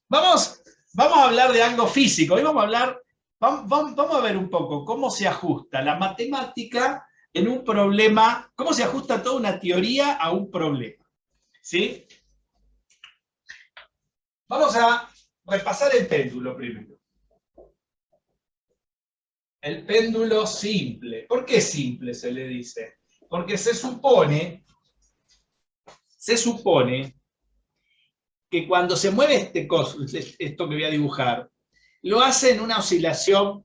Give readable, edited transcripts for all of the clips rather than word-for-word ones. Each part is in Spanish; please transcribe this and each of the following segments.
Vamos a hablar de algo físico. Hoy vamos a ver un poco cómo se ajusta la matemática en un problema, cómo se ajusta toda una teoría a un problema. ¿Sí? Vamos a repasar el péndulo primero. El péndulo simple. ¿Por qué simple se le dice? Porque se supone que cuando se mueve esto que voy a dibujar, lo hace en una oscilación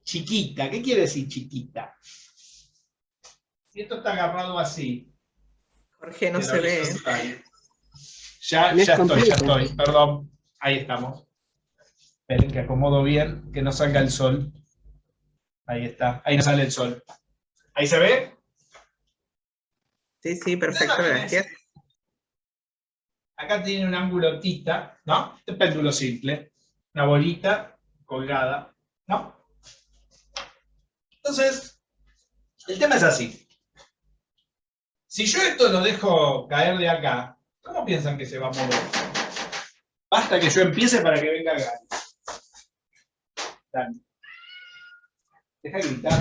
chiquita. ¿Qué quiere decir chiquita? Si esto está agarrado así, Jorge, no se ve. Ya estoy, perdón. Ahí estamos. Esperen que acomodo bien, que no salga el sol. Ahí está, ahí no sale el sol. ¿Ahí se ve? Sí, perfecto, gracias. Acá tiene un ángulo tita, ¿no? Este péndulo simple. Una bolita colgada, ¿no? Entonces, el tema es así. Si yo esto lo dejo caer de acá, ¿cómo piensan que se va a mover? Basta que yo empiece para que venga Gary. Dani. Deja de gritar.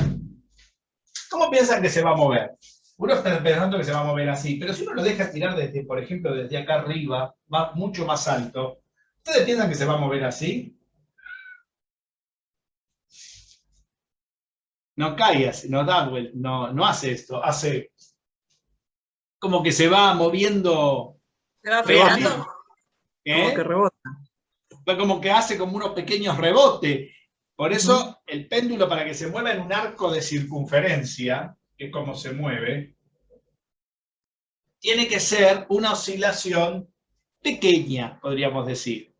¿Cómo piensan que se va a mover? Uno está pensando que se va a mover así, pero si uno lo deja tirar desde, por ejemplo, desde acá arriba, va mucho más alto, ¿ustedes piensan que se va a mover así? No cae así, no da vuelta, no hace esto, hace como que se va moviendo. Se va fregando. Como que rebota. Como que hace como unos pequeños rebotes. Por eso el péndulo, para que se mueva en un arco de circunferencia, que es como se mueve, tiene que ser una oscilación pequeña, podríamos decir.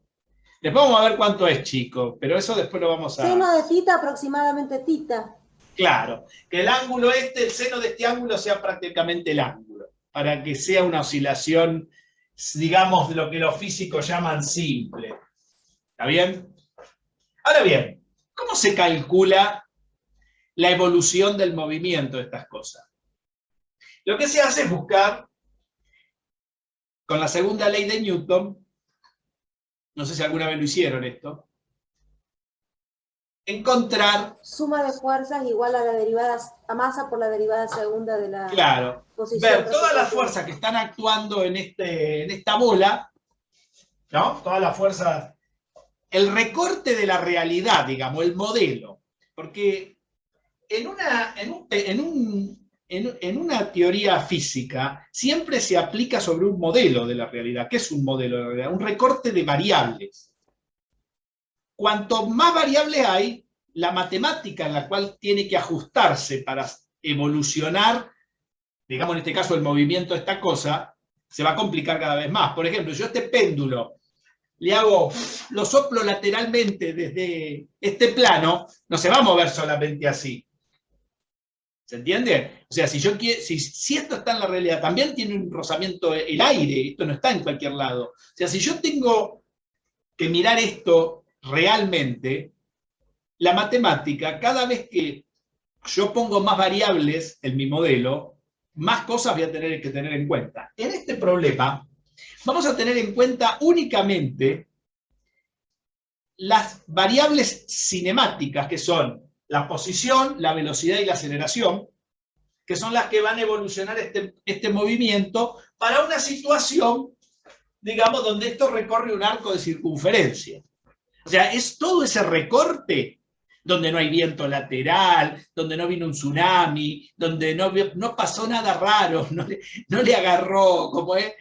Después vamos a ver cuánto es chico, pero eso después lo vamos a... Seno de tita, aproximadamente tita. Claro, que el ángulo el seno de este ángulo sea prácticamente el ángulo, para que sea una oscilación, digamos, lo que los físicos llaman simple. ¿Está bien? Ahora bien, ¿cómo se calcula la evolución del movimiento de estas cosas? Lo que se hace es buscar, con la segunda ley de Newton, no sé si alguna vez lo hicieron esto, encontrar... Suma de fuerzas igual a la derivada, a masa por la derivada segunda de la... Claro, ver todas las fuerzas que están actuando en esta bola, ¿no? Todas las fuerzas... El recorte de la realidad, digamos, el modelo. Porque en una teoría física siempre se aplica sobre un modelo de la realidad. ¿Qué es un modelo de la realidad? Un recorte de variables. Cuanto más variables hay, la matemática en la cual tiene que ajustarse para evolucionar, digamos en este caso el movimiento de esta cosa, se va a complicar cada vez más. Por ejemplo, yo este péndulo lo soplo lateralmente desde este plano, no se va a mover solamente así. ¿Se entiende? O sea, si esto está en la realidad, también tiene un rozamiento el aire, esto no está en cualquier lado. O sea, si yo tengo que mirar esto realmente, la matemática, cada vez que yo pongo más variables en mi modelo, más cosas voy a tener que tener en cuenta. En este problema, vamos a tener en cuenta únicamente las variables cinemáticas, que son la posición, la velocidad y la aceleración, que son las que van a evolucionar este movimiento para una situación, digamos, donde esto recorre un arco de circunferencia. O sea, es todo ese recorte donde no hay viento lateral, donde no vino un tsunami, donde no pasó nada raro, no le agarró, como es,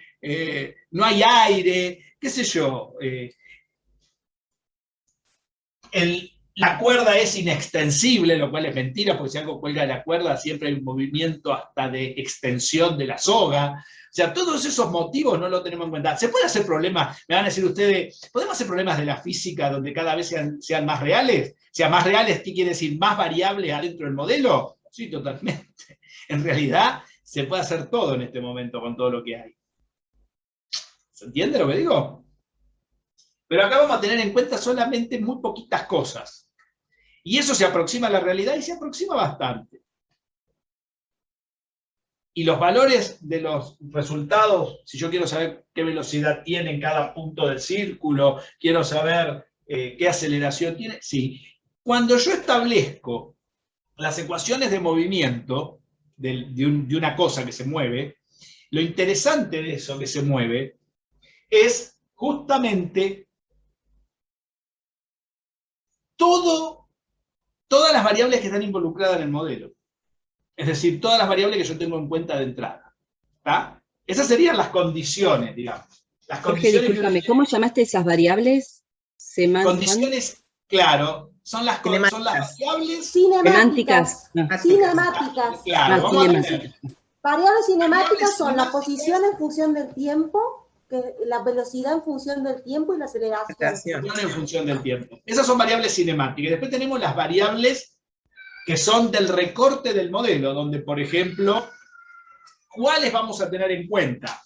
no hay aire, qué sé yo. La cuerda es inextensible, lo cual es mentira, porque si algo cuelga de la cuerda siempre hay un movimiento hasta de extensión de la soga. O sea, todos esos motivos no lo tenemos en cuenta. ¿Se puede hacer problemas? Me van a decir ustedes, ¿podemos hacer problemas de la física donde cada vez sean más reales? O sea, más reales, ¿qué quiere decir? ¿Más variables adentro del modelo? Sí, totalmente. En realidad, se puede hacer todo en este momento con todo lo que hay. ¿Se entiende lo que digo? Pero acá vamos a tener en cuenta solamente muy poquitas cosas. Y eso se aproxima a la realidad y se aproxima bastante. y los valores de los resultados, si yo quiero saber qué velocidad tiene en cada punto del círculo, quiero saber qué aceleración tiene, sí. Cuando yo establezco las ecuaciones de movimiento de una cosa que se mueve, lo interesante de eso que se mueve es justamente todas las variables que están involucradas en el modelo. Es decir, todas las variables que yo tengo en cuenta de entrada. ¿Tá? Esas serían las condiciones, digamos. Las Jorge, discúlpame, ¿cómo llamaste esas variables? Condiciones, claro, son las variables cinemáticas. No. Cinemáticas. Claro, vamos a tener. Variables cinemáticas son la posición en función del tiempo, la velocidad en función del tiempo y la aceleración. En función del tiempo. Esas son variables cinemáticas. Después tenemos las variables que son del recorte del modelo, donde, por ejemplo, ¿cuáles vamos a tener en cuenta?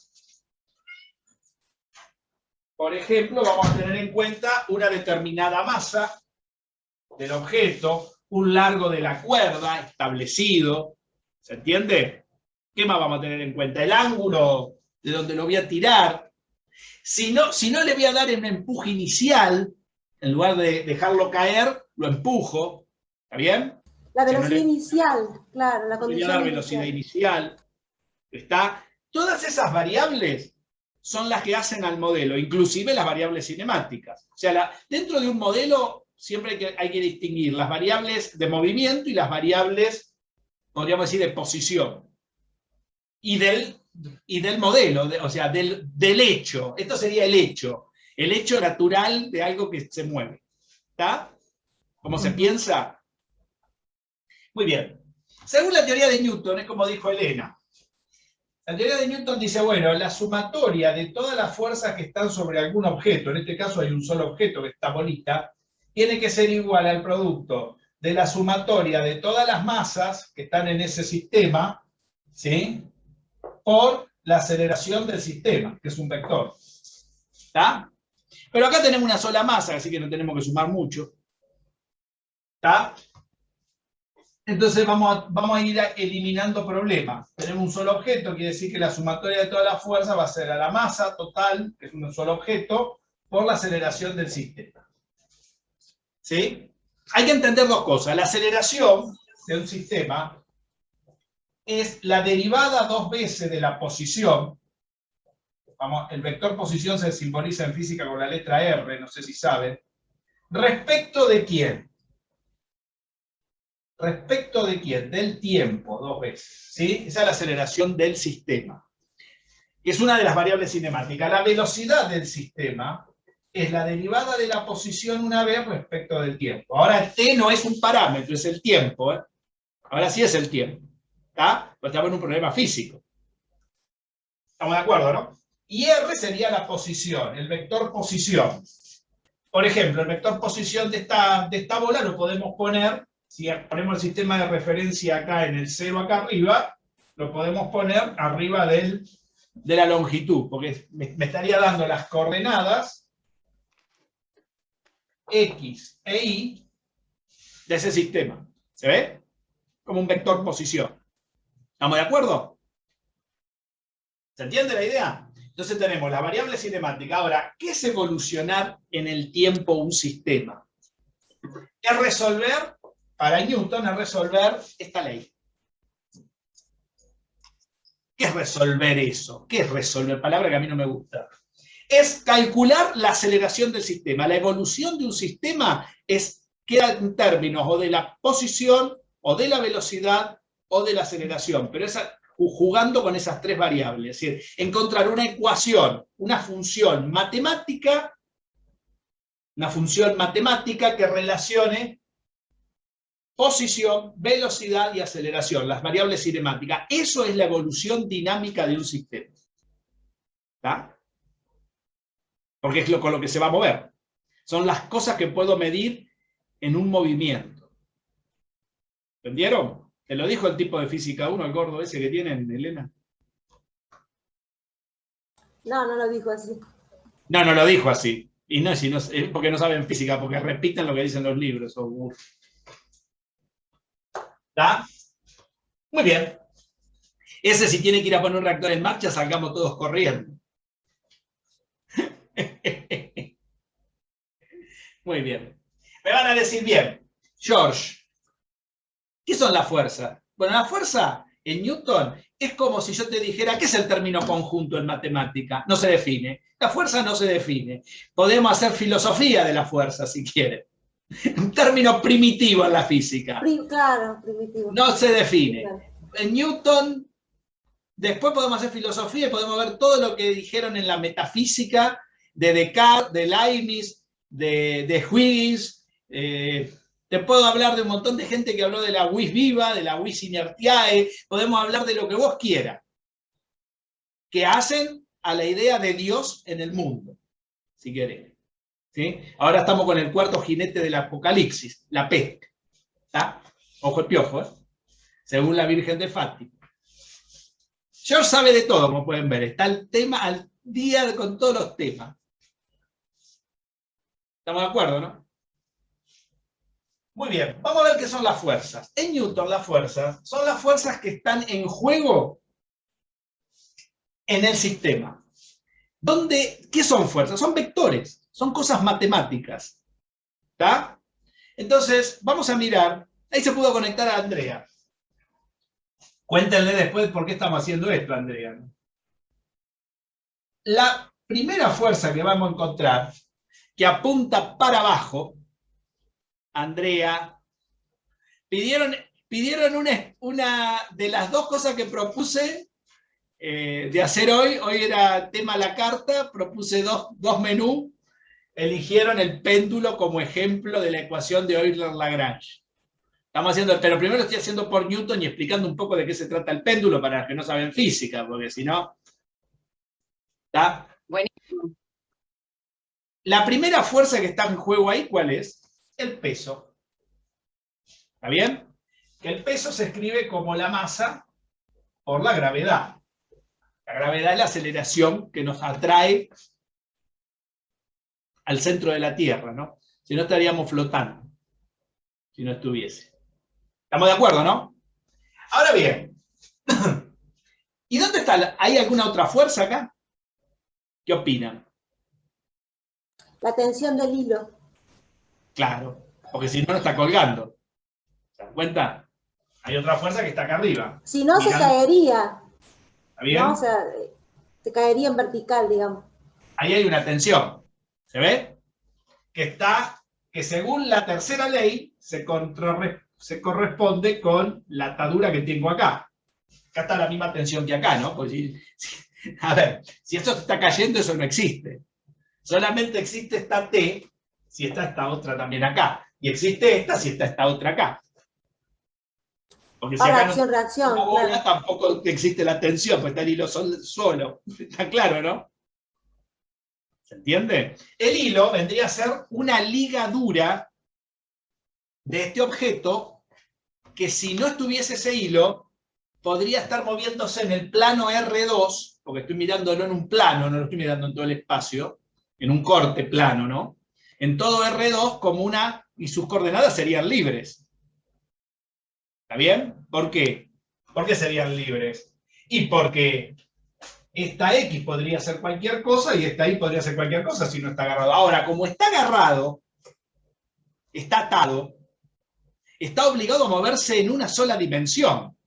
Por ejemplo, vamos a tener en cuenta una determinada masa del objeto, un largo de la cuerda establecido, ¿se entiende? ¿Qué más vamos a tener en cuenta? El ángulo de donde lo voy a tirar. Si no le voy a dar un empuje inicial, en lugar de dejarlo caer, lo empujo, ¿está bien? La velocidad inicial, claro, la condición inicial. Velocidad inicial. ¿Está? Todas esas variables son las que hacen al modelo, inclusive las variables cinemáticas. O sea, dentro de un modelo siempre hay que distinguir las variables de movimiento y las variables, podríamos decir, de posición. Y del modelo, o sea, del hecho. Esto sería el hecho natural de algo que se mueve. ¿Está? ¿Cómo se piensa? Muy bien. Según la teoría de Newton, es como dijo Elena. La teoría de Newton dice, bueno, la sumatoria de todas las fuerzas que están sobre algún objeto, en este caso hay un solo objeto que está bolita, tiene que ser igual al producto de la sumatoria de todas las masas que están en ese sistema, ¿sí?, por la aceleración del sistema, que es un vector. ¿Está? Pero acá tenemos una sola masa, así que no tenemos que sumar mucho. ¿Está? Entonces vamos a ir eliminando problemas. Tenemos un solo objeto, quiere decir que la sumatoria de toda la fuerza va a ser a la masa total, que es un solo objeto, por la aceleración del sistema. ¿Sí? Hay que entender dos cosas. La aceleración de un sistema es la derivada dos veces de la posición. El vector posición se simboliza en física con la letra R, no sé si saben. ¿Respecto de quién? ¿Respecto de quién? Del tiempo, dos veces. ¿Sí? Esa es la aceleración del sistema. Es una de las variables cinemáticas. La velocidad del sistema es la derivada de la posición una vez respecto del tiempo. Ahora t no es un parámetro, es el tiempo. Ahora sí es el tiempo. ¿Está? Pues estamos en un problema físico. ¿Estamos de acuerdo, no? Y R sería la posición, el vector posición. Por ejemplo, el vector posición de esta bola lo podemos poner, si ponemos el sistema de referencia acá en el 0 acá arriba, lo podemos poner arriba de la longitud, porque me estaría dando las coordenadas X e Y de ese sistema. ¿Se ve? Como un vector posición. ¿Estamos de acuerdo? ¿Se entiende la idea? Entonces tenemos la variable cinemática. Ahora, ¿qué es evolucionar en el tiempo un sistema? Es resolver, para Newton, es resolver esta ley. ¿Qué es resolver eso? ¿Qué es resolver? Palabra que a mí no me gusta. Es calcular la aceleración del sistema. La evolución de un sistema queda en términos o de la posición, o de la velocidad, o de la aceleración. Pero jugando con esas tres variables. Es decir, encontrar una ecuación, una función matemática que relacione posición, velocidad y aceleración, las variables cinemáticas. Eso es la evolución dinámica de un sistema. ¿Está? Porque es con lo que se va a mover. Son las cosas que puedo medir en un movimiento. ¿Entendieron? ¿Te lo dijo el tipo de física 1, el gordo ese que tienen, Elena? No, no lo dijo así. No, no lo dijo así. Y no es porque no saben física, porque repiten lo que dicen los libros. ¿Está? Muy bien. Ese, si tiene que ir a poner un reactor en marcha, salgamos todos corriendo. Muy bien. Me van a decir, bien, George, ¿qué son las fuerzas? Bueno, la fuerza en Newton es como si yo te dijera, ¿qué es el término conjunto en matemática? No se define. La fuerza no se define. Podemos hacer filosofía de la fuerza, si quieren. Un término primitivo en la física. Claro, primitivo. No se define. Claro. En Newton, después podemos hacer filosofía y podemos ver todo lo que dijeron en la metafísica de Descartes, de Leibniz, de Huygens. Te puedo hablar de un montón de gente que habló de la vis viva, de la vis inertiae. Podemos hablar de lo que vos quieras. Que hacen a la idea de Dios en el mundo, si querés. ¿Sí? Ahora estamos con el cuarto jinete del Apocalipsis, la peste. ¿Está? Ojo el piojo, ¿eh? Según la Virgen de Fátima. George sabe de todo, como pueden ver. Está el tema al día con todos los temas. ¿Estamos de acuerdo, no? Muy bien, vamos a ver qué son las fuerzas. En Newton, las fuerzas son las fuerzas que están en juego en el sistema. ¿Qué son fuerzas? Son vectores, son cosas matemáticas. ¿Está? Entonces, vamos a mirar. Ahí se pudo conectar a Andrea. Cuéntenle después por qué estamos haciendo esto, Andrea. La primera fuerza que vamos a encontrar, que apunta para abajo, Andrea, pidieron una de las dos cosas que propuse de hacer hoy era tema la carta, propuse dos menús, eligieron el péndulo como ejemplo de la ecuación de Euler-Lagrange. Estamos haciendo, pero primero estoy haciendo por Newton y explicando un poco de qué se trata el péndulo para los que no saben física, porque si no... ¿Está? Buenísimo. La primera fuerza que está en juego ahí, ¿cuál es? El peso. ¿Está bien? Que el peso se escribe como la masa por la gravedad. La gravedad es la aceleración que nos atrae al centro de la Tierra, ¿no? Si no estaríamos flotando, si no estuviese. ¿Estamos de acuerdo, no? Ahora bien, ¿y dónde está? ¿Hay alguna otra fuerza acá? ¿Qué opinan? La tensión del hilo. Claro, porque si no, no está colgando. ¿Se dan cuenta? Hay otra fuerza que está acá arriba. Si no, se caería. ¿Está bien? ¿No? O sea, se caería en vertical, digamos. Ahí hay una tensión. ¿Se ve? Que según la tercera ley se corresponde con la atadura que tengo acá. Acá está la misma tensión que acá, ¿no? Pues a ver, si esto está cayendo, eso no existe. Solamente existe esta T si está esta otra también acá. Y existe esta si está esta otra acá. Porque si Ahora, acá acción, no reacción. una bola, Claro. tampoco existe la tensión, pues está el hilo solo. Está claro, ¿no? ¿Se entiende? El hilo vendría a ser una ligadura de este objeto que si no estuviese ese hilo, podría estar moviéndose en el plano R2, porque estoy mirándolo en un plano, no lo estoy mirando en todo el espacio, en un corte plano, ¿no? En todo R2 como y sus coordenadas serían libres. ¿Está bien? ¿Por qué? ¿Por qué serían libres? Y porque esta X podría ser cualquier cosa y esta Y podría ser cualquier cosa si no está agarrado. Ahora, como está agarrado, está atado, está obligado a moverse en una sola dimensión.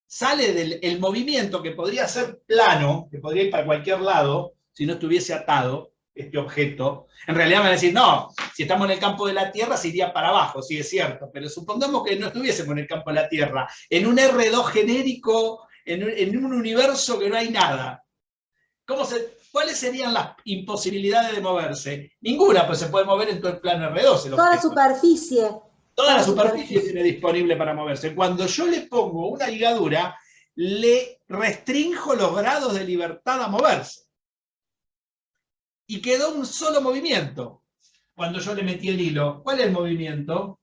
Sale del movimiento que podría ser plano, que podría ir para cualquier lado, si no estuviese atado, este objeto. En realidad me van a decir, no, si estamos en el campo de la Tierra se iría para abajo, sí es cierto, pero supongamos que no estuviésemos en el campo de la Tierra, en un R2 genérico, en un universo que no hay nada. ¿Cuáles serían las imposibilidades de moverse? Ninguna, pues se puede mover en todo el plano R2. Toda la superficie. Toda la superficie tiene disponible para moverse. Cuando yo le pongo una ligadura, le restrinjo los grados de libertad a moverse. Y quedó un solo movimiento. Cuando yo le metí el hilo, ¿cuál es el movimiento?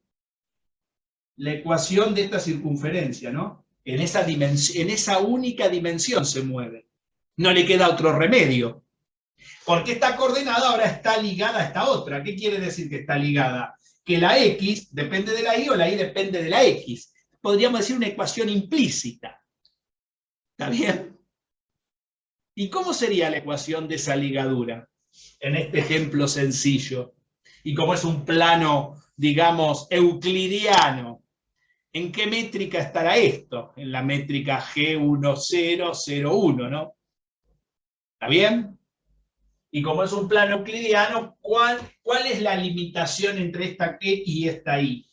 La ecuación de esta circunferencia, ¿no? En esa única dimensión se mueve. No le queda otro remedio. Porque esta coordenada ahora está ligada a esta otra. ¿Qué quiere decir que está ligada? Que la X depende de la Y o la Y depende de la X. Podríamos decir una ecuación implícita. ¿Está bien? ¿Y cómo sería la ecuación de esa ligadura? En este ejemplo sencillo. Y como es un plano, digamos, euclidiano, ¿en qué métrica estará esto? En la métrica G1001, ¿no? ¿Está bien? Y como es un plano euclidiano, ¿cuál es la limitación entre esta Q y esta I?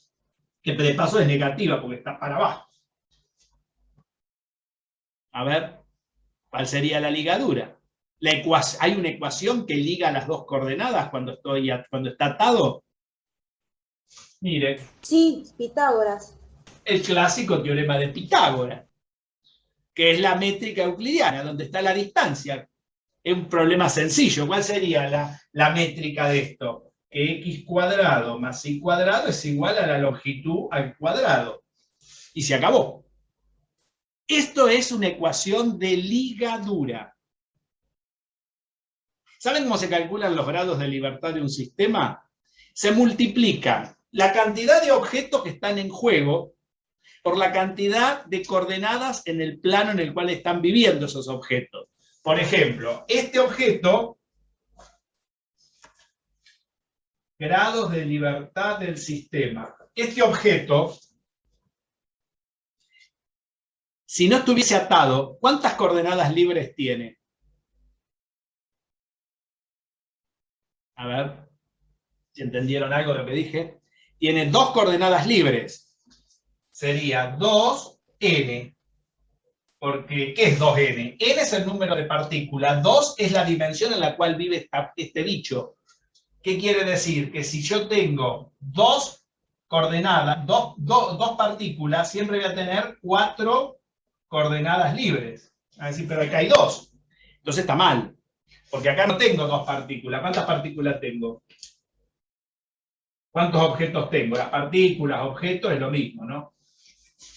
Que de paso es negativa porque está para abajo. A ver, ¿cuál sería la ligadura? ¿Hay una ecuación que liga las dos coordenadas cuando está atado? Mire. Sí, Pitágoras. El clásico teorema de Pitágoras, que es la métrica euclidiana, donde está la distancia. Es un problema sencillo. ¿Cuál sería la métrica de esto? Que x cuadrado más y cuadrado es igual a la longitud al cuadrado. Y se acabó. Esto es una ecuación de ligadura. ¿Saben cómo se calculan los grados de libertad de un sistema? Se multiplica la cantidad de objetos que están en juego por la cantidad de coordenadas en el plano en el cual están viviendo esos objetos. Por ejemplo, este objeto, grados de libertad del sistema. Este objeto, si no estuviese atado, ¿cuántas coordenadas libres tiene? A ver, si entendieron algo de lo que dije. Tiene 2 coordenadas libres. Sería 2n. Porque, ¿qué es 2n? N es el número de partículas, 2 es la dimensión en la cual vive este bicho. ¿Qué quiere decir? Que si yo tengo 2 coordenadas, dos partículas, siempre voy a tener 4 coordenadas libres. A decir, pero acá hay 2. Entonces está mal. Porque acá no tengo 2 partículas. ¿Cuántas partículas tengo? ¿Cuántos objetos tengo? Las partículas, objetos, es lo mismo, ¿no?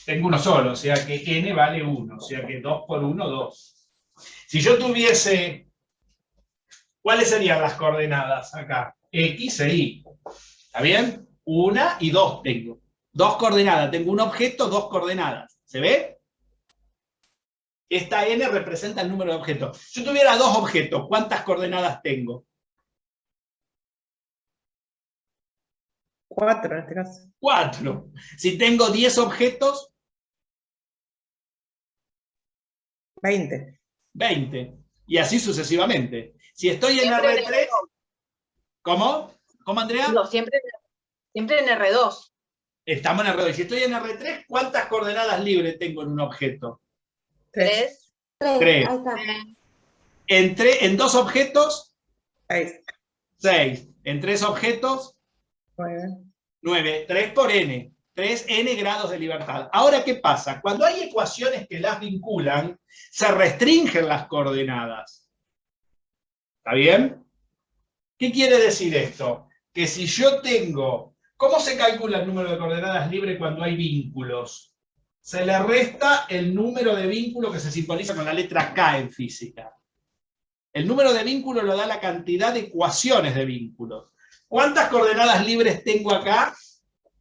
Tengo uno solo, o sea que n vale 1, o sea que 2 por 1, 2. Si yo tuviese, ¿cuáles serían las coordenadas acá? X e Y. ¿Está bien? 1 y 2 tengo. 2 coordenadas, tengo un objeto, 2 coordenadas. ¿Se ve? Esta n representa el número de objetos. Si yo tuviera 2 objetos, ¿cuántas coordenadas tengo? 4 en este caso. 4. Si tengo 10 objetos, 20. 20. Y así sucesivamente. Si estoy en Siempre en R3, ¿cómo? ¿Cómo, Andrea? No, siempre en R2. Estamos en R2. Y si estoy en R3, ¿cuántas coordenadas libres tengo en un objeto? 3. 3, Tres. ahí está. En 2 objetos, 6. 6. En 3 objetos, 9. 9. 3 por n. 3n grados de libertad. Ahora, ¿qué pasa? Cuando hay ecuaciones que las vinculan, se restringen las coordenadas. ¿Está bien? ¿Qué quiere decir esto? Que si yo tengo... ¿Cómo se calcula el número de coordenadas libres cuando hay vínculos? Se le resta el número de vínculos que se simboliza con la letra K en física. El número de vínculos lo da la cantidad de ecuaciones de vínculos. ¿Cuántas coordenadas libres tengo acá?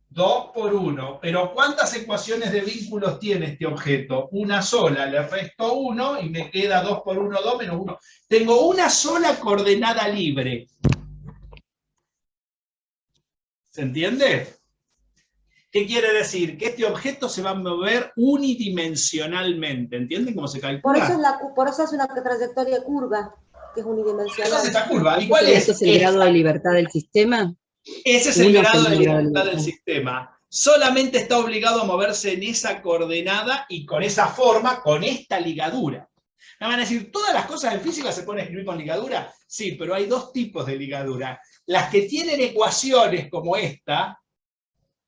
2 por 1. Pero ¿cuántas ecuaciones de vínculos tiene este objeto? Una sola. Le resto 1 y me queda 2 por 1, 2 menos 1. Tengo una sola coordenada libre. ¿Se entiende? ¿Qué quiere decir? Que este objeto se va a mover unidimensionalmente. ¿Entienden cómo se calcula? Por eso es una trayectoria curva, que es unidimensional. Esa es esta curva. ¿Y cuál es? ¿Eso es el grado de libertad del sistema? Ese es el Uno grado es de el grado de libertad del libertad. sistema. Solamente está obligado a moverse en esa coordenada y con esa forma, con esta ligadura. Me van a decir, ¿todas las cosas en física se pueden escribir con ligadura? Sí, pero hay 2 tipos de ligadura. Las que tienen ecuaciones como esta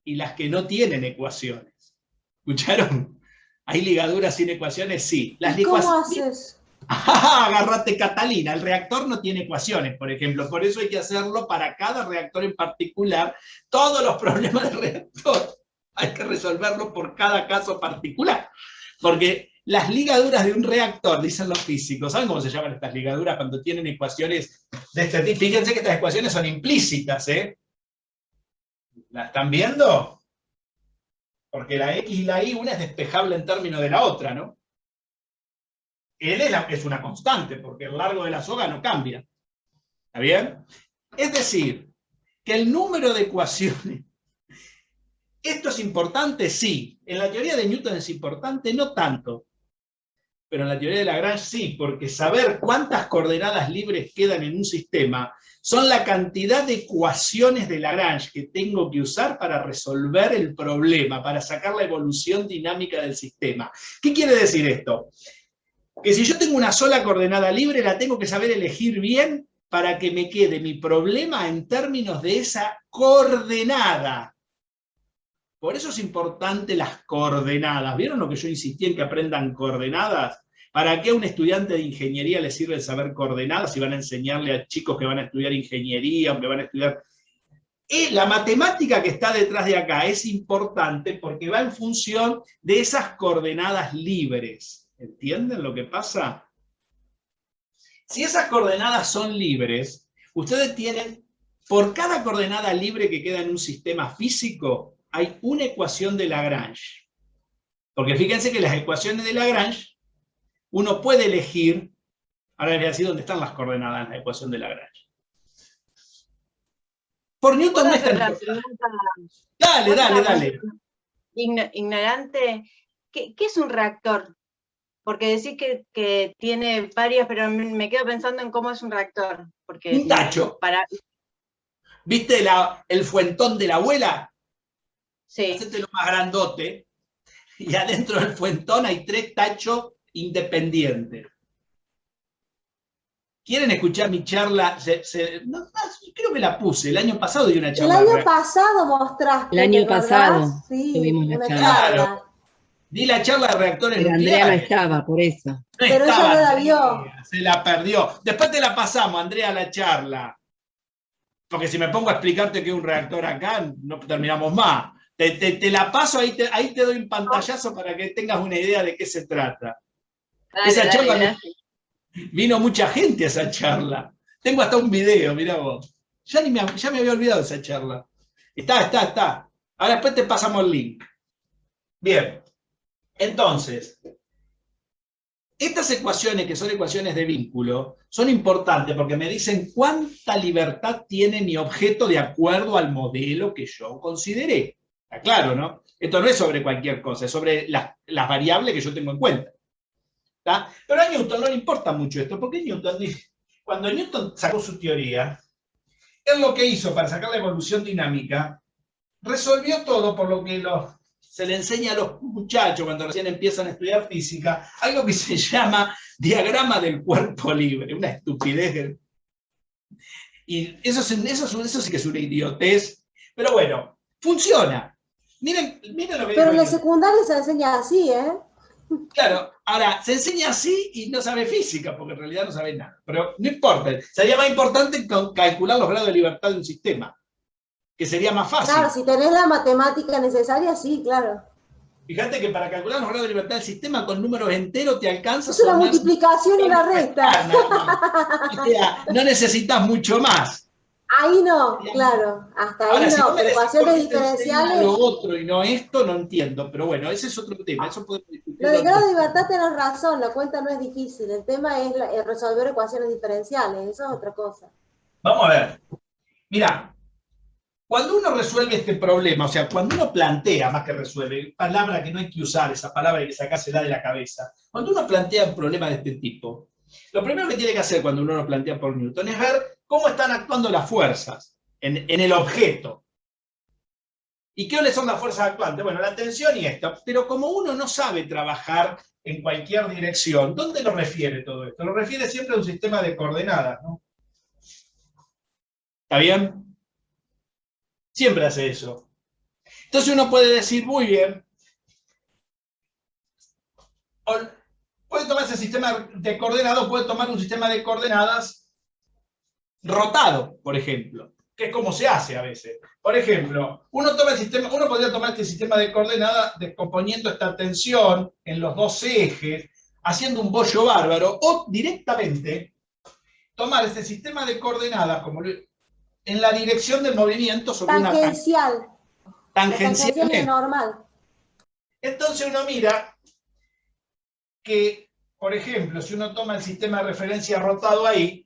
y las que no tienen ecuaciones. ¿Escucharon? ¿Hay ligaduras sin ecuaciones? Sí. ¿Y cómo haces? Agárrate, Catalina, el reactor no tiene ecuaciones, por ejemplo, por eso hay que hacerlo para cada reactor en particular. Todos los problemas del reactor hay que resolverlo por cada caso particular, porque las ligaduras de un reactor, dicen los físicos, ¿saben cómo se llaman estas ligaduras cuando tienen ecuaciones de este tipo? Fíjense que estas ecuaciones son implícitas, ¿eh? ¿La están viendo? Porque la X y la Y, una es despejable en términos de la otra, ¿no? L es una constante, porque el largo de la soga no cambia. ¿Está bien? Es decir, que el número de ecuaciones, ¿esto es importante? Sí. En la teoría de Newton es importante, no tanto. Pero en la teoría de Lagrange sí, porque saber cuántas coordenadas libres quedan en un sistema son la cantidad de ecuaciones de Lagrange que tengo que usar para resolver el problema, para sacar la evolución dinámica del sistema. ¿Qué quiere decir esto? Que si yo tengo una sola coordenada libre, la tengo que saber elegir bien para que me quede mi problema en términos de esa coordenada. Por eso es importante las coordenadas. ¿Vieron lo que yo insistí en que aprendan coordenadas? ¿Para qué a un estudiante de ingeniería le sirve saber coordenadas si van a enseñarle a chicos que van a estudiar ingeniería o que van a estudiar... La matemática que está detrás de acá es importante porque va en función de esas coordenadas libres. ¿Entienden lo que pasa? Si esas coordenadas son libres, ustedes tienen, por cada coordenada libre que queda en un sistema físico, hay una ecuación de Lagrange. Porque fíjense que las ecuaciones de Lagrange, uno puede elegir, ahora les voy a decir dónde están las coordenadas en la ecuación de Lagrange. Por Newton no es tan importante. Dale. Ignorante, ¿qué es un reactor? Porque decís que tiene varias, pero me quedo pensando en cómo es un reactor. Porque un tacho. ¿Viste el fuentón de la abuela? Sí. Hacételo más grandote, y adentro del fuentón hay 3 tachos independientes. ¿Quieren escuchar mi charla? Creo que la puse, el año pasado di una charla. El año pasado mostraste. El año pasado sí, tuvimos la charla. Claro, di la charla de reactores pero nucleares. Andrea no estaba, por eso. No pero estaba, ella no la vio. Se la perdió. Después te la pasamos, Andrea, la charla. Porque si me pongo a explicarte que es un reactor acá, no terminamos más. Te la paso, ahí te doy un pantallazo para que tengas una idea de qué se trata. Esa charla vino mucha gente a esa charla. Tengo hasta un video, mirá vos. Ya me había olvidado de esa charla. Está. Ahora después te pasamos el link. Bien. Entonces, estas ecuaciones, que son ecuaciones de vínculo, son importantes porque me dicen cuánta libertad tiene mi objeto de acuerdo al modelo que yo consideré. Está claro, ¿no? Esto no es sobre cualquier cosa, es sobre las variables que yo tengo en cuenta. ¿Está? Pero a Newton no le importa mucho esto, porque cuando Newton sacó su teoría, él lo que hizo para sacar la evolución dinámica, resolvió todo por lo que se le enseña a los muchachos cuando recién empiezan a estudiar física, algo que se llama diagrama del cuerpo libre, una estupidez. Y eso sí que es una idiotez, pero bueno, funciona. Miren lo que pero en dijo la secundaria se enseña así, ¿eh? Claro, ahora, se enseña así y no sabe física, porque en realidad no sabe nada. Pero no importa, sería más importante calcular los grados de libertad de un sistema, que sería más fácil. Claro, si tenés la matemática necesaria, sí, claro. Fíjate que para calcular los grados de libertad del sistema con números enteros te alcanza. Es una multiplicación y una resta. O sea, no necesitas mucho más. Ahí no, claro, hasta ahí ahora, no, si pero ecuaciones diferenciales. Lo otro y no esto, no entiendo, pero bueno, ese es otro tema, eso podemos discutir. Lo de grado de libertad tenés razón, la cuenta no es difícil, el tema es resolver ecuaciones diferenciales, eso es otra cosa. Vamos a ver, mira, cuando uno resuelve este problema, o sea, cuando uno plantea, más que resuelve, palabra que no hay que usar, esa palabra hay que sacársela de la cabeza, cuando uno plantea un problema de este tipo, lo primero que tiene que hacer cuando uno lo plantea por Newton es ver cómo están actuando las fuerzas en el objeto. ¿Y qué son las fuerzas actuantes? Bueno, la tensión y esto. Pero como uno no sabe trabajar en cualquier dirección, ¿dónde lo refiere todo esto? Lo refiere siempre a un sistema de coordenadas, ¿no? ¿Está bien? Siempre hace eso. Entonces uno puede decir, muy bien, puede tomar ese sistema de coordenadas, puede tomar un sistema de coordenadas rotado, por ejemplo, que es como se hace a veces. Por ejemplo, uno podría tomar este sistema de coordenadas descomponiendo esta tensión en los dos ejes, haciendo un bollo bárbaro, o directamente tomar este sistema de coordenadas como en la dirección del movimiento sobre tangencial. una tangencial normal. Entonces uno mira que por ejemplo, si uno toma el sistema de referencia rotado ahí,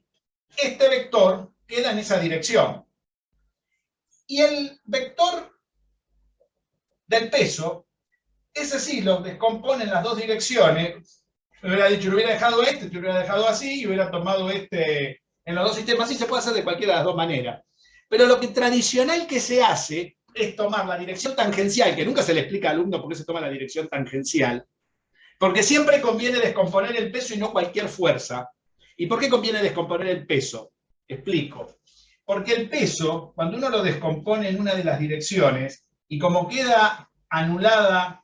este vector queda en esa dirección. Y el vector del peso, ese sí lo descompone en las dos direcciones. Me hubiera dicho, lo hubiera dejado este, te hubiera dejado así, y hubiera tomado este en los dos sistemas. Así se puede hacer de cualquiera de las dos maneras. Pero lo que tradicional que se hace es tomar la dirección tangencial, que nunca se le explica al alumno por qué se toma la dirección tangencial, porque siempre conviene descomponer el peso y no cualquier fuerza. ¿Y por qué conviene descomponer el peso? Explico. Porque el peso, cuando uno lo descompone en una de las direcciones, y como queda anulada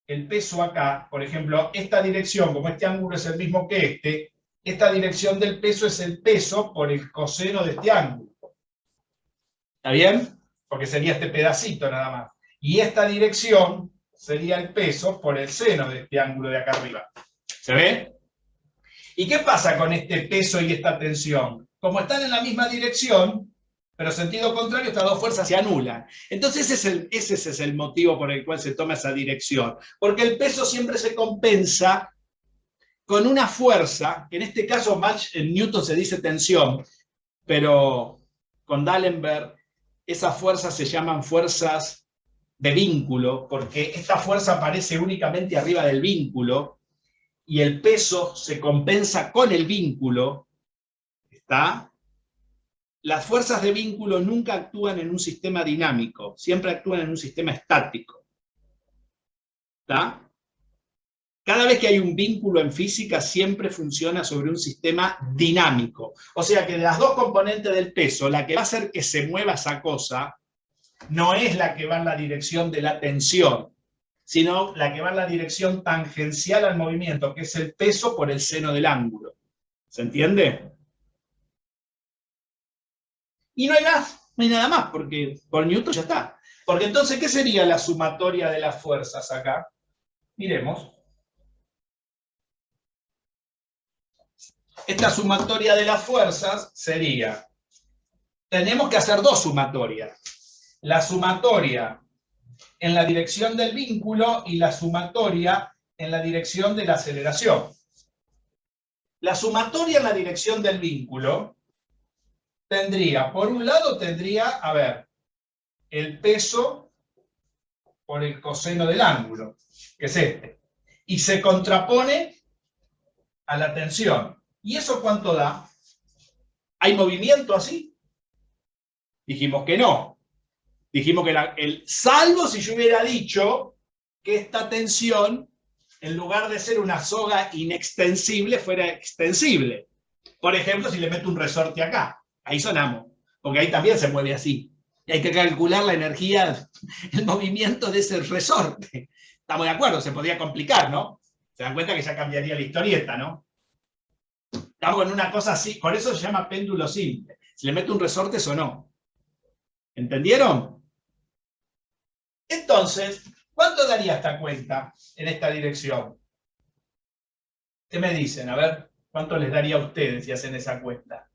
el peso acá, por ejemplo, esta dirección, como este ángulo es el mismo que esta dirección del peso es el peso por el coseno de este ángulo. ¿Está bien? Porque sería este pedacito nada más. Y esta dirección sería el peso por el seno de este ángulo de acá arriba. ¿Se ve? ¿Y qué pasa con este peso y esta tensión? Como están en la misma dirección, pero sentido contrario, estas dos fuerzas se anulan. Entonces ese es el motivo por el cual se toma esa dirección. Porque el peso siempre se compensa con una fuerza, que en este caso en Newton se dice tensión, pero con D'Alembert esas fuerzas se llaman fuerzas de vínculo, porque esta fuerza aparece únicamente arriba del vínculo, y el peso se compensa con el vínculo. ¿Está? Las fuerzas de vínculo nunca actúan en un sistema dinámico, siempre actúan en un sistema estático. ¿Está? Cada vez que hay un vínculo en física, siempre funciona sobre un sistema dinámico. O sea que de las dos componentes del peso, la que va a hacer que se mueva esa cosa, no es la que va en la dirección de la tensión, sino la que va en la dirección tangencial al movimiento, que es el peso por el seno del ángulo. ¿Se entiende? Y no hay nada más, porque por Newton ya está. Porque entonces, ¿qué sería la sumatoria de las fuerzas acá? Miremos. Esta sumatoria de las fuerzas sería, tenemos que hacer dos sumatorias. La sumatoria en la dirección del vínculo y la sumatoria en la dirección de la aceleración. La sumatoria en la dirección del vínculo tendría, por un lado a ver, el peso por el coseno del ángulo, que es este, y se contrapone a la tensión. ¿Y eso cuánto da? ¿Hay movimiento así? Dijimos que no. Dijimos que salvo si yo hubiera dicho que esta tensión, en lugar de ser una soga inextensible, fuera extensible. Por ejemplo, si le meto un resorte acá, ahí sonamos, porque ahí también se mueve así. Y hay que calcular la energía, el movimiento de ese resorte. Estamos de acuerdo, se podría complicar, ¿no? Se dan cuenta que ya cambiaría la historieta, ¿no? Estamos en una cosa así, por eso se llama péndulo simple. Si le meto un resorte, sonó. ¿Entendieron? Entonces, ¿cuánto daría esta cuenta en esta dirección? ¿Qué me dicen? A ver, ¿cuánto les daría a ustedes si hacen esa cuenta?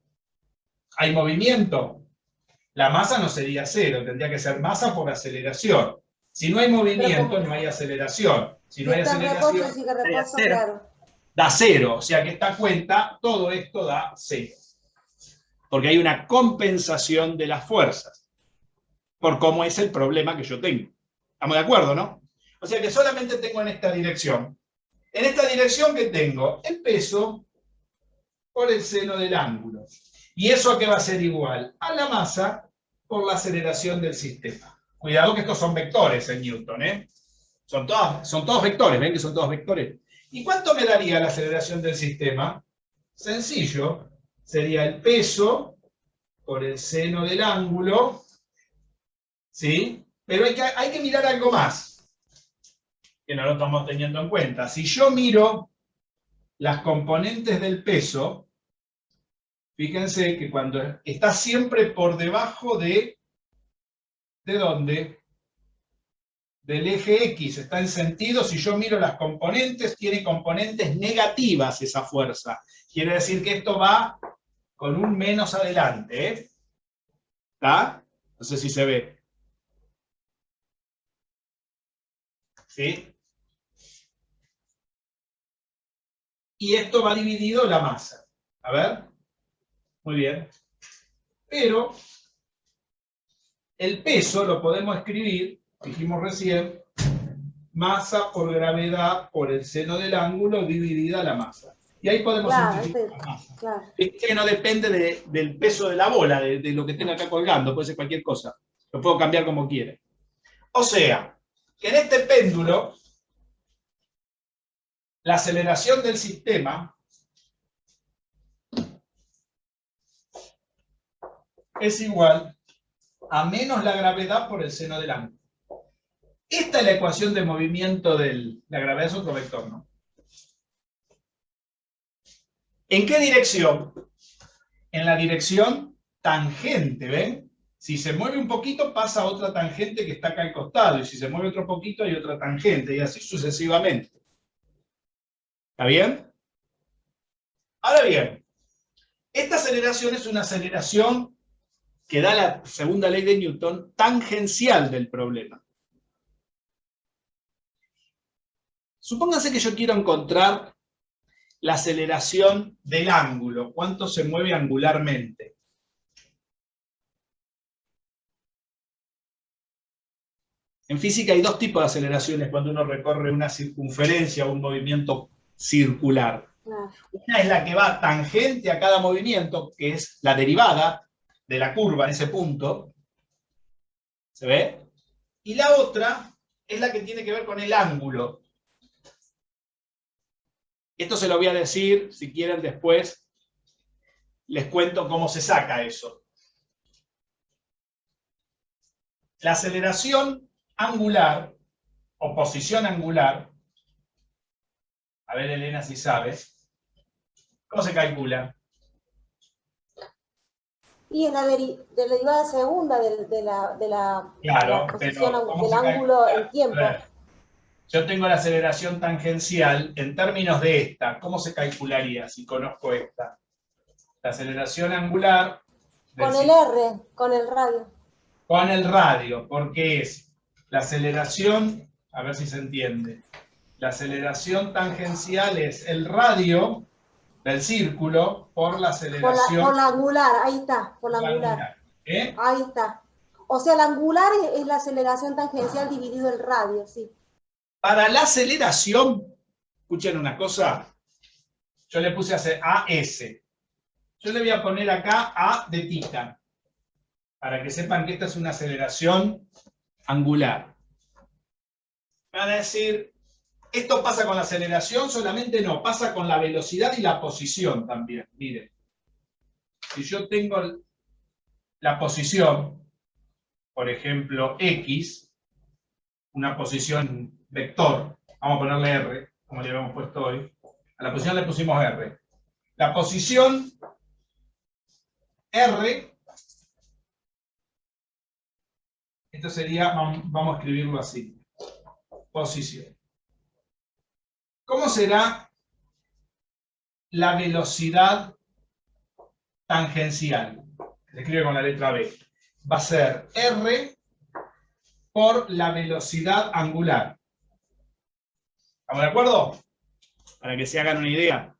¿Hay movimiento? La masa no sería cero, tendría que ser masa por aceleración. Si no hay movimiento, no hay aceleración. Si no hay aceleración, da cero. O sea que esta cuenta, todo esto da cero. Porque hay una compensación de las fuerzas. Por cómo es el problema que yo tengo. ¿Estamos de acuerdo, no? O sea que solamente tengo en esta dirección. En esta dirección, ¿qué tengo? El peso por el seno del ángulo. ¿Y eso a qué va a ser igual? A la masa por la aceleración del sistema. Cuidado que estos son vectores en Newton, ¿eh? Son todos vectores, ¿ven que son todos vectores? ¿Y cuánto me daría la aceleración del sistema? Sencillo, sería el peso por el seno del ángulo, ¿sí? Pero hay que mirar algo más, que no lo estamos teniendo en cuenta. Si yo miro las componentes del peso, fíjense que cuando está siempre por debajo ¿de dónde? Del eje X, está en sentido, si yo miro las componentes, tiene componentes negativas esa fuerza. Quiere decir que esto va con un menos adelante, ¿eh? ¿Está? No sé si se ve. ¿Sí? y esto va dividido la masa. A ver. Muy bien. Pero el peso lo podemos escribir, dijimos recién, masa por gravedad por el seno del ángulo dividida la masa. Y ahí podemos simplificar la masa. Claro. Es que no depende del peso de la bola, de lo que tenga acá colgando, puede ser cualquier cosa. Lo puedo cambiar como quiera. O sea, que en este péndulo, la aceleración del sistema es igual a menos la gravedad por el seno del ángulo. Esta es la ecuación de movimiento la gravedad es otro vector, ¿no? ¿En qué dirección? En la dirección tangente, ¿ven? Si se mueve un poquito, pasa otra tangente que está acá al costado, y si se mueve otro poquito, hay otra tangente, y así sucesivamente. ¿Está bien? Ahora bien, esta aceleración es una aceleración que da la segunda ley de Newton, tangencial del problema. Supónganse que yo quiero encontrar la aceleración del ángulo, cuánto se mueve angularmente. En física hay dos tipos de aceleraciones cuando uno recorre una circunferencia o un movimiento circular. Una es la que va tangente a cada movimiento, que es la derivada de la curva en ese punto. ¿Se ve? Y la otra es la que tiene que ver con el ángulo. Esto se lo voy a decir, si quieren después les cuento cómo se saca eso. La aceleración angular, o posición angular, a ver Elena si sabes, ¿cómo se calcula? Y en la derivada segunda de la Claro, posición pero ¿cómo del se ángulo calcula? en tiempo. A ver, yo tengo la aceleración tangencial en términos de esta. ¿Cómo se calcularía si conozco esta? La aceleración angular... Con el R, con el radio. Con el radio, porque es la aceleración, a ver si se entiende, la aceleración tangencial es el radio del círculo por la aceleración... Por la angular, ahí está, por la angular. ¿Eh? Ahí está. O sea, la angular es la aceleración tangencial dividido el radio, sí. Para la aceleración, escuchen una cosa, yo le puse AS. Yo le voy a poner acá A de tita, para que sepan que esta es una aceleración angular. Me van a decir, ¿esto pasa con la aceleración? Solamente no, pasa con la velocidad y la posición también. Miren, si yo tengo la posición, por ejemplo, X, una posición vector, vamos a ponerle R, como le habíamos puesto hoy, a la posición le pusimos R. La posición R, esto sería, vamos a escribirlo así, posición. ¿Cómo será la velocidad tangencial? Se escribe con la letra B. Va a ser R por la velocidad angular. ¿Estamos de acuerdo? Para que se hagan una idea.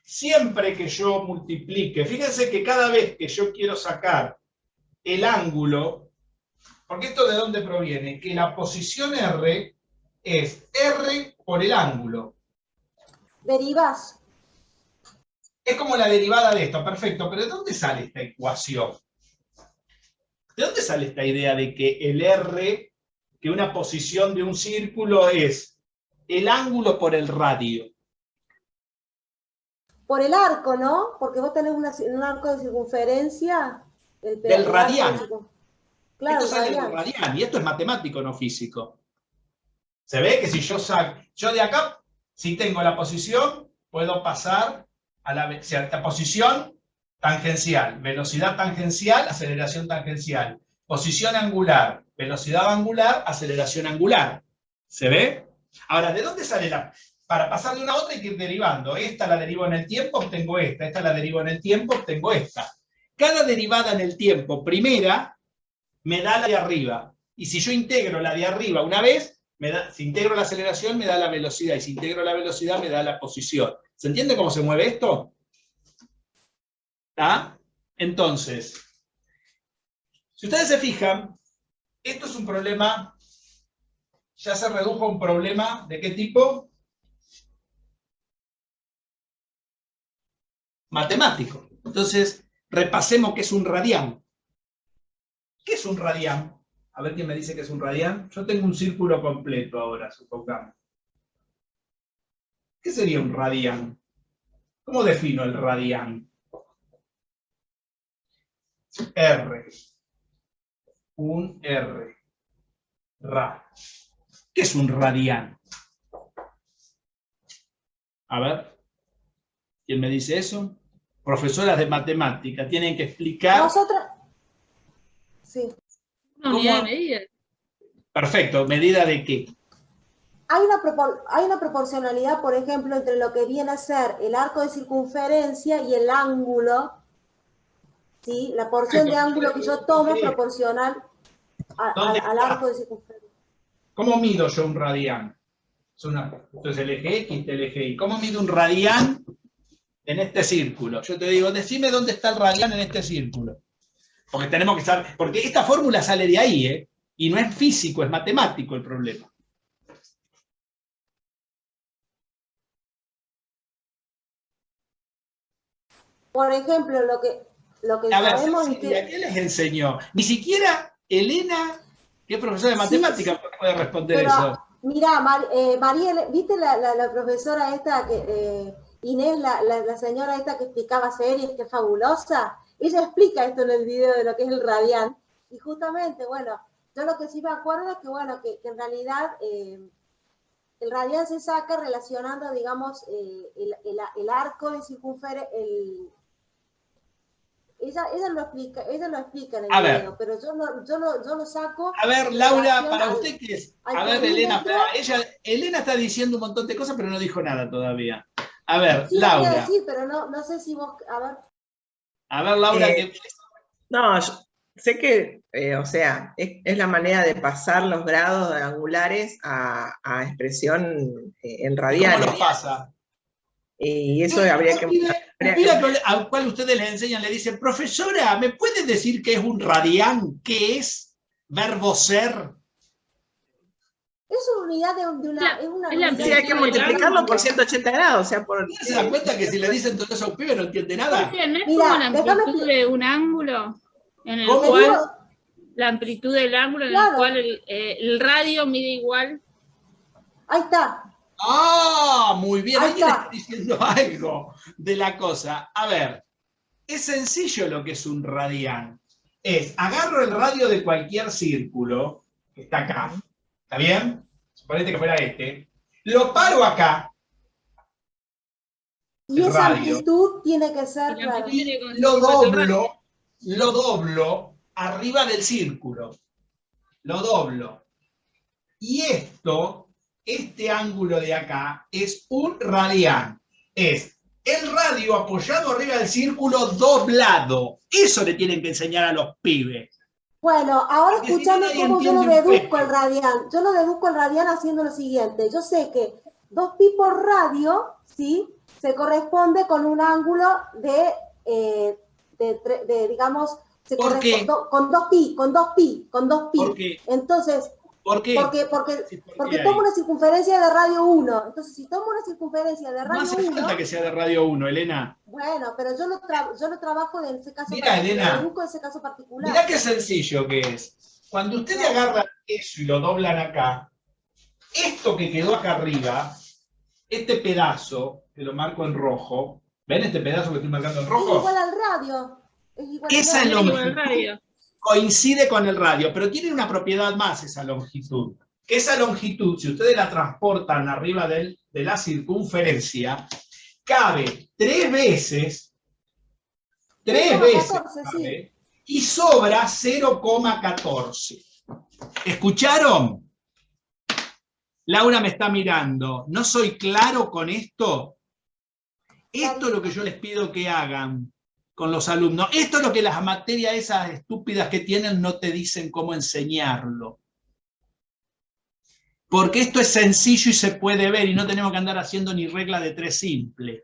Siempre que yo multiplique, fíjense que cada vez que yo quiero sacar el ángulo, porque esto de dónde proviene, que la posición R es R por el ángulo. Derivas. Es como la derivada de esto, perfecto, pero ¿de dónde sale esta ecuación? ¿De dónde sale esta idea de que el R, que una posición de un círculo es el ángulo por el radio? Por el arco, ¿no? Porque vos tenés un arco de circunferencia. Del radián. Claro, esto sale del radián, y esto es matemático, no físico. Se ve que si yo saco, yo de acá, si tengo la posición, puedo pasar a la posición tangencial, velocidad tangencial, aceleración tangencial, posición angular, velocidad angular, aceleración angular. ¿Se ve? Ahora, ¿de dónde sale para pasar de una a otra hay que ir derivando? Esta la derivo en el tiempo, obtengo esta la derivo en el tiempo, obtengo esta. Cada derivada en el tiempo, primera, me da la de arriba. Y si yo integro la de arriba una vez, si integro la aceleración me da la velocidad, y si integro la velocidad me da la posición. ¿Se entiende cómo se mueve esto? ¿Ah? Entonces, si ustedes se fijan, esto es un problema, ya se redujo a un problema, ¿de qué tipo? Matemático. Entonces, repasemos qué es un radián. ¿Qué es un radián? A ver quién me dice que es un radián. Yo tengo un círculo completo ahora, supongamos. ¿Qué sería un radián? ¿Cómo defino el radián? R. Un R. Ra. ¿Qué es un radián? A ver, ¿quién me dice eso? Profesoras de matemática, tienen que explicar. Nosotros, sí. Una unidad de medida. Perfecto, ¿medida de qué? Hay una proporcionalidad, por ejemplo, entre lo que viene a ser el arco de circunferencia y el ángulo, ¿sí? La porción de ángulo que yo tomo es proporcional al arco de circunferencia. ¿Cómo mido yo un radián? Esto es el eje X, el eje Y. ¿Cómo mido un radián en este círculo? Yo te digo, decime dónde está el radián en este círculo. Porque tenemos que saber, porque esta fórmula sale de ahí, ¿eh? Y no es físico, es matemático el problema. Por ejemplo, lo que A ver, sabemos es Cecilia, que... ¿qué les enseñó? Ni siquiera Elena, que es profesora de matemática, puede responder pero, eso. Mirá, Mariel, ¿viste la profesora esta, Inés, la señora esta que explicaba series, que es fabulosa? Ella explica esto en el video de lo que es el radián. Y justamente, bueno, yo lo que sí me acuerdo es que, bueno, que en realidad el radián se saca relacionando, digamos, el arco de circunferencia, ella lo explica en el video, pero yo lo saco. A ver, Laura, para usted qué es. A ver, Elena, Elena está diciendo un montón de cosas, pero no dijo nada todavía. A ver, Sí, Laura. voy a decir, pero no sé si vos, a ver. A ver, Laura, No, yo sé que, o sea, es la manera de pasar los grados angulares a expresión en radianes. ¿Cómo lo pasa? Y eso habría que... Al cual ustedes les enseñan, le dicen, profesora, ¿me puede decir qué es un radián? ¿Qué es verbo ser? Es una unidad de una... Es una unidad Sí, hay que multiplicarlo por 180 grados, o sea, por... ¿Se dan cuenta que si le dicen todo eso a un pibe no entiende nada? O sea, ¿no es Mira, como la amplitud de un ángulo? En el ¿Cómo? cual la amplitud del ángulo en Claro. el cual el radio mide igual. Ahí está. Ah, muy bien, Ahí alguien está. está diciendo algo de la cosa. A ver, es sencillo lo que es un radián. Agarro el radio de cualquier círculo, que está acá, ¿está bien? Suponete que fuera este. Lo paro acá, Y el esa radio. amplitud tiene que ser, Y la amplitud claro. tiene que Lo doblo arriba del círculo. Lo doblo. Y este ángulo de acá es un radián. Es el radio apoyado arriba del círculo doblado. Eso le tienen que enseñar a los pibes. Bueno, ahora Porque si escuchame no, nadie cómo yo lo entiende un deduzco pepe. el radián. Yo lo deduzco el radián haciendo lo siguiente. Yo sé que 2pi por radio, ¿sí? Se corresponde con un ángulo digamos, se ¿Por qué? corresponde con 2pi. ¿Por qué? Entonces, ¿Por qué? porque tomo una circunferencia de radio 1. Entonces, si tomo una circunferencia de No radio hace 1... falta que sea de radio 1, Elena. Bueno, pero yo lo trabajo en ese caso Mirá, Elena. lo deduzco en ese caso particular. Mirá qué sencillo que es. Cuando ustedes agarran eso y lo doblan acá, esto que quedó acá arriba, este pedazo, que lo marco en rojo, ¿ven este pedazo que estoy marcando en Es rojo? igual al radio. Es igual Esa al es radio. longitud. el radio. Coincide con el radio, pero tiene una propiedad más esa longitud. Esa longitud, si ustedes la transportan arriba de la circunferencia, cabe 3 veces, 0,14, cabe, y sobra 0,14. ¿Escucharon? Laura me está mirando. ¿No soy claro con esto? Esto es lo que yo les pido que hagan con los alumnos. Esto es lo que las materias esas estúpidas que tienen no te dicen cómo enseñarlo. Porque esto es sencillo y se puede ver, y no tenemos que andar haciendo ni regla de 3 simple.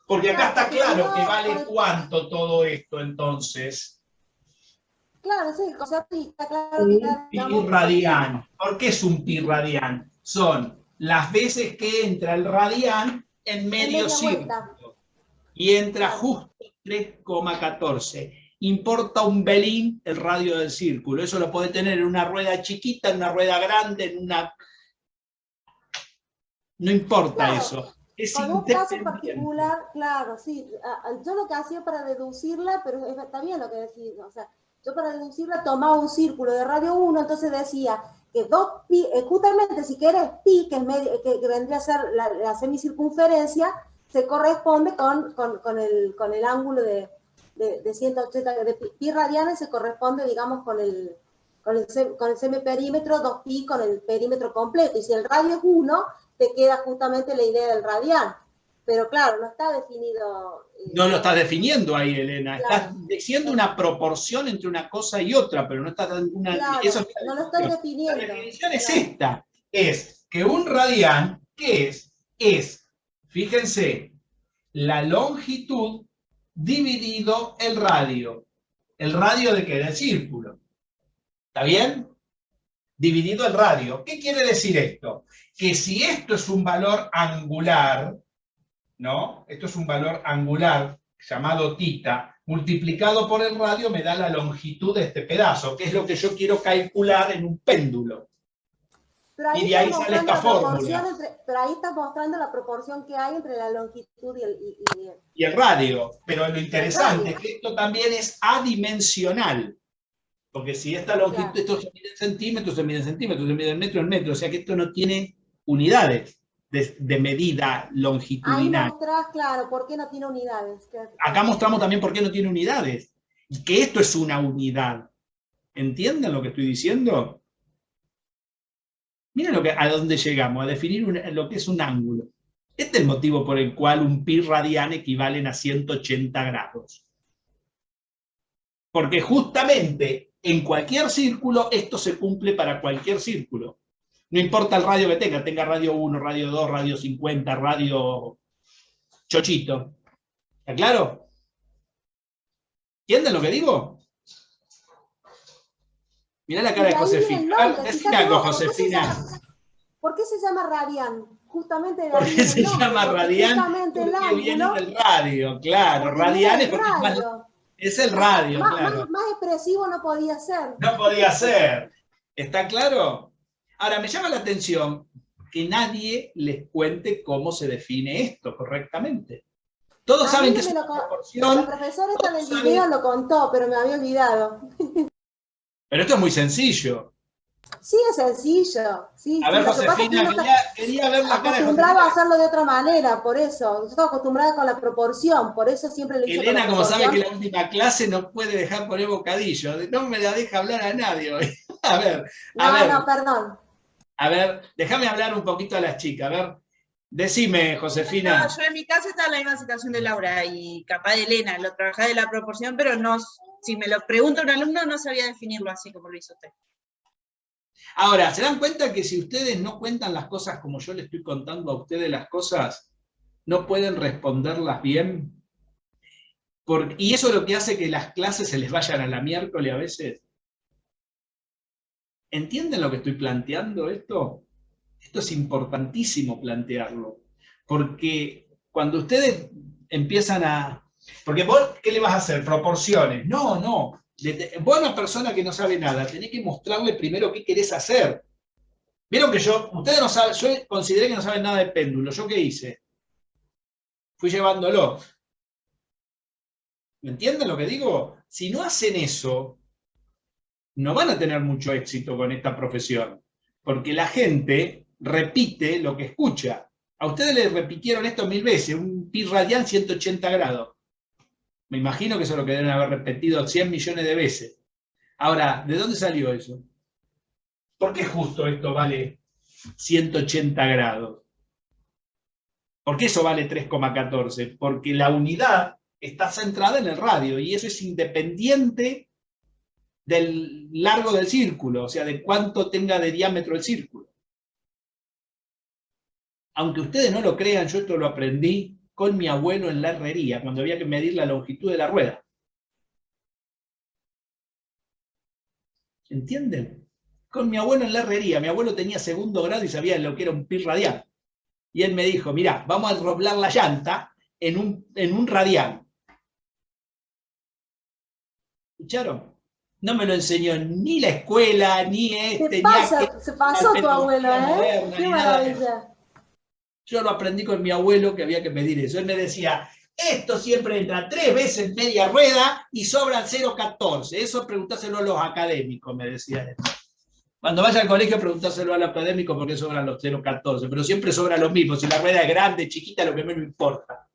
Porque acá está claro que vale cuánto todo esto, entonces. Claro, sí, el concepto está claro que está, Pi digamos, radian. ¿Por qué es un pi radian? Son las veces que entra el radian en medio media vuelta. círculo. Y entra Claro. justo 3,14. Importa un belín el radio del círculo. Eso lo puede tener en una rueda chiquita, en una rueda grande, en una... No importa Claro. eso. Es Con un caso independiente. particular, claro, sí. Yo lo que hacía para deducirla, pero está bien lo que decís, o sea, yo para deducirla tomaba un círculo de radio 1, entonces decía que 2pi, justamente si querés pi, que, que vendría a ser la semicircunferencia, se corresponde con el ángulo de 180, de pi radianes, se corresponde, digamos, con el semiperímetro, 2pi con el perímetro completo, y si el radio es 1, te queda justamente la idea del radian. Pero claro, no está definido. No lo estás definiendo ahí, Elena. Claro. Estás diciendo una proporción entre una cosa y otra, pero no estás dando una... Claro, eso es no lo estoy definiendo. La definición es Claro. esta. Es que un radian, ¿qué es? Es, fíjense, la longitud dividido el radio. ¿El radio de qué? Del círculo. ¿Está bien? Dividido el radio. ¿Qué quiere decir esto? Que si esto es un valor angular, ¿no? Esto es un valor angular llamado θ, multiplicado por el radio me da la longitud de este pedazo, que es lo que yo quiero calcular en un péndulo. Pero ahí Y de ahí está sale esta mostrando fórmula. pero ahí está mostrando la proporción que hay entre la longitud Y el radio. Pero lo interesante radio. es que esto también es adimensional. Porque si esta longitud, Claro. esto se mide en centímetros, se mide en centímetros, se mide en metro, o sea que esto no tiene unidades de medida Ahí longitudinal. mostrás, claro, por qué no tiene unidades. Acá mostramos también por qué no tiene unidades. Y que esto es una unidad. ¿Entienden lo que estoy diciendo? Miren a dónde llegamos, a definir lo que es un ángulo. Este es el motivo por el cual un pi radian equivalen a 180 grados. Porque justamente en cualquier círculo esto se cumple para cualquier círculo. No importa el radio que tenga radio 1, radio 2, radio 50, radio chochito. ¿Está claro? ¿Entienden lo que digo? Mirá la cara de Josefina. A ver, decime algo, Josefina. ¿Por qué se llama radian? Justamente de ¿Por ahí qué viene se el nombre, llama porque radian? justamente el Porque viene ángulo, del radio, claro. porque Radian viene es del porque es radio. es el radio, claro. Más expresivo no podía ser. No podía ser. ¿Está claro? Ahora, me llama la atención que nadie les cuente cómo se define esto correctamente. Todos A saben mí que es me una La proporción, profesora esta del todos video saben- lo contó, pero me había olvidado. pero esto es muy sencillo. Sí, es sencillo. Sí, A ver, lo que pasa es que Josefina, uno quería ver la cara de acostumbrado a Josefina. hacerlo de otra manera, por eso. Yo estaba acostumbrada con la proporción, por eso siempre lo hice Elena, con como la sabe que proporción. la última clase no puede dejar poner bocadillo, no me la deja hablar a nadie hoy. A ver, No, perdón. a ver, déjame hablar un poquito a las chicas, a ver. Decime, Josefina. No, yo en mi caso está en la misma situación de Laura y capaz de Elena, lo trabajé de la proporción, pero no, si me lo pregunta un alumno no sabía definirlo así como lo hizo usted. Ahora, ¿se dan cuenta que si ustedes no cuentan las cosas como yo les estoy contando a ustedes las cosas, no pueden responderlas bien? Y eso es lo que hace que las clases se les vayan a la miércoles a veces. ¿Entienden lo que estoy planteando esto? Esto es importantísimo plantearlo, porque cuando ustedes empiezan a... Porque vos, ¿qué le vas a hacer? ¿Proporciones? No, no. Vos a una persona que no sabe nada, tenés que mostrarle primero qué querés hacer. Vieron que ustedes no saben, yo consideré que no saben nada de péndulo. ¿Yo qué hice? Fui llevándolo. ¿Me entienden lo que digo? Si no hacen eso, no van a tener mucho éxito con esta profesión, porque la gente repite lo que escucha. A ustedes les repitieron esto 1000 veces, un pi radian 180 grados. Me imagino que eso es lo que deben haber repetido 100 millones de veces. Ahora, ¿de dónde salió eso? ¿Por qué justo esto vale 180 grados? ¿Por qué eso vale 3,14? Porque la unidad está centrada en el radio y eso es independiente del largo del círculo, o sea, de cuánto tenga de diámetro el círculo. Aunque ustedes no lo crean, yo esto lo aprendí con mi abuelo en la herrería, cuando había que medir la longitud de la rueda. ¿Entienden? Con mi abuelo en la herrería. Mi abuelo tenía segundo grado y sabía lo que era un pi radial. Y él me dijo, mirá, vamos a doblar la llanta en un radial. ¿Escucharon? No me lo enseñó ni la escuela, ni Se pasó tu abuelo, ¿eh? Qué maravilla. Yo lo aprendí con mi abuelo que había que medir eso. Él me decía, esto siempre entra 3 veces media rueda y sobran 0,14. Eso preguntáselo a los académicos, me decía él. Cuando vaya al colegio, preguntáselo al académico por qué sobran los 0,14. Pero siempre sobra lo mismo. Si la rueda es grande, chiquita, lo que menos importa.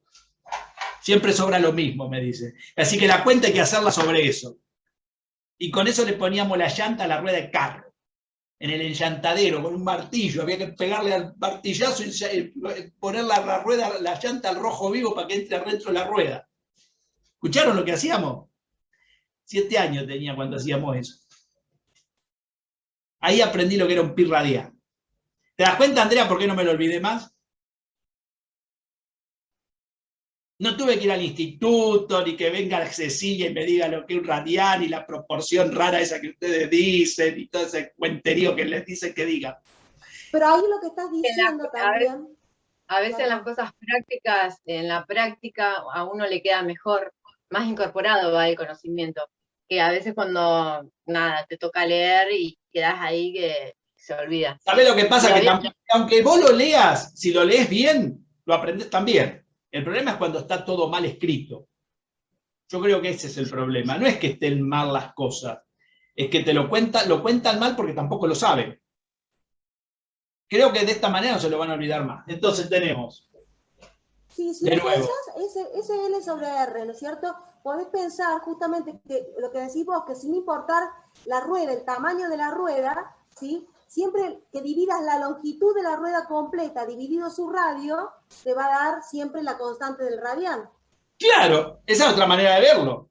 Siempre sobra lo mismo, me dice. Así que la cuenta hay que hacerla sobre eso. Y con eso le poníamos la llanta a la rueda de carro. En el enllantadero, con un martillo. Había que pegarle al martillazo y poner la rueda, la llanta al rojo vivo para que entre adentro de la rueda. ¿Escucharon lo que hacíamos? 7 años tenía cuando hacíamos eso. Ahí aprendí lo que era un pi radial. ¿Te das cuenta, Andrea, por qué no me lo olvidé más? No tuve que ir al instituto, ni que venga Cecilia y me diga lo que es un radial y la proporción rara esa que ustedes dicen y todo ese cuenterío que les dicen que digan. Pero ahí lo que estás diciendo también... A veces las cosas prácticas, en la práctica a uno le queda mejor, más incorporado va el conocimiento, que a veces cuando, nada, te toca leer y quedás ahí que se olvida. ¿Sabés lo que pasa? Que aunque vos lo leas, si lo lees bien, lo aprendés también. El problema es cuando está todo mal escrito. Yo creo que ese es el problema. No es que estén mal las cosas, es que te lo cuentan mal porque tampoco lo saben. Creo que de esta manera no se lo van a olvidar más. Entonces tenemos... Sí, si lo pensás, ese L sobre R, ¿no es cierto? Podés pensar justamente que lo que decís vos, que sin importar la rueda, el tamaño de la rueda, ¿sí? Siempre que dividas la longitud de la rueda completa dividido su radio, te va a dar siempre la constante del radián. Claro, esa es otra manera de verlo.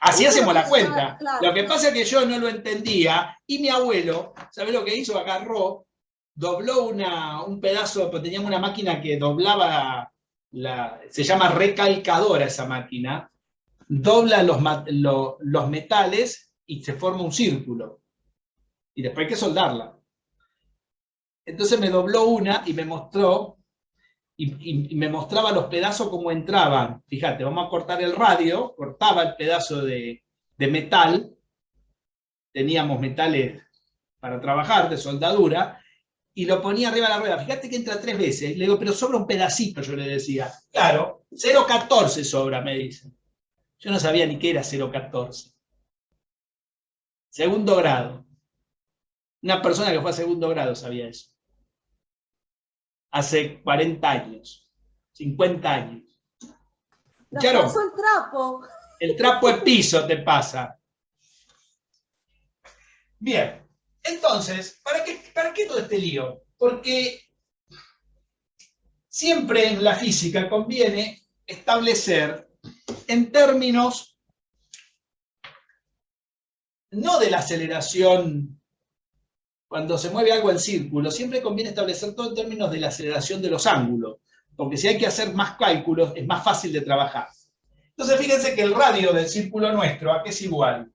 Así hacemos la cuenta. Claro. Lo que pasa es que yo no lo entendía y mi abuelo, ¿sabés lo que hizo? Agarró, dobló un pedazo, pues teníamos una máquina que doblaba, se llama recalcadora esa máquina, dobla los metales y se forma un círculo. Y después hay que soldarla. Entonces me dobló una y me mostró, y me mostraba los pedazos como entraban. Fíjate, vamos a cortar el radio, cortaba el pedazo de metal, teníamos metales para trabajar, de soldadura, y lo ponía arriba de la rueda. Fíjate que entra 3 veces. Y le digo, pero sobra un pedacito, yo le decía. Claro, 0,14 sobra, me dice. Yo no sabía ni qué era 0,14. Segundo grado. Una persona que fue a segundo grado sabía eso. Hace 40 años, 50 años. Nos pasó el trapo. El trapo de piso te pasa. Bien, entonces, ¿para qué todo este lío? Porque siempre en la física conviene establecer en términos no de la aceleración. Cuando se mueve algo en círculo, siempre conviene establecer todo en términos de la aceleración de los ángulos, porque si hay que hacer más cálculos, es más fácil de trabajar. Entonces, fíjense que el radio del círculo nuestro, ¿a qué es igual?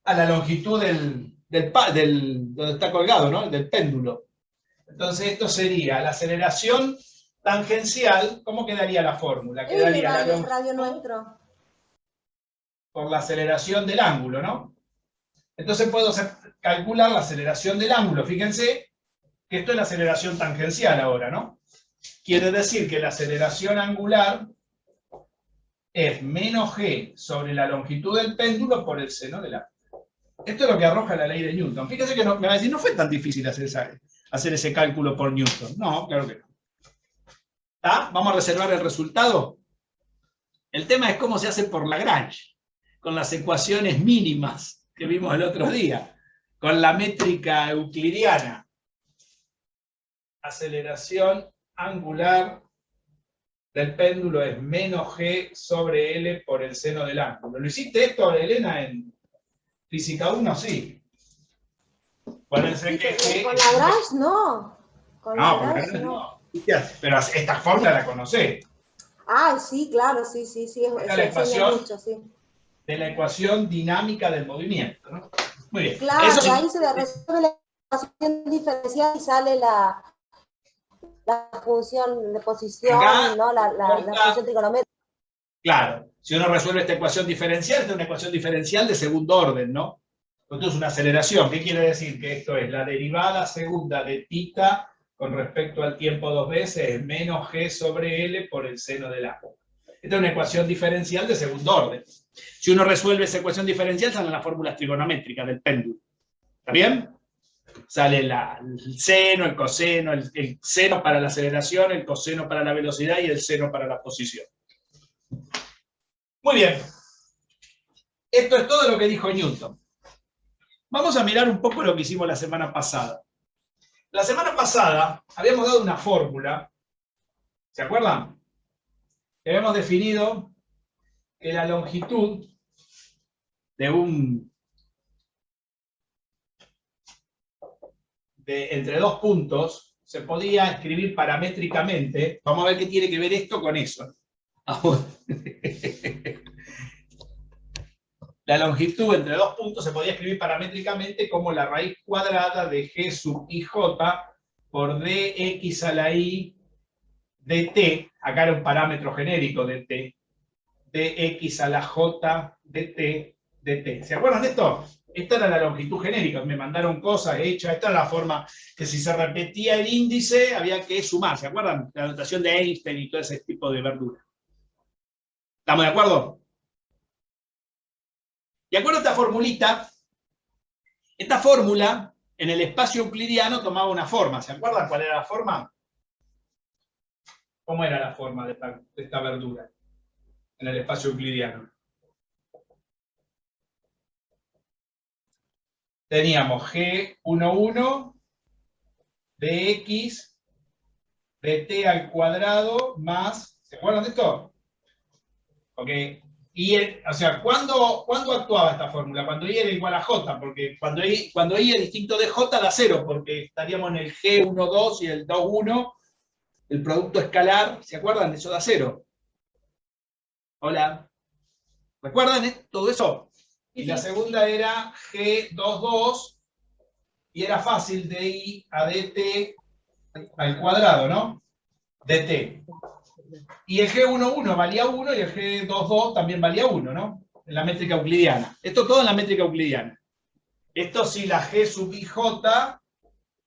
A la longitud donde está colgado, ¿no? Del péndulo. Entonces, esto sería la aceleración tangencial. ¿Cómo quedaría la fórmula? Quedaría el radio nuestro. Por la aceleración del ángulo, ¿no? Entonces puedo calcular la aceleración del ángulo. Fíjense que esto es la aceleración tangencial ahora, ¿no? Quiere decir que la aceleración angular es menos g sobre la longitud del péndulo por el seno del ángulo. Esto es lo que arroja la ley de Newton. Fíjense que me va a decir, no fue tan difícil hacer ese cálculo por Newton. No, claro que no. ¿Está? Vamos a reservar el resultado. El tema es cómo se hace por Lagrange, con las ecuaciones mínimas que vimos el otro día, con la métrica euclidiana. Aceleración angular del péndulo es menos g sobre L por el seno del ángulo. ¿Lo hiciste esto, Elena, en Física 1? Sí. Acuérdense que con Lagrange no. Con No, por la la red, red no. no. Pero esta fórmula la conocés. Ah, sí, claro, sí, Esta es se la enseña ecuación mucho, sí. de la ecuación dinámica del movimiento, ¿no? Muy bien. Claro, Eso sí, ahí se le resuelve la ecuación diferencial y sale la función de posición, acá, ¿no? La función trigonométrica. claro, si uno resuelve esta ecuación diferencial, esta es una ecuación diferencial de segundo orden, ¿no? Esto es una aceleración. ¿Qué quiere decir? Que esto es la derivada segunda de θ con respecto al tiempo dos veces es menos g sobre L por el seno del A. Esta es una ecuación diferencial de segundo orden. Si uno resuelve esa ecuación diferencial, salen las fórmulas trigonométricas del péndulo. ¿Está bien? Sale el seno, el coseno, el seno para la aceleración, el coseno para la velocidad y el seno para la posición. Muy bien. Esto es todo lo que dijo Newton. Vamos a mirar un poco lo que hicimos la semana pasada. La semana pasada habíamos dado una fórmula, ¿se acuerdan? Que habíamos definido que la longitud entre dos puntos se podía escribir paramétricamente. Vamos a ver qué tiene que ver esto con eso. La longitud entre dos puntos se podía escribir paramétricamente como la raíz cuadrada de g sub ij por dx a la i dt, acá era un parámetro genérico de t, dx a la j dt, dt. ¿Se acuerdan de esto? Esta era la longitud genérica, me mandaron cosas hechas, esta era la forma que si se repetía el índice había que sumar, ¿se acuerdan? La notación de Einstein y todo ese tipo de verdura. ¿Estamos de acuerdo? De acuerdo a esta formulita, esta fórmula en el espacio euclidiano tomaba una forma, ¿se acuerdan cuál era la forma? ¿Cómo era la forma de esta verdura en el espacio euclidiano? Teníamos G11 de x de t al cuadrado más, ¿se acuerdan de esto? Ok, o sea, ¿cuándo actuaba esta fórmula? Cuando i era igual a j, porque cuando i es distinto de j da 0, porque estaríamos en el G12 y el 21, el producto escalar, ¿se acuerdan? Eso da 0. Hola. ¿Recuerdan todo eso? Y la segunda era G22, y era fácil de i a dt al cuadrado, ¿no? dt. Y el G11 valía 1 y el G22 también valía 1, ¿no? En la métrica euclidiana. Esto todo en la métrica euclidiana. Esto sí, la G sub ij,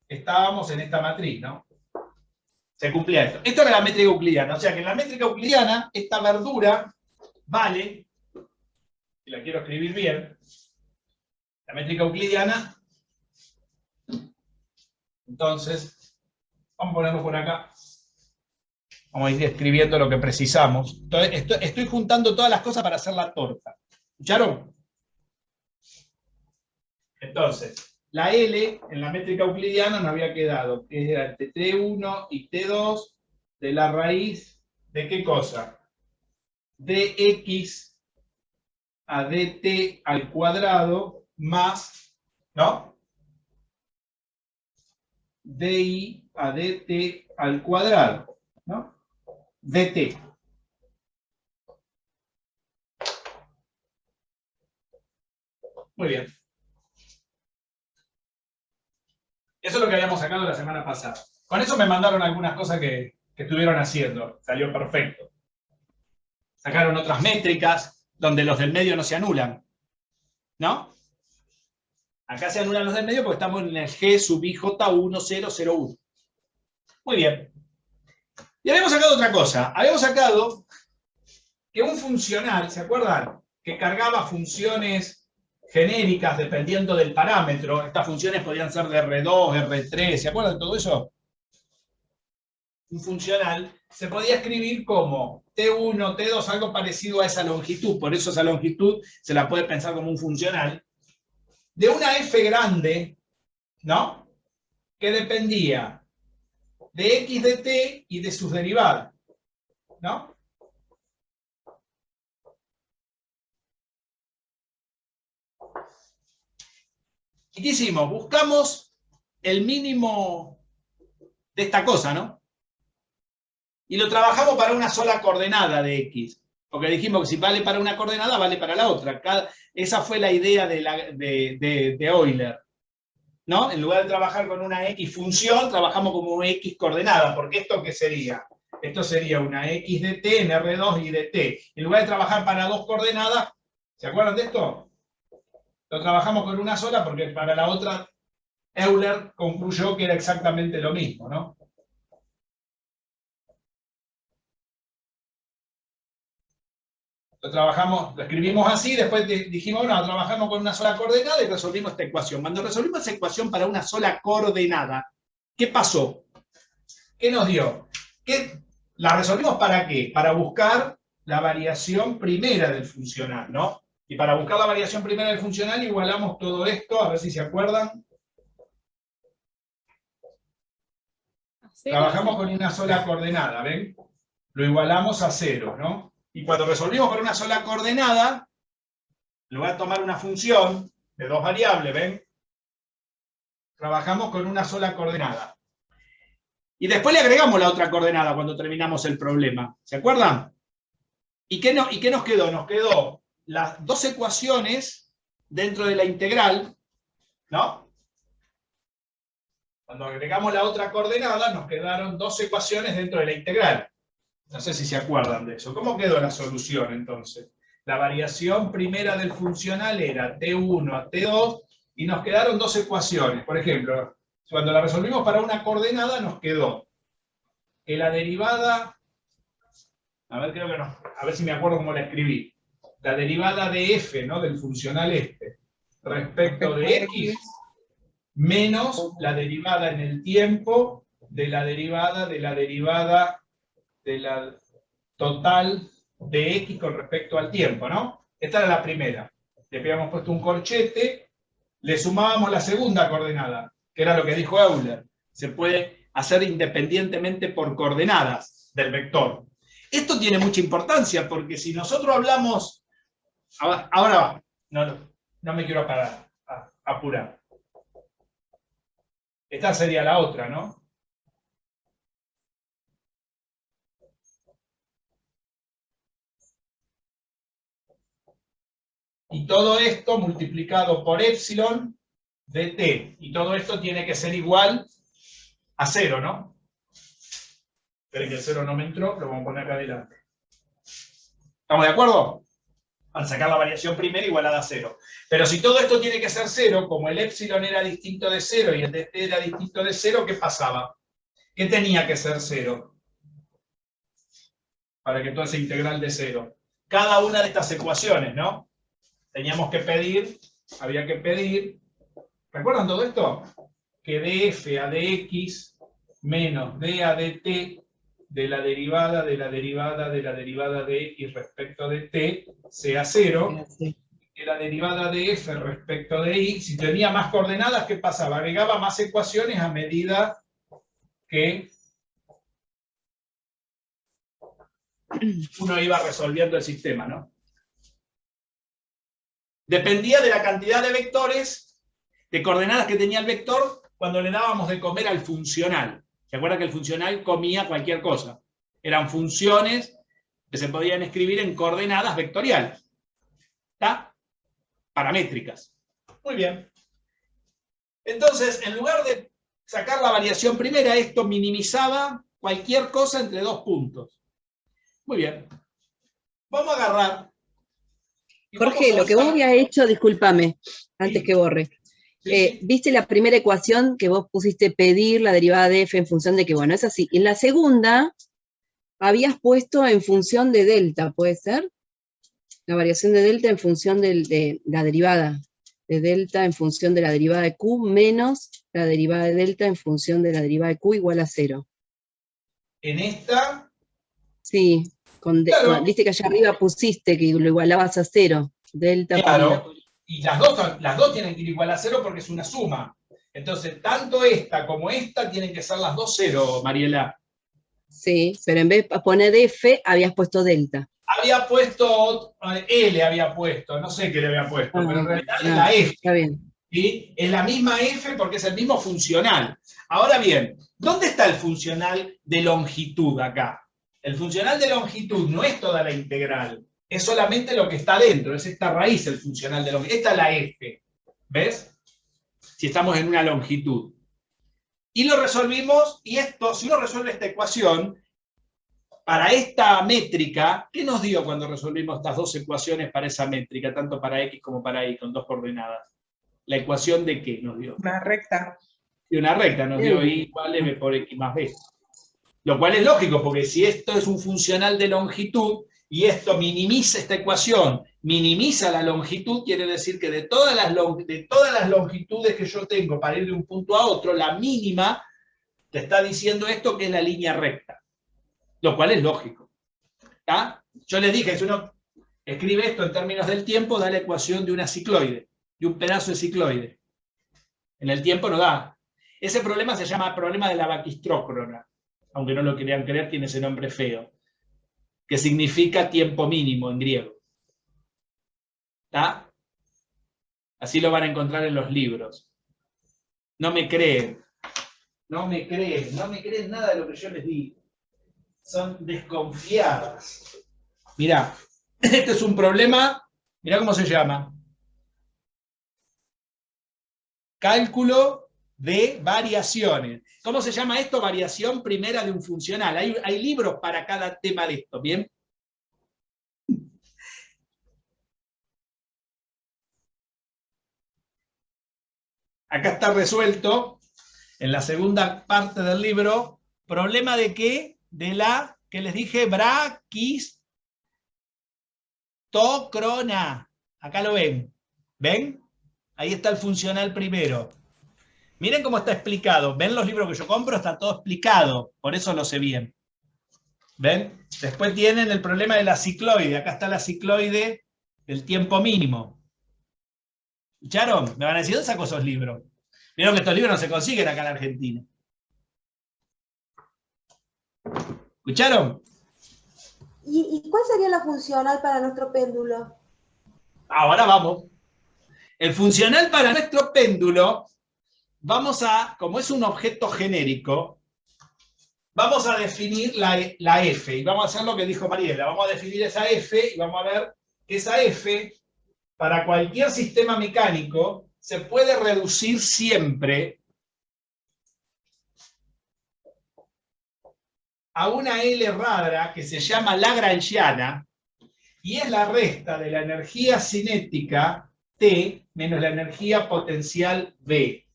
estábamos en esta matriz, ¿no? Se cumplía esto. Esto era la métrica euclidiana. O sea que en la métrica euclidiana, esta verdura vale, si la quiero escribir bien, la métrica euclidiana, entonces, vamos a ponerlo por acá. Vamos a ir escribiendo lo que precisamos. Entonces, estoy juntando todas las cosas para hacer la torta. ¿Escucharon? Entonces, la L en la métrica euclidiana nos había quedado, que era entre T1 y T2 de la raíz de ¿qué cosa? Dx a dt al cuadrado más, ¿no? Di a dt al cuadrado, ¿no? dt. Muy bien. Eso es lo que habíamos sacado la semana pasada. Con eso me mandaron algunas cosas que estuvieron haciendo. Salió perfecto. Sacaron otras métricas donde los del medio no se anulan. ¿No? Acá se anulan los del medio porque estamos en el G sub IJ1001. Muy bien. Y habíamos sacado otra cosa. Habíamos sacado que un funcional, ¿se acuerdan? Que cargaba funciones genéricas dependiendo del parámetro. Estas funciones podían ser de R2, R3, ¿se acuerdan de todo eso? Un funcional se podía escribir como T1, T2, algo parecido a esa longitud. Por eso esa longitud se la puede pensar como un funcional. De una f grande, ¿no? Que dependía de x de t y de sus derivadas, ¿no? ¿Y qué hicimos? Buscamos el mínimo de esta cosa, ¿no? Y lo trabajamos para una sola coordenada de X. Porque dijimos que si vale para una coordenada, vale para la otra. Esa fue la idea de Euler, ¿no? En lugar de trabajar con una X función, trabajamos como una X coordenada. Porque ¿esto qué sería? Esto sería una X de t en R2 y de t. En lugar de trabajar para dos coordenadas, ¿se acuerdan de esto? Lo trabajamos con una sola porque para la otra Euler concluyó que era exactamente lo mismo, ¿no? Lo escribimos así, después dijimos, no, trabajamos con una sola coordenada y resolvimos esta ecuación. Cuando resolvimos esa ecuación para una sola coordenada, ¿qué pasó? ¿Qué nos dio? ¿La resolvimos para qué? Para buscar la variación primera del funcional, ¿no? Y para buscar la variación primera del funcional igualamos todo esto, a ver si se acuerdan. Trabajamos con una sola coordenada, ¿ven? Lo igualamos a 0, ¿no? Y cuando resolvimos con una sola coordenada, lo voy a tomar una función de dos variables, ¿ven? Trabajamos con una sola coordenada. Y después le agregamos la otra coordenada cuando terminamos el problema. ¿Se acuerdan? ¿Y qué nos quedó? Nos quedó las dos ecuaciones dentro de la integral, ¿no? Cuando agregamos la otra coordenada, nos quedaron dos ecuaciones dentro de la integral. No sé si se acuerdan de eso. ¿Cómo quedó la solución entonces? La variación primera del funcional era T1 a T2 y nos quedaron dos ecuaciones. Por ejemplo, cuando la resolvimos para una coordenada nos quedó que la derivada, a ver si me acuerdo cómo la escribí, la derivada de f, ¿no? Del funcional este, respecto de x, menos la derivada en el tiempo de la derivada de la total de x con respecto al tiempo, ¿no? Esta era la primera. Le habíamos puesto un corchete, le sumábamos la segunda coordenada, que era lo que dijo Euler. Se puede hacer independientemente por coordenadas del vector. Esto tiene mucha importancia, porque si nosotros hablamos... Ahora va, no me quiero apurar. Esta sería la otra, ¿no? Y todo esto multiplicado por epsilon de t. Y todo esto tiene que ser igual a 0, ¿no? Esperen que el 0 no me entró, lo vamos a poner acá adelante. ¿Estamos de acuerdo? Al sacar la variación primera igualada a 0. Pero si todo esto tiene que ser 0, como el epsilon era distinto de 0 y el de t era distinto de 0, ¿qué pasaba? ¿Qué tenía que ser 0? Para que todo ese integral de 0. Cada una de estas ecuaciones, ¿no? Teníamos que pedir, había que pedir, ¿recuerdan todo esto? Que df a dx menos d a dt de la derivada de la derivada de la derivada de x respecto de t sea 0, que la derivada de f respecto de y, si tenía más coordenadas, ¿qué pasaba? Agregaba más ecuaciones a medida que uno iba resolviendo el sistema, ¿no? Dependía de la cantidad de vectores, de coordenadas que tenía el vector cuando le dábamos de comer al funcional. ¿Se acuerdan que el funcional comía cualquier cosa? Eran funciones que se podían escribir en coordenadas vectoriales. ¿Está? Paramétricas. Muy bien. Entonces, en lugar de sacar la variación primera, esto minimizaba cualquier cosa entre dos puntos. Muy bien. Vamos a agarrar... Jorge, lo que vos habías hecho, discúlpame, antes que borre. Sí. ¿Viste la primera ecuación que vos pusiste pedir la derivada de f en función de que, bueno, es así? En la segunda, habías puesto en función de delta, ¿puede ser? La variación de delta en función de la derivada de delta en función de la derivada de q menos la derivada de delta en función de la derivada de q igual a 0. En esta... Sí, Claro. viste que allá arriba pusiste que lo igualabas a 0. Delta Claro, y las dos tienen que ir igual a 0 porque es una suma. Entonces, tanto esta como esta tienen que ser las dos 0, Mariela. Sí, pero en vez de poner f, habías puesto delta. Había puesto, L había puesto, no sé qué le había puesto, pero en realidad es la F. Está bien. ¿sí? Es la misma f porque es el mismo funcional. Ahora bien, ¿dónde está el funcional de longitud acá? El funcional de longitud no es toda la integral, es solamente lo que está dentro, es esta raíz el funcional de longitud. Esta es la f, ¿ves? Si estamos en una longitud. Y lo resolvimos, y esto, si uno resuelve esta ecuación, para esta métrica, ¿qué nos dio cuando resolvimos estas dos ecuaciones para esa métrica, tanto para x como para y, con dos coordenadas? ¿La ecuación de qué nos dio? Una recta. Y una recta, nos dio y igual m por x más b. Lo cual es lógico, porque si esto es un funcional de longitud, y esto minimiza esta ecuación, minimiza la longitud, quiere decir que de todas las longitudes que yo tengo para ir de un punto a otro, la mínima te está diciendo esto que es la línea recta. Lo cual es lógico. ¿Tá? Yo les dije, si uno escribe esto en términos del tiempo, da la ecuación de una cicloide, de un pedazo de cicloide. En el tiempo no da. Ese problema se llama problema de la baquistrócrona, aunque no lo quieran creer, tiene ese nombre feo, que significa tiempo mínimo en griego. ¿Tá? Así lo van a encontrar en los libros. No me creen. No me creen nada de lo que yo les digo. Son desconfiadas. Mirá, este es un problema, mirá cómo se llama. Cálculo de variaciones. ¿Cómo se llama esto? Variación primera de un funcional. Hay libros para cada tema de esto, ¿bien? Acá está resuelto, en la segunda parte del libro, ¿problema de qué? De la, que les dije, braquistocrona. Acá lo ven. ¿Ven? Ahí está el funcional primero. Miren cómo está explicado. ¿Ven los libros que yo compro? Está todo explicado. Por eso lo sé bien. ¿Ven? Después tienen el problema de la cicloide. Acá está la cicloide del tiempo mínimo. ¿Escucharon? Me van a decir, ¿dónde saco esos libros? Vieron que estos libros no se consiguen acá en Argentina. ¿Escucharon? ¿Y cuál sería la funcional para nuestro péndulo? Ahora vamos. El funcional para nuestro péndulo, vamos a, como es un objeto genérico, vamos a definir la f, y vamos a hacer lo que dijo Mariela, vamos a definir esa f, y vamos a ver que esa f, para cualquier sistema mecánico, se puede reducir siempre a una L rara que se llama lagrangiana, y es la resta de la energía cinética T menos la energía potencial B.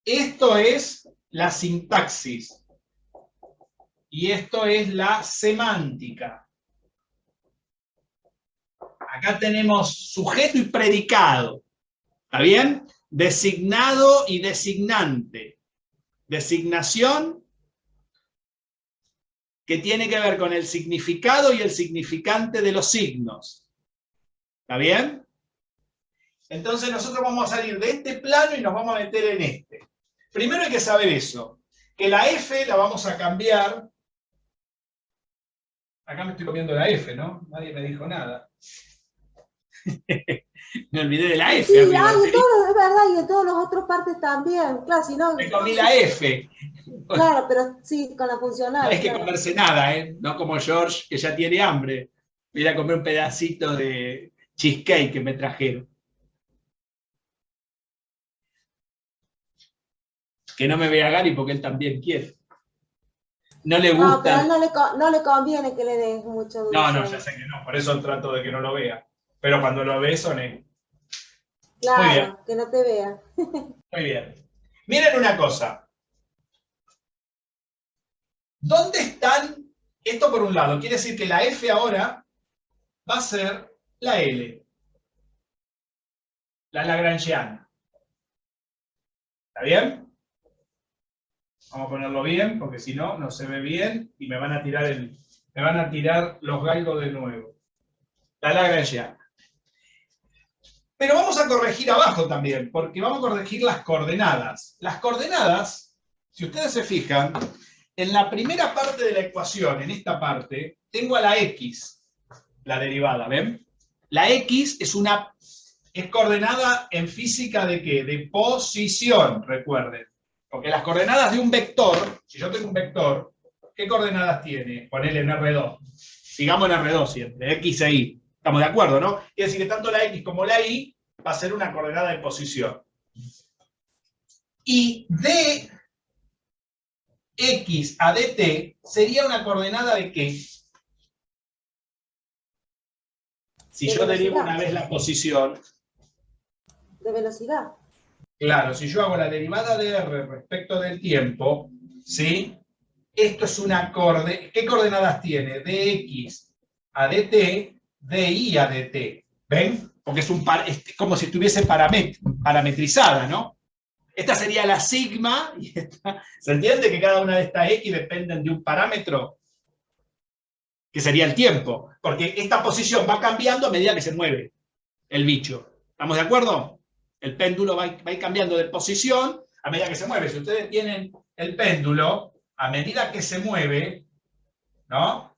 Esto es la sintaxis, y esto es la semántica. Acá tenemos sujeto y predicado, ¿está bien? Designado y designante. Designación, que tiene que ver con el significado y el significante de los signos. ¿Está bien? Entonces nosotros vamos a salir de este plano y nos vamos a meter en este. Primero hay que saber eso, que la F la vamos a cambiar. Acá me estoy comiendo la F, ¿no? Nadie me dijo nada. Me olvidé de la F. Sí, amigo, es verdad, y en todas las otras partes también. Claro, si no, me comí la F. Claro, pero sí, con la funcional. No hay que claro. comerse nada, ¿eh? No como George, que ya tiene hambre. Voy a ir a comer un pedacito de cheesecake que me trajeron. Que no me vea Gary porque él también quiere. No le gusta. No, pero a él no le conviene que le des mucho dulce. No, ya sé que no. Por eso trato de que no lo vea. Pero cuando lo ve, soné. Claro, Muy bien. que no te vea. Muy bien. Miren una cosa. ¿Dónde están? Esto por un lado. Quiere decir que la F ahora va a ser la L. La lagrangiana. ¿Está bien? Vamos a ponerlo bien, porque si no, no se ve bien y me van a tirar los galgos de nuevo. La lagrangiana. Pero vamos a corregir abajo también, porque vamos a corregir las coordenadas. Las coordenadas, si ustedes se fijan, en la primera parte de la ecuación, en esta parte, tengo a la X, la derivada, ¿ven? La X es una es coordenada en física ¿de qué? De posición, recuerden. Porque las coordenadas de un vector, si yo tengo un vector, ¿qué coordenadas tiene? Ponele en R2. Sigamos en R2 siempre, X e Y. Estamos de acuerdo, ¿no? Quiere decir que tanto la X como la Y va a ser una coordenada de posición. Y de X a dt sería una coordenada ¿de qué? Si yo derivo una vez la posición. De velocidad. Claro, si yo hago la derivada de R respecto del tiempo, ¿sí? Esto es una coordenada. ¿Qué coordenadas tiene? De X a dt, de Y a dt. ¿Ven? Porque es como si estuviese parametrizada, ¿no? Esta sería la sigma, y esta, ¿se entiende que cada una de estas X dependen de un parámetro? Que sería el tiempo, porque esta posición va cambiando a medida que se mueve el bicho. ¿Estamos de acuerdo? El péndulo va a ir cambiando de posición a medida que se mueve. Si ustedes tienen el péndulo, a medida que se mueve, ¿no?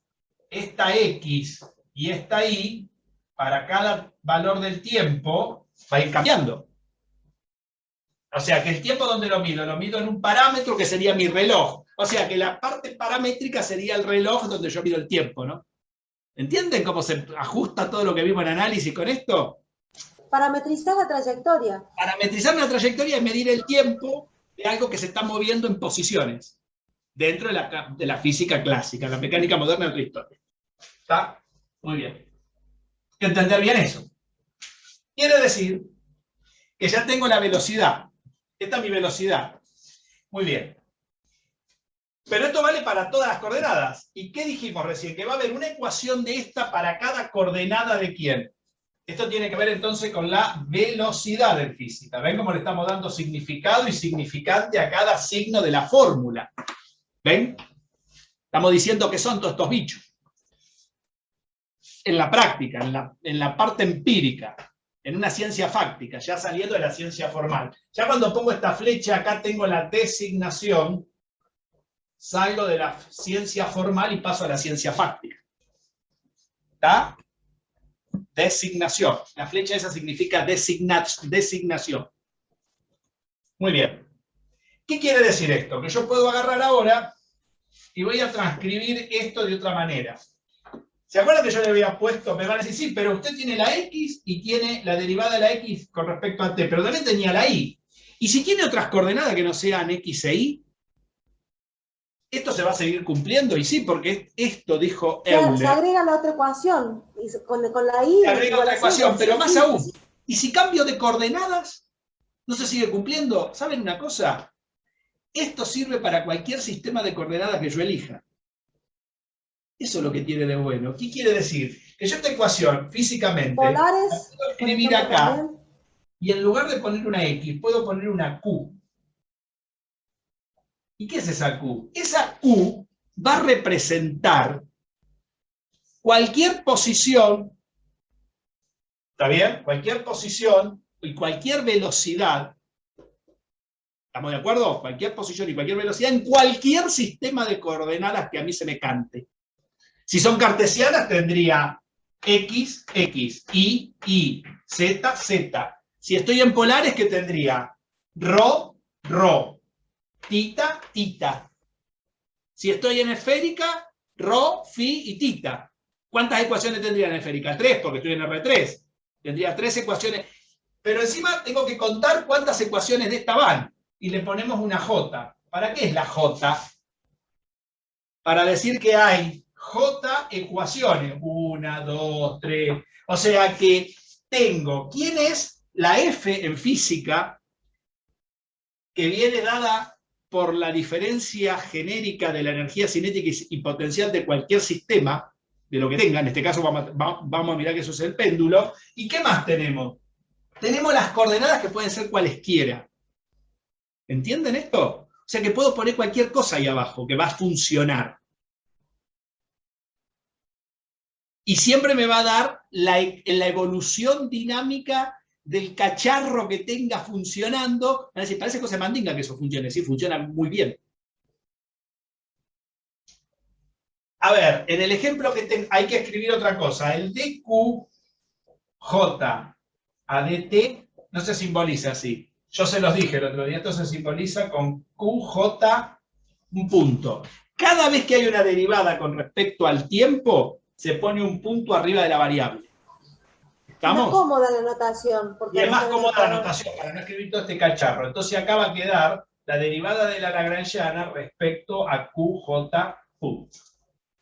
Esta X y esta Y, para cada valor del tiempo, va a ir cambiando. O sea, que el tiempo, ¿dónde lo mido en un parámetro que sería mi reloj. O sea, que la parte paramétrica sería el reloj donde yo mido el tiempo, ¿no? ¿Entienden cómo se ajusta todo lo que vimos en análisis con esto? Parametrizar la trayectoria. Parametrizar una trayectoria es medir el tiempo de algo que se está moviendo en posiciones, dentro de la física clásica, la mecánica moderna de otra historia. ¿Está? Muy bien. Hay que entender bien eso. Quiere decir que ya tengo la velocidad. Esta es mi velocidad. Muy bien. Pero esto vale para todas las coordenadas. ¿Y qué dijimos recién? Que va a haber una ecuación de esta para cada coordenada de quién. Esto tiene que ver entonces con la velocidad en física. ¿Ven cómo le estamos dando significado y significante a cada signo de la fórmula? ¿Ven? Estamos diciendo que son todos estos bichos. En la práctica, en la parte empírica, en una ciencia fáctica, ya saliendo de la ciencia formal. Ya cuando pongo esta flecha, acá tengo la designación, salgo de la ciencia formal y paso a la ciencia fáctica. ¿Está? Designación. La flecha esa significa designación. Muy bien. ¿Qué quiere decir esto? Que yo puedo agarrar ahora y voy a transcribir esto de otra manera. ¿Se acuerdan que yo le había puesto? Me van a decir, sí, pero usted tiene la X y tiene la derivada de la X con respecto a T, pero también tenía la Y. Y si tiene otras coordenadas que no sean X e Y, ¿esto se va a seguir cumpliendo? Y sí, porque esto dijo Euler. Se agrega la otra ecuación, con la Y. Se agrega otra ecuación, pero más aún. Y si cambio de coordenadas, ¿no se sigue cumpliendo? ¿Saben una cosa? Esto sirve para cualquier sistema de coordenadas que yo elija. Eso es lo que tiene de bueno. ¿Qué quiere decir? Que yo esta ecuación, físicamente, polares, la puedo escribir acá, y en lugar de poner una X, puedo poner una Q. ¿Y qué es esa Q? Esa Q va a representar cualquier posición, ¿está bien? Cualquier posición y cualquier velocidad, ¿estamos de acuerdo? Cualquier posición y cualquier velocidad en cualquier sistema de coordenadas que a mí se me cante. Si son cartesianas tendría X, X, Y, Z, Z. Si estoy en polares, ¿qué tendría? Rho, Rho. Tita, tita. Si estoy en esférica, rho, phi y tita. ¿Cuántas ecuaciones tendría en esférica? 3, porque estoy en R3. Tendría 3 ecuaciones. Pero encima tengo que contar cuántas ecuaciones de esta van. Y le ponemos una J. ¿Para qué es la J? Para decir que hay J ecuaciones. 1, 2, 3. O sea que tengo, ¿quién es la F en física? Que viene dada por la diferencia genérica de la energía cinética y potencial de cualquier sistema, de lo que tenga, en este caso vamos a mirar que eso es el péndulo. ¿Y qué más tenemos? Tenemos las coordenadas que pueden ser cualesquiera. ¿Entienden esto? O sea que puedo poner cualquier cosa ahí abajo, que va a funcionar. Y siempre me va a dar la evolución dinámica del cacharro que tenga funcionando. Van a decir, parece cosa de mandinga que eso funcione. Sí, funciona muy bien. A ver, en el ejemplo que hay que escribir otra cosa. El DQJ a dt no se simboliza así. Yo se los dije el otro día, esto se simboliza con QJ un punto. Cada vez que hay una derivada con respecto al tiempo, se pone un punto arriba de la variable. ¿Estamos? Es más cómoda la notación. Y es más cómoda la notación para no escribir todo este cacharro. Entonces acá va a quedar la derivada de la lagrangiana respecto a QJ punto.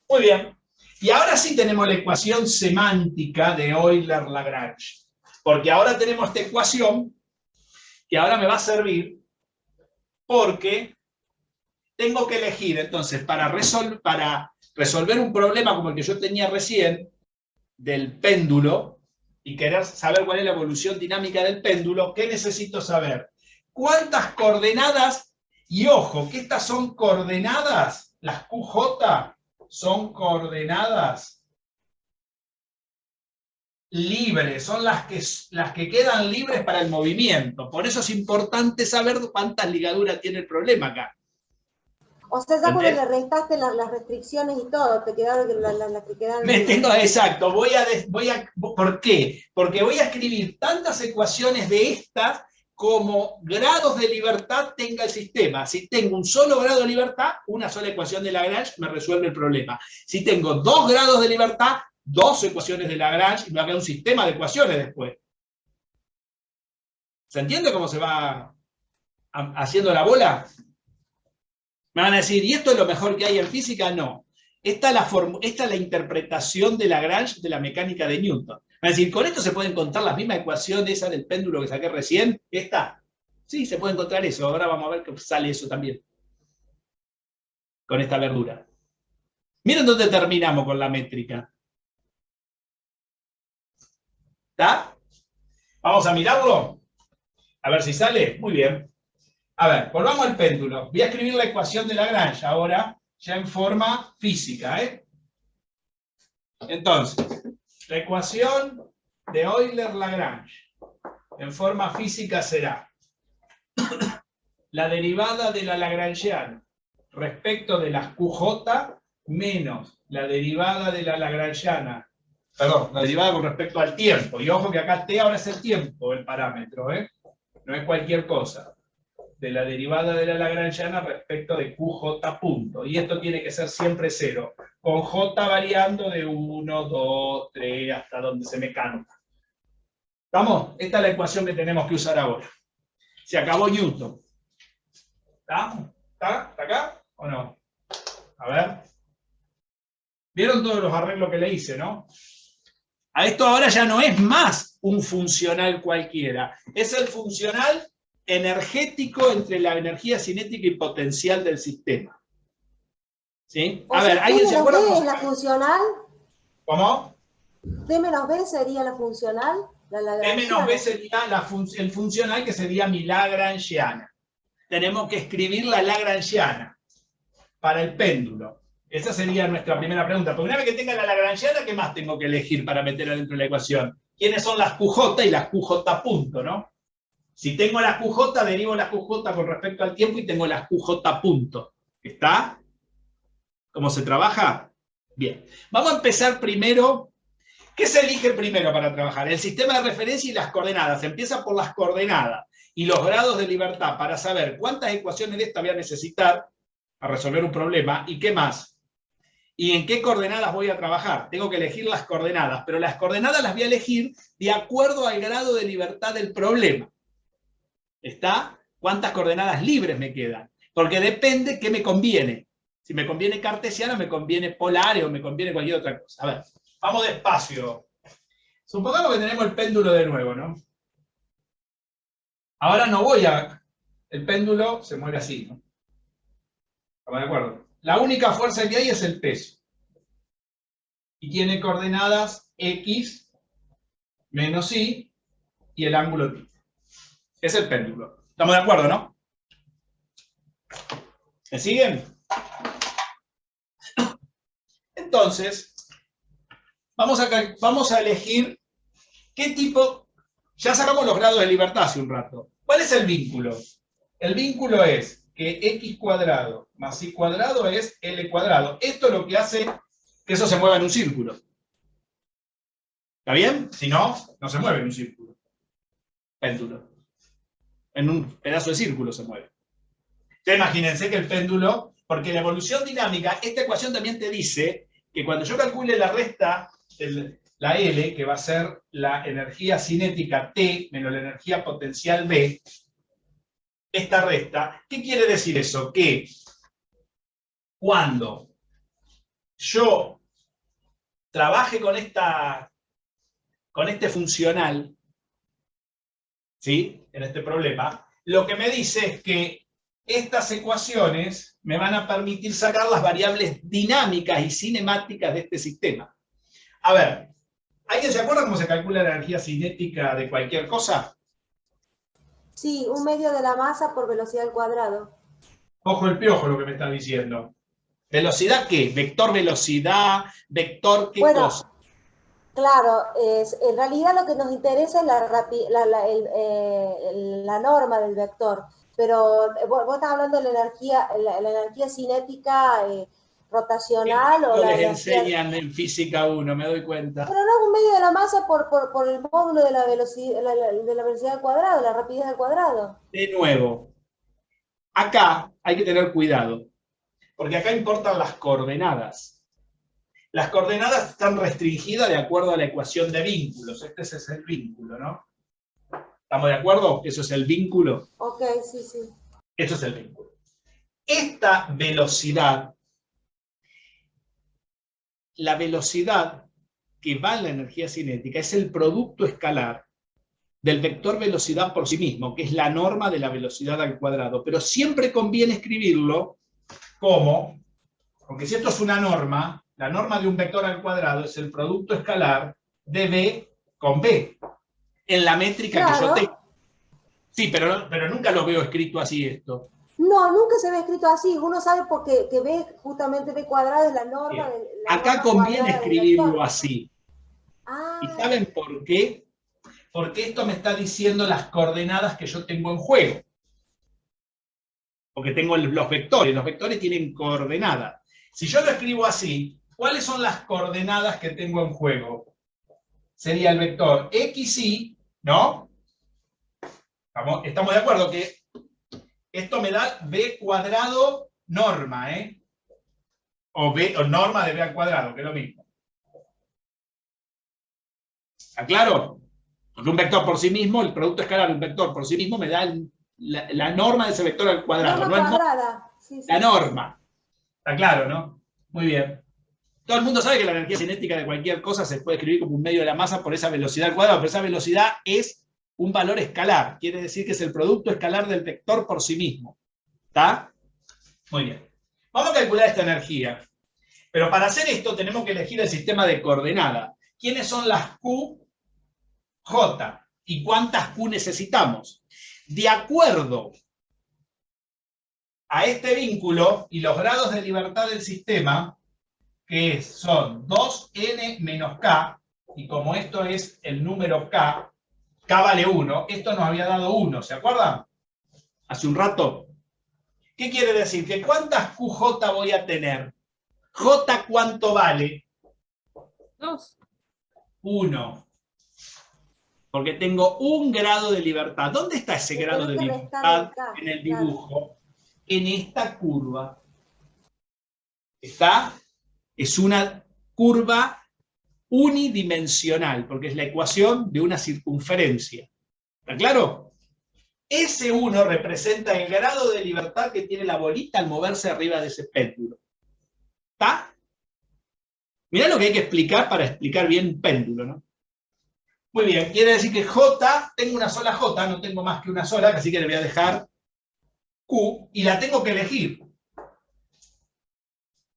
Muy bien. Y ahora sí tenemos la ecuación semántica de Euler-Lagrange. Porque ahora tenemos esta ecuación que ahora me va a servir porque tengo que elegir, entonces, para resolver un problema como el que yo tenía recién, del péndulo, y querer saber cuál es la evolución dinámica del péndulo, ¿qué necesito saber? ¿Cuántas coordenadas? Y ojo, que estas son coordenadas, las QJ son coordenadas libres, son las que quedan libres para el movimiento. Por eso es importante saber cuántas ligaduras tiene el problema acá. O sea, ya cuando le restaste las restricciones y todo, te quedaron las que quedaron. Exacto, ¿por qué? Porque voy a escribir tantas ecuaciones de estas como grados de libertad tenga el sistema. Si tengo un solo grado de libertad, una sola ecuación de Lagrange me resuelve el problema. Si tengo 2 grados de libertad, 2 ecuaciones de Lagrange y me va a quedar un sistema de ecuaciones después. ¿Se entiende cómo se va haciendo la bola? Me van a decir, ¿y esto es lo mejor que hay en física? No. Esta es la interpretación de Lagrange de la mecánica de Newton. Me van a decir, ¿con esto se puede encontrar la misma ecuación esa del péndulo que saqué recién? ¿Esta? Sí, se puede encontrar eso. Ahora vamos a ver que sale eso también. Con esta verdura. Miren dónde terminamos con la métrica. ¿Está? Vamos a mirarlo. A ver si sale. Muy bien. A ver, volvamos al péndulo. Voy a escribir la ecuación de Lagrange ahora, ya en forma física. Entonces, la ecuación de Euler-Lagrange en forma física será la derivada de la lagrangiana respecto de las QJ menos la derivada de la lagrangiana, perdón, la derivada con respecto al tiempo. Y ojo que acá T ahora es el tiempo, el parámetro, no es cualquier cosa. De la derivada de la lagrangiana respecto de QJ punto. Y esto tiene que ser siempre 0, con J variando de 1, 2, 3, hasta donde se me canta. ¿Estamos? Esta es la ecuación que tenemos que usar ahora. Se acabó Newton. ¿Está? ¿Está acá o no? A ver. ¿Vieron todos los arreglos que le hice, no? A esto ahora ya no es más un funcional cualquiera. Es el funcional energético entre la energía cinética y potencial del sistema. ¿Sí? A ver, ¿alguien se acuerda? ¿T-B es la funcional? ¿Cómo? ¿T-B sería la funcional? T-B sería el funcional, que sería mi lagrangiana. Tenemos que escribir la lagrangiana para el péndulo. Esa sería nuestra primera pregunta. Porque una vez que tenga la lagrangiana, ¿qué más tengo que elegir para meterla dentro de la ecuación? ¿Quiénes son las QJ y las QJ punto, no? Si tengo las QJ, derivo las QJ con respecto al tiempo y tengo las QJ punto. ¿Está? ¿Cómo se trabaja? Bien. Vamos a empezar primero. ¿Qué se elige primero para trabajar? El sistema de referencia y las coordenadas. Se empieza por las coordenadas y los grados de libertad para saber cuántas ecuaciones de esta voy a necesitar para resolver un problema y qué más. ¿Y en qué coordenadas voy a trabajar? Tengo que elegir las coordenadas, pero las coordenadas las voy a elegir de acuerdo al grado de libertad del problema. ¿Está? ¿Cuántas coordenadas libres me quedan? Porque depende qué me conviene. Si me conviene cartesiana, me conviene polar o me conviene cualquier otra cosa. A ver, vamos despacio. Supongamos que tenemos el péndulo de nuevo, ¿no? Ahora no voy a... El péndulo se mueve así, ¿no? ¿Estamos de acuerdo? La única fuerza que hay es el peso. Y tiene coordenadas X menos Y y el ángulo θ. Es el péndulo. ¿Estamos de acuerdo, no? ¿Me siguen? Entonces, vamos a elegir qué tipo... Ya sacamos los grados de libertad hace un rato. ¿Cuál es el vínculo? El vínculo es que x cuadrado más y cuadrado es l cuadrado. Esto es lo que hace que eso se mueva en un círculo. ¿Está bien? Si no, no se mueve en un círculo. péndulo. En un pedazo de círculo se mueve. Entonces imagínense que el péndulo, porque la evolución dinámica, esta ecuación también te dice que cuando yo calcule la resta, la L, que va a ser la energía cinética T menos la energía potencial B, esta resta, ¿qué quiere decir eso? Que cuando yo trabaje con este funcional, ¿sí? En este problema, lo que me dice es que estas ecuaciones me van a permitir sacar las variables dinámicas y cinemáticas de este sistema. A ver, ¿alguien se acuerda cómo se calcula la energía cinética de cualquier cosa? Sí, 1/2 de la masa por velocidad al cuadrado. Ojo el piojo lo que me está diciendo. ¿Velocidad qué? ¿Vector velocidad? ¿Vector qué cosa? Claro, en realidad lo que nos interesa es la norma del vector, pero vos estás hablando de la energía cinética rotacional o la les energía... enseñan en física 1, me doy cuenta. Pero no, 1/2 de la masa por el módulo de la velocidad al cuadrado, la rapidez al cuadrado. De nuevo, acá hay que tener cuidado, porque acá importan las coordenadas. Las coordenadas están restringidas de acuerdo a la ecuación de vínculos. Este es el vínculo, ¿no? ¿Estamos de acuerdo? Eso es el vínculo. Ok, sí, sí. Eso es el vínculo. Esta velocidad, la velocidad que va en la energía cinética es el producto escalar del vector velocidad por sí mismo, que es la norma de la velocidad al cuadrado. Pero siempre conviene escribirlo como, porque si esto es una norma, la norma de un vector al cuadrado es el producto escalar de B con B, en la métrica que yo tengo. Sí, pero nunca lo veo escrito así esto. No, nunca se ve escrito así. Uno sabe porque que B, justamente B cuadrado es la norma. Acá conviene escribirlo así. Ah. ¿Y saben por qué? Porque esto me está diciendo las coordenadas que yo tengo en juego. Porque tengo los vectores tienen coordenadas. Si yo lo escribo así, ¿cuáles son las coordenadas que tengo en juego? Sería el vector x, y, ¿no? Estamos de acuerdo que esto me da b cuadrado norma, ¿eh? O norma de b al cuadrado, que es lo mismo. ¿Está claro? Porque un vector por sí mismo, el producto escalar de un vector por sí mismo me da la norma de ese vector al cuadrado. Norma cuadrada. Sí, sí. La norma. Está claro, ¿no? Muy bien. Todo el mundo sabe que la energía cinética de cualquier cosa se puede escribir como 1/2 de la masa por esa velocidad al cuadrado, pero esa velocidad es un valor escalar. Quiere decir que es el producto escalar del vector por sí mismo. ¿Está? Muy bien. Vamos a calcular esta energía. Pero para hacer esto tenemos que elegir el sistema de coordenadas. ¿Quiénes son las Q, J? ¿Y cuántas Q necesitamos? De acuerdo a este vínculo y los grados de libertad del sistema, que son 2n menos k, y como esto es el número k vale 1, esto nos había dado 1, ¿se acuerdan? Hace un rato. ¿Qué quiere decir? Que ¿cuántas QJ voy a tener? ¿J cuánto vale? 2. 1. Porque tengo un grado de libertad. ¿Dónde está ese grado de libertad en el dibujo? En esta curva. ¿Está? Es una curva unidimensional, porque es la ecuación de una circunferencia. ¿Está claro? Ese 1 representa el grado de libertad que tiene la bolita al moverse arriba de ese péndulo. ¿Está? Mirá lo que hay que explicar para explicar bien un péndulo, ¿no? Muy bien, quiere decir que J, tengo una sola J, no tengo más que una sola, así que le voy a dejar Q, y la tengo que elegir.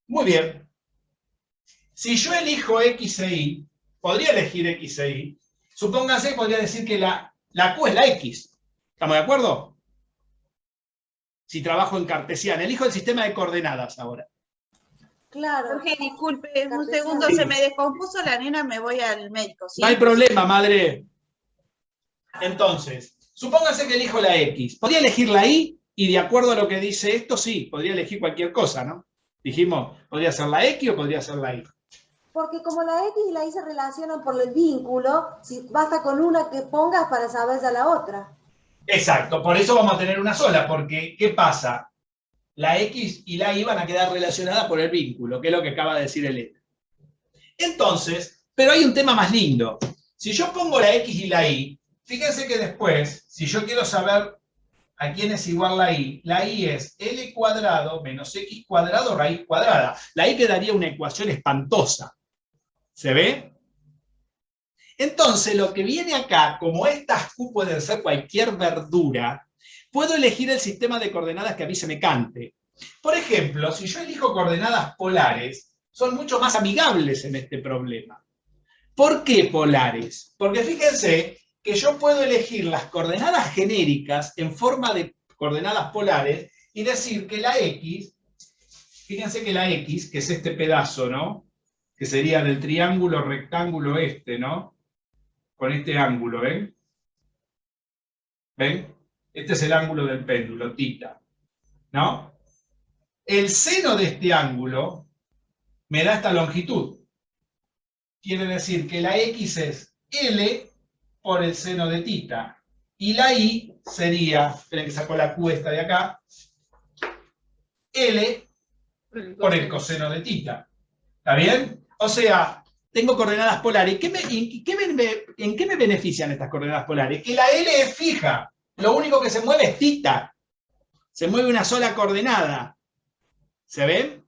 Muy bien. Si yo elijo X e Y, podría elegir X e Y, supónganse que podría decir que la Q es la X. ¿Estamos de acuerdo? Si trabajo en cartesiano. Elijo el sistema de coordenadas ahora. Claro. Jorge, disculpe, un segundo, Sí. se me descompuso la nena, me voy al médico. ¿sí? No hay problema, madre. Entonces, supónganse que elijo la X. ¿Podría elegir la Y? Y de acuerdo a lo que dice esto, sí, podría elegir cualquier cosa, ¿no? Dijimos, podría ser la X o podría ser la Y. Porque como la X y la Y se relacionan por el vínculo, si basta con una que pongas para saber ya la otra. Exacto, por eso vamos a tener una sola, porque ¿qué pasa? La X y la Y van a quedar relacionadas por el vínculo, que es lo que acaba de decir Elena. Entonces, pero hay un tema más lindo. Si yo pongo la X y la Y, fíjense que después, si yo quiero saber a quién es igual la Y es L cuadrado menos X cuadrado raíz cuadrada. La Y quedaría una ecuación espantosa. ¿Se ve? Entonces, lo que viene acá, como estas Q pueden ser cualquier verdura, puedo elegir el sistema de coordenadas que a mí se me cante. Por ejemplo, si yo elijo coordenadas polares, son mucho más amigables en este problema. ¿Por qué polares? Porque fíjense que yo puedo elegir las coordenadas genéricas en forma de coordenadas polares y decir que la X, fíjense que la X, que es este pedazo, ¿no? Que sería del triángulo rectángulo este, ¿no? Con este ángulo, ¿ven? ¿Ven? Este es el ángulo del péndulo, tita, ¿no? El seno de este ángulo me da esta longitud. Quiere decir que la X es L por el seno de tita. Y la Y sería, esperen que saco la Q esta de acá, L por el coseno de tita. ¿Está bien? O sea, tengo coordenadas polares. ¿En qué me benefician estas coordenadas polares? Que la L es fija. Lo único que se mueve es tita. Se mueve una sola coordenada. ¿Se ven?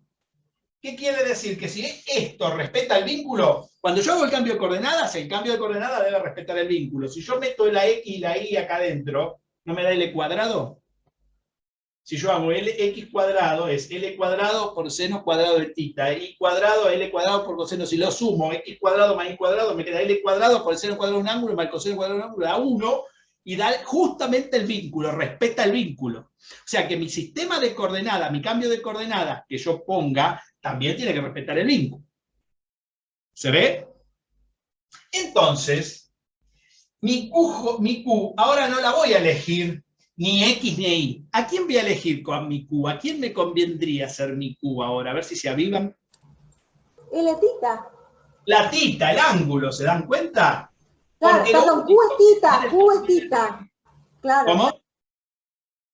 ¿Qué quiere decir? Que si esto respeta el vínculo, cuando yo hago el cambio de coordenadas, el cambio de coordenadas debe respetar el vínculo. Si yo meto la X y la Y acá adentro, ¿no me da L cuadrado? Si yo hago X cuadrado, es L cuadrado por seno cuadrado de tita, Y cuadrado, L cuadrado por coseno. Si lo sumo, X cuadrado más Y cuadrado, me queda L cuadrado por el seno cuadrado de un ángulo más el coseno cuadrado de un ángulo, da 1, y da justamente el vínculo, respeta el vínculo. O sea que mi sistema de coordenadas, mi cambio de coordenadas que yo ponga, también tiene que respetar el vínculo. ¿Se ve? Entonces, mi Q ahora no la voy a elegir ni X ni Y. ¿A quién voy a elegir con mi Q? ¿A quién me convendría ser mi Q ahora? A ver si se avivan. L tita. La tita, el ángulo, ¿se dan cuenta? Claro, Porque perdón, Q es tita, Q es tita. Claro. ¿Cómo?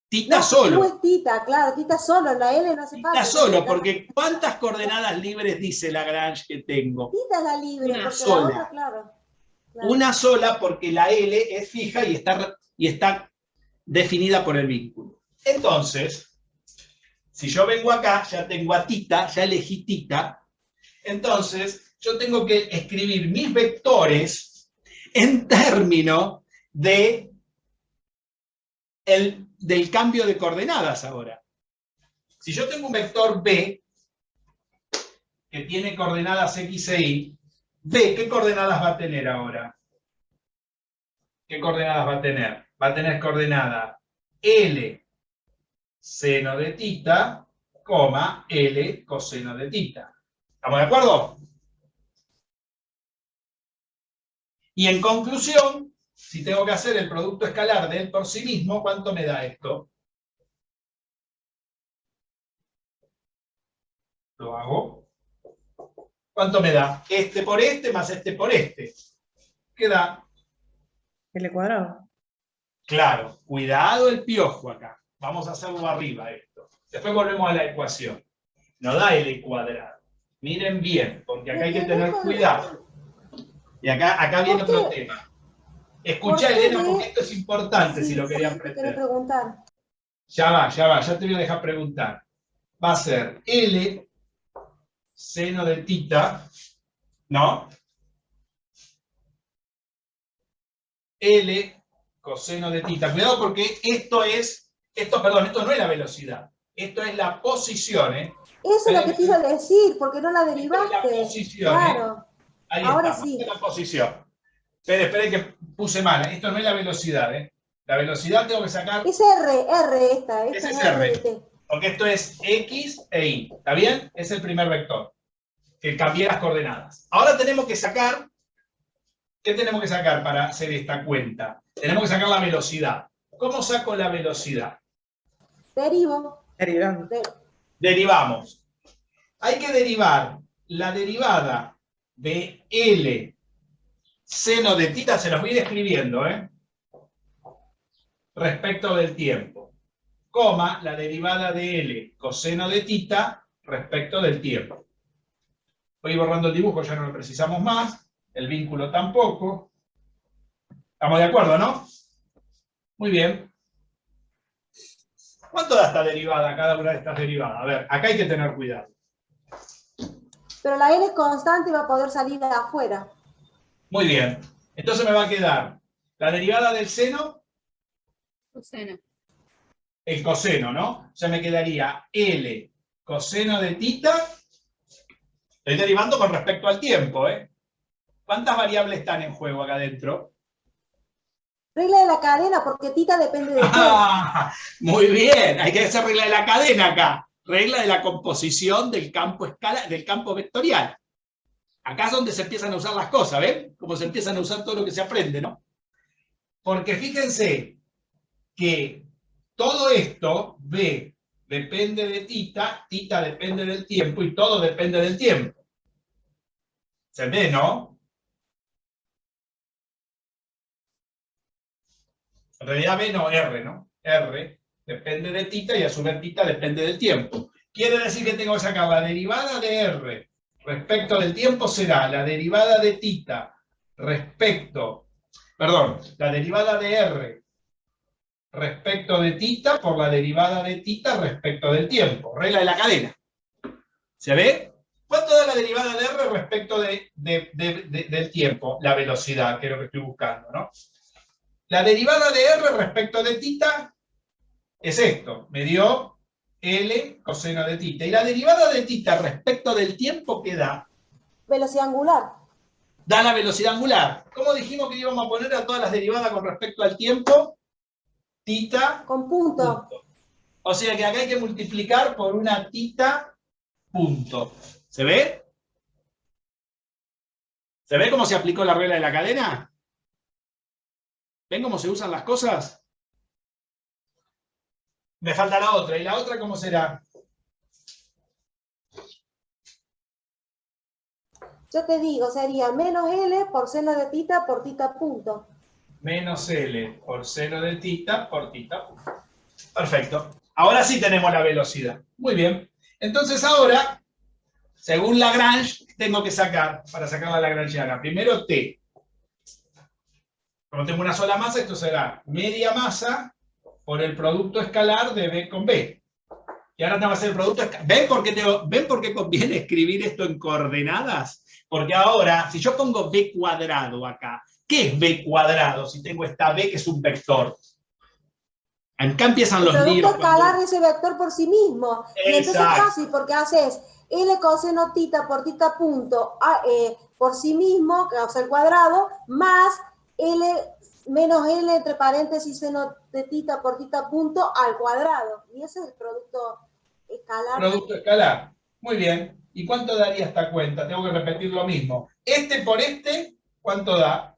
Tita No, solo. Q es tita, claro, tita solo, la L no hace falta. Tita solo, porque ¿cuántas coordenadas libres dice Lagrange que tengo? Tita es la libre, Una porque sola. la otra, claro. Una sola porque la L es fija y está definida por el vínculo. Entonces, si yo vengo acá, ya tengo a tita, ya elegí tita, entonces yo tengo que escribir mis vectores en términos del cambio de coordenadas ahora. Si yo tengo un vector B que tiene coordenadas X e Y, B, ¿qué coordenadas va a tener ahora? ¿Qué coordenadas va a tener? Va a tener coordenada L seno de tita, L coseno de tita. ¿Estamos de acuerdo? Y en conclusión, si tengo que hacer el producto escalar de él por sí mismo, ¿cuánto me da esto? Lo hago. ¿Cuánto me da? Este por este más este por este. ¿Qué da? L cuadrado. Claro, cuidado el piojo acá. Vamos a hacerlo arriba esto. Después volvemos a la ecuación. No da L cuadrado. Miren bien, porque acá hay que tener cuidado. Y acá viene otro tema. Escuchá, Elena, porque esto es importante si lo querían aprender. Preguntar. Ya va, ya te voy a dejar preguntar. Va a ser L seno de tita, ¿no? L coseno de tita. Cuidado porque esto no es la velocidad. Esto es la posición, ¿eh? Eso es lo que te iba a decir, porque no la derivaste. La posición, claro. Ahí Ahora está, sí. la posición. Esperen que puse mal. Esto no es la velocidad, ¿eh? La velocidad tengo que sacar. Es R esta. Ese es es R. Porque esto es X e Y. ¿Está bien? Es el primer vector. Que cambié las coordenadas. Ahora tenemos que sacar. ¿Qué tenemos que sacar para hacer esta cuenta? Tenemos que sacar la velocidad. ¿Cómo saco la velocidad? Derivo. Derivando. Derivamos. Hay que derivar la derivada de L seno de tita, se los voy a ir escribiendo, respecto del tiempo, coma, la derivada de L coseno de tita respecto del tiempo. Voy borrando el dibujo, ya no lo precisamos más, el vínculo tampoco. ¿Estamos de acuerdo, no? Muy bien. ¿Cuánto da esta derivada, cada una de estas derivadas? A ver, acá hay que tener cuidado. Pero la L constante va a poder salir de afuera. Muy bien. Entonces me va a quedar la derivada del seno, Coseno. el coseno, ¿no? O sea, me quedaría L coseno de tita. Estoy derivando con respecto al tiempo, ¿eh? ¿Cuántas variables están en juego acá adentro? Regla de la cadena, porque tita depende de qué. Muy bien, hay que hacer regla de la cadena acá. Regla de la composición del campo del campo vectorial. Acá es donde se empiezan a usar las cosas, ¿ven? Como se empiezan a usar todo lo que se aprende, ¿no? Porque fíjense que todo esto, B depende de tita, tita depende del tiempo y todo depende del tiempo. ¿Se ve, no? En realidad B no, R, ¿no? R depende de tita y a su vez tita depende del tiempo. Quiere decir que tengo que sacar la derivada de R respecto del tiempo será la derivada de tita respecto, perdón, la derivada de R respecto de tita por la derivada de tita respecto del tiempo. Regla de la cadena. ¿Se ve? ¿Cuánto da la derivada de R respecto del tiempo? La velocidad, que es lo que estoy buscando, ¿no? La derivada de R respecto de tita es esto. Me dio L coseno de tita. Y la derivada de tita respecto del tiempo, ¿qué da? Velocidad angular. Da la velocidad angular. ¿Cómo dijimos que íbamos a poner a todas las derivadas con respecto al tiempo? Tita. Con punto. O sea que acá hay que multiplicar por una tita punto. ¿Se ve? ¿Se ve cómo se aplicó la regla de la cadena? ¿Ven cómo se usan las cosas? Me falta la otra. ¿Y la otra cómo será? Yo te digo, sería menos L por seno de tita por tita punto. Menos L por seno de tita por tita punto. Perfecto. Ahora sí tenemos la velocidad. Muy bien. Entonces ahora, según Lagrange, tengo que sacar, para sacar la lagrangiana, primero T. Como tengo una sola masa, esto será media masa por el producto escalar de B con B. Y ahora tengo que hacer el producto escalar. ¿Ven por qué conviene escribir esto en coordenadas? Porque ahora, si yo pongo B cuadrado acá, ¿qué es B cuadrado si tengo esta B que es un vector? Acá empiezan los líos. El producto escalar de ese vector por sí mismo. Y entonces es fácil, porque haces L coseno tita por tita punto por sí mismo, o sea, el cuadrado, más L menos L entre paréntesis seno de tita por tita punto al cuadrado. Y ese es el producto escalar. Producto escalar. Muy bien. ¿Y cuánto daría esta cuenta? Tengo que repetir lo mismo. Este por este, ¿cuánto da?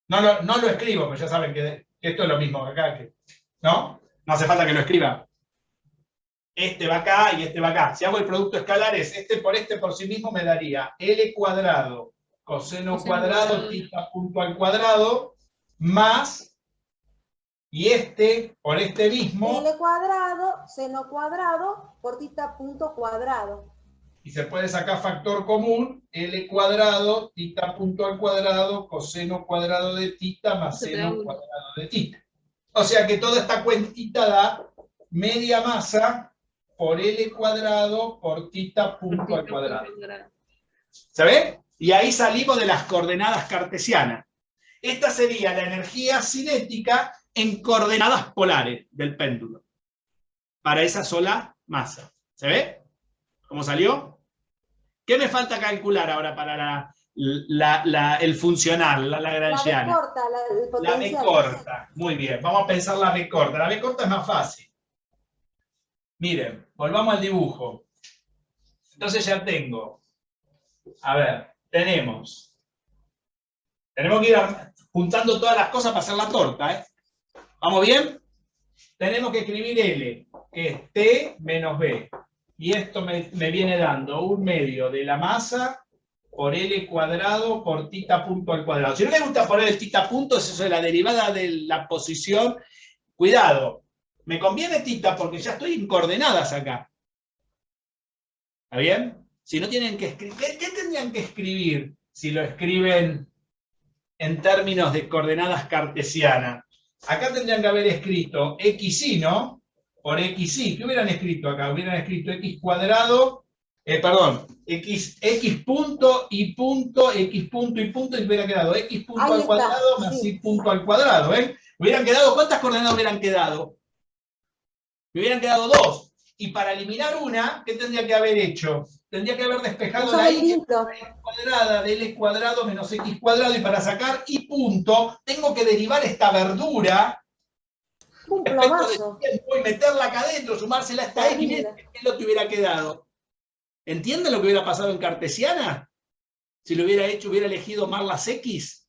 No lo escribo, pero ya saben que esto es lo mismo que acá. ¿No? No hace falta que lo escriba. Este va acá y este va acá. Si hago el producto escalar es este por sí mismo me daría L cuadrado coseno cuadrado tita punto al cuadrado más, y este por este mismo. L cuadrado seno cuadrado por tita punto cuadrado. Y se puede sacar factor común, L cuadrado, tita punto al cuadrado, coseno cuadrado de tita más seno cuadrado de tita. O sea que toda esta cuentita da media masa por L cuadrado por tita punto al cuadrado. ¿Se ve? Y ahí salimos de las coordenadas cartesianas. Esta sería la energía cinética en coordenadas polares del péndulo. Para esa sola masa. ¿Se ve? ¿Cómo salió? ¿Qué me falta calcular ahora para el funcional, la lagrangiana? La B corta, el potencial. La B corta. Muy bien. Vamos a pensar la B corta. La B corta es más fácil. Miren, volvamos al dibujo. Entonces ya tengo. A ver, tenemos que ir juntando todas las cosas para hacer la torta, ¿eh? ¿Vamos bien? Tenemos que escribir L, que es T menos B. Y esto me viene dando un medio de la masa por L cuadrado por θ punto al cuadrado. Si no le gusta poner el θ punto, es eso de la derivada de la posición. Cuidado, me conviene θ porque ya estoy en coordenadas acá. ¿Está bien? Si no tienen que escribir, ¿qué tendrían que escribir si lo escriben en términos de coordenadas cartesianas? Acá tendrían que haber escrito xy, ¿no? Por xy. ¿Qué hubieran escrito acá? Hubieran escrito x cuadrado, x punto, y punto, x punto, y punto, y hubiera quedado x punto Ahí al está, cuadrado más sí. y punto al cuadrado, ¿ven? Hubieran quedado, ¿cuántas coordenadas hubieran quedado? Me hubieran quedado 2. Y para eliminar una, ¿qué tendría que haber hecho? Tendría que haber despejado Eso la es y, lindo. cuadrada de L cuadrado menos x cuadrado, y para sacar y punto, tengo que derivar esta verdura Un respecto plomazo. del tiempo y meterla acá adentro, sumársela a esta x, Terrible. ¿qué es lo que hubiera quedado? ¿Entienden lo que hubiera pasado en cartesiana? Si lo hubiera hecho, hubiera elegido más las x.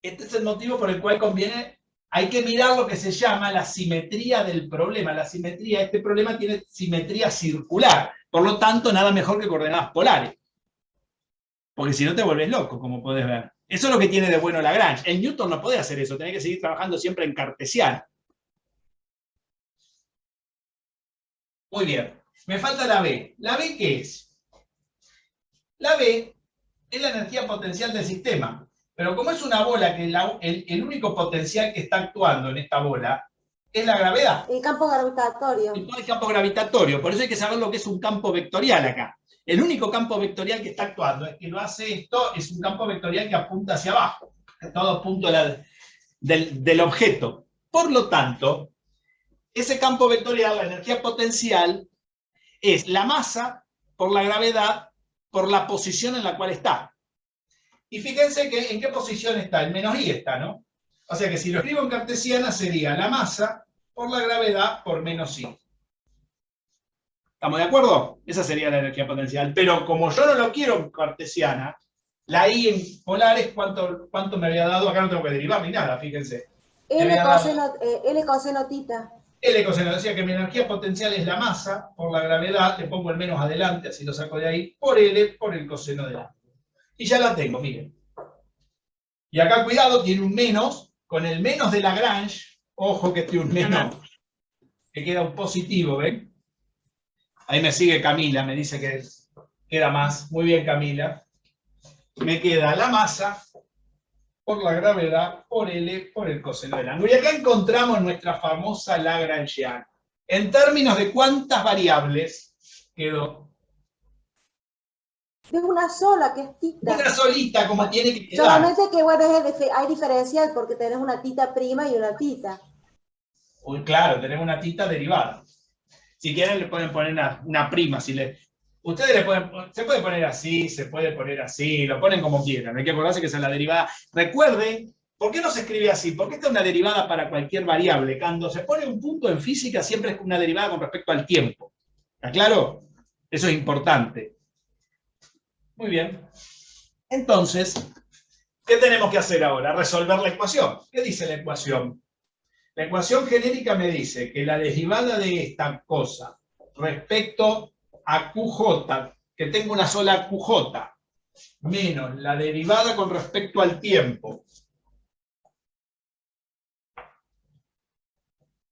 Este es el motivo por el cual conviene, hay que mirar lo que se llama la simetría del problema. La simetría, este problema tiene simetría circular, por lo tanto, nada mejor que coordenadas polares. Porque si no te vuelves loco, como podés ver. Eso es lo que tiene de bueno Lagrange. En Newton no podés hacer eso, tenés que seguir trabajando siempre en cartesiano. Muy bien. Me falta la B. ¿La B qué es? La B es la energía potencial del sistema. Pero como es una bola que el único potencial que está actuando en esta bola es la gravedad. El campo gravitatorio. Y todo el campo gravitatorio. Por eso hay que saber lo que es un campo vectorial acá. El único campo vectorial que está actuando es que lo hace esto, es un campo vectorial que apunta hacia abajo, a todo punto del objeto. Por lo tanto, ese campo vectorial, la energía potencial, es la masa por la gravedad por la posición en la cual está. Y fíjense que en qué posición está, el menos i está, ¿no? O sea que si lo escribo en cartesiana sería la masa por la gravedad por menos i. ¿Estamos de acuerdo? Esa sería la energía potencial. Pero como yo no lo quiero en cartesiana, la i en polares, ¿cuánto me había dado? Acá no tengo que derivar ni nada, fíjense. L coseno tita. L coseno, decía que mi energía potencial es la masa por la gravedad, le pongo el menos adelante, así lo saco de ahí, por L por el coseno de la. Y ya la tengo, miren. Y acá, cuidado, tiene un menos, con el menos de Lagrange, ojo que tiene un menos, que queda un positivo, ¿ven? Ahí me sigue Camila, me dice que queda más. Muy bien, Camila. Me queda la masa por la gravedad por L por el coseno del ángulo. Y acá encontramos nuestra famosa Lagrangiana. En términos de cuántas variables quedó. De una sola, que es tita. Una solita, como tiene que quedar. Solamente que, bueno, hay diferencial porque tenés una tita prima y una tita. Uy, claro, tenemos una tita derivada. Si quieren le pueden poner una prima. Ustedes se puede poner así, se puede poner así, lo ponen como quieran. Hay que acordarse que esa es la derivada. Recuerden, ¿por qué no se escribe así? Porque esta es una derivada para cualquier variable. Cuando se pone un punto en física siempre es una derivada con respecto al tiempo. ¿Está claro? Eso es importante. Muy bien. Entonces, ¿qué tenemos que hacer ahora? Resolver la ecuación. ¿Qué dice la ecuación? La ecuación genérica me dice que la derivada de esta cosa respecto a QJ, que tengo una sola QJ, menos la derivada con respecto al tiempo,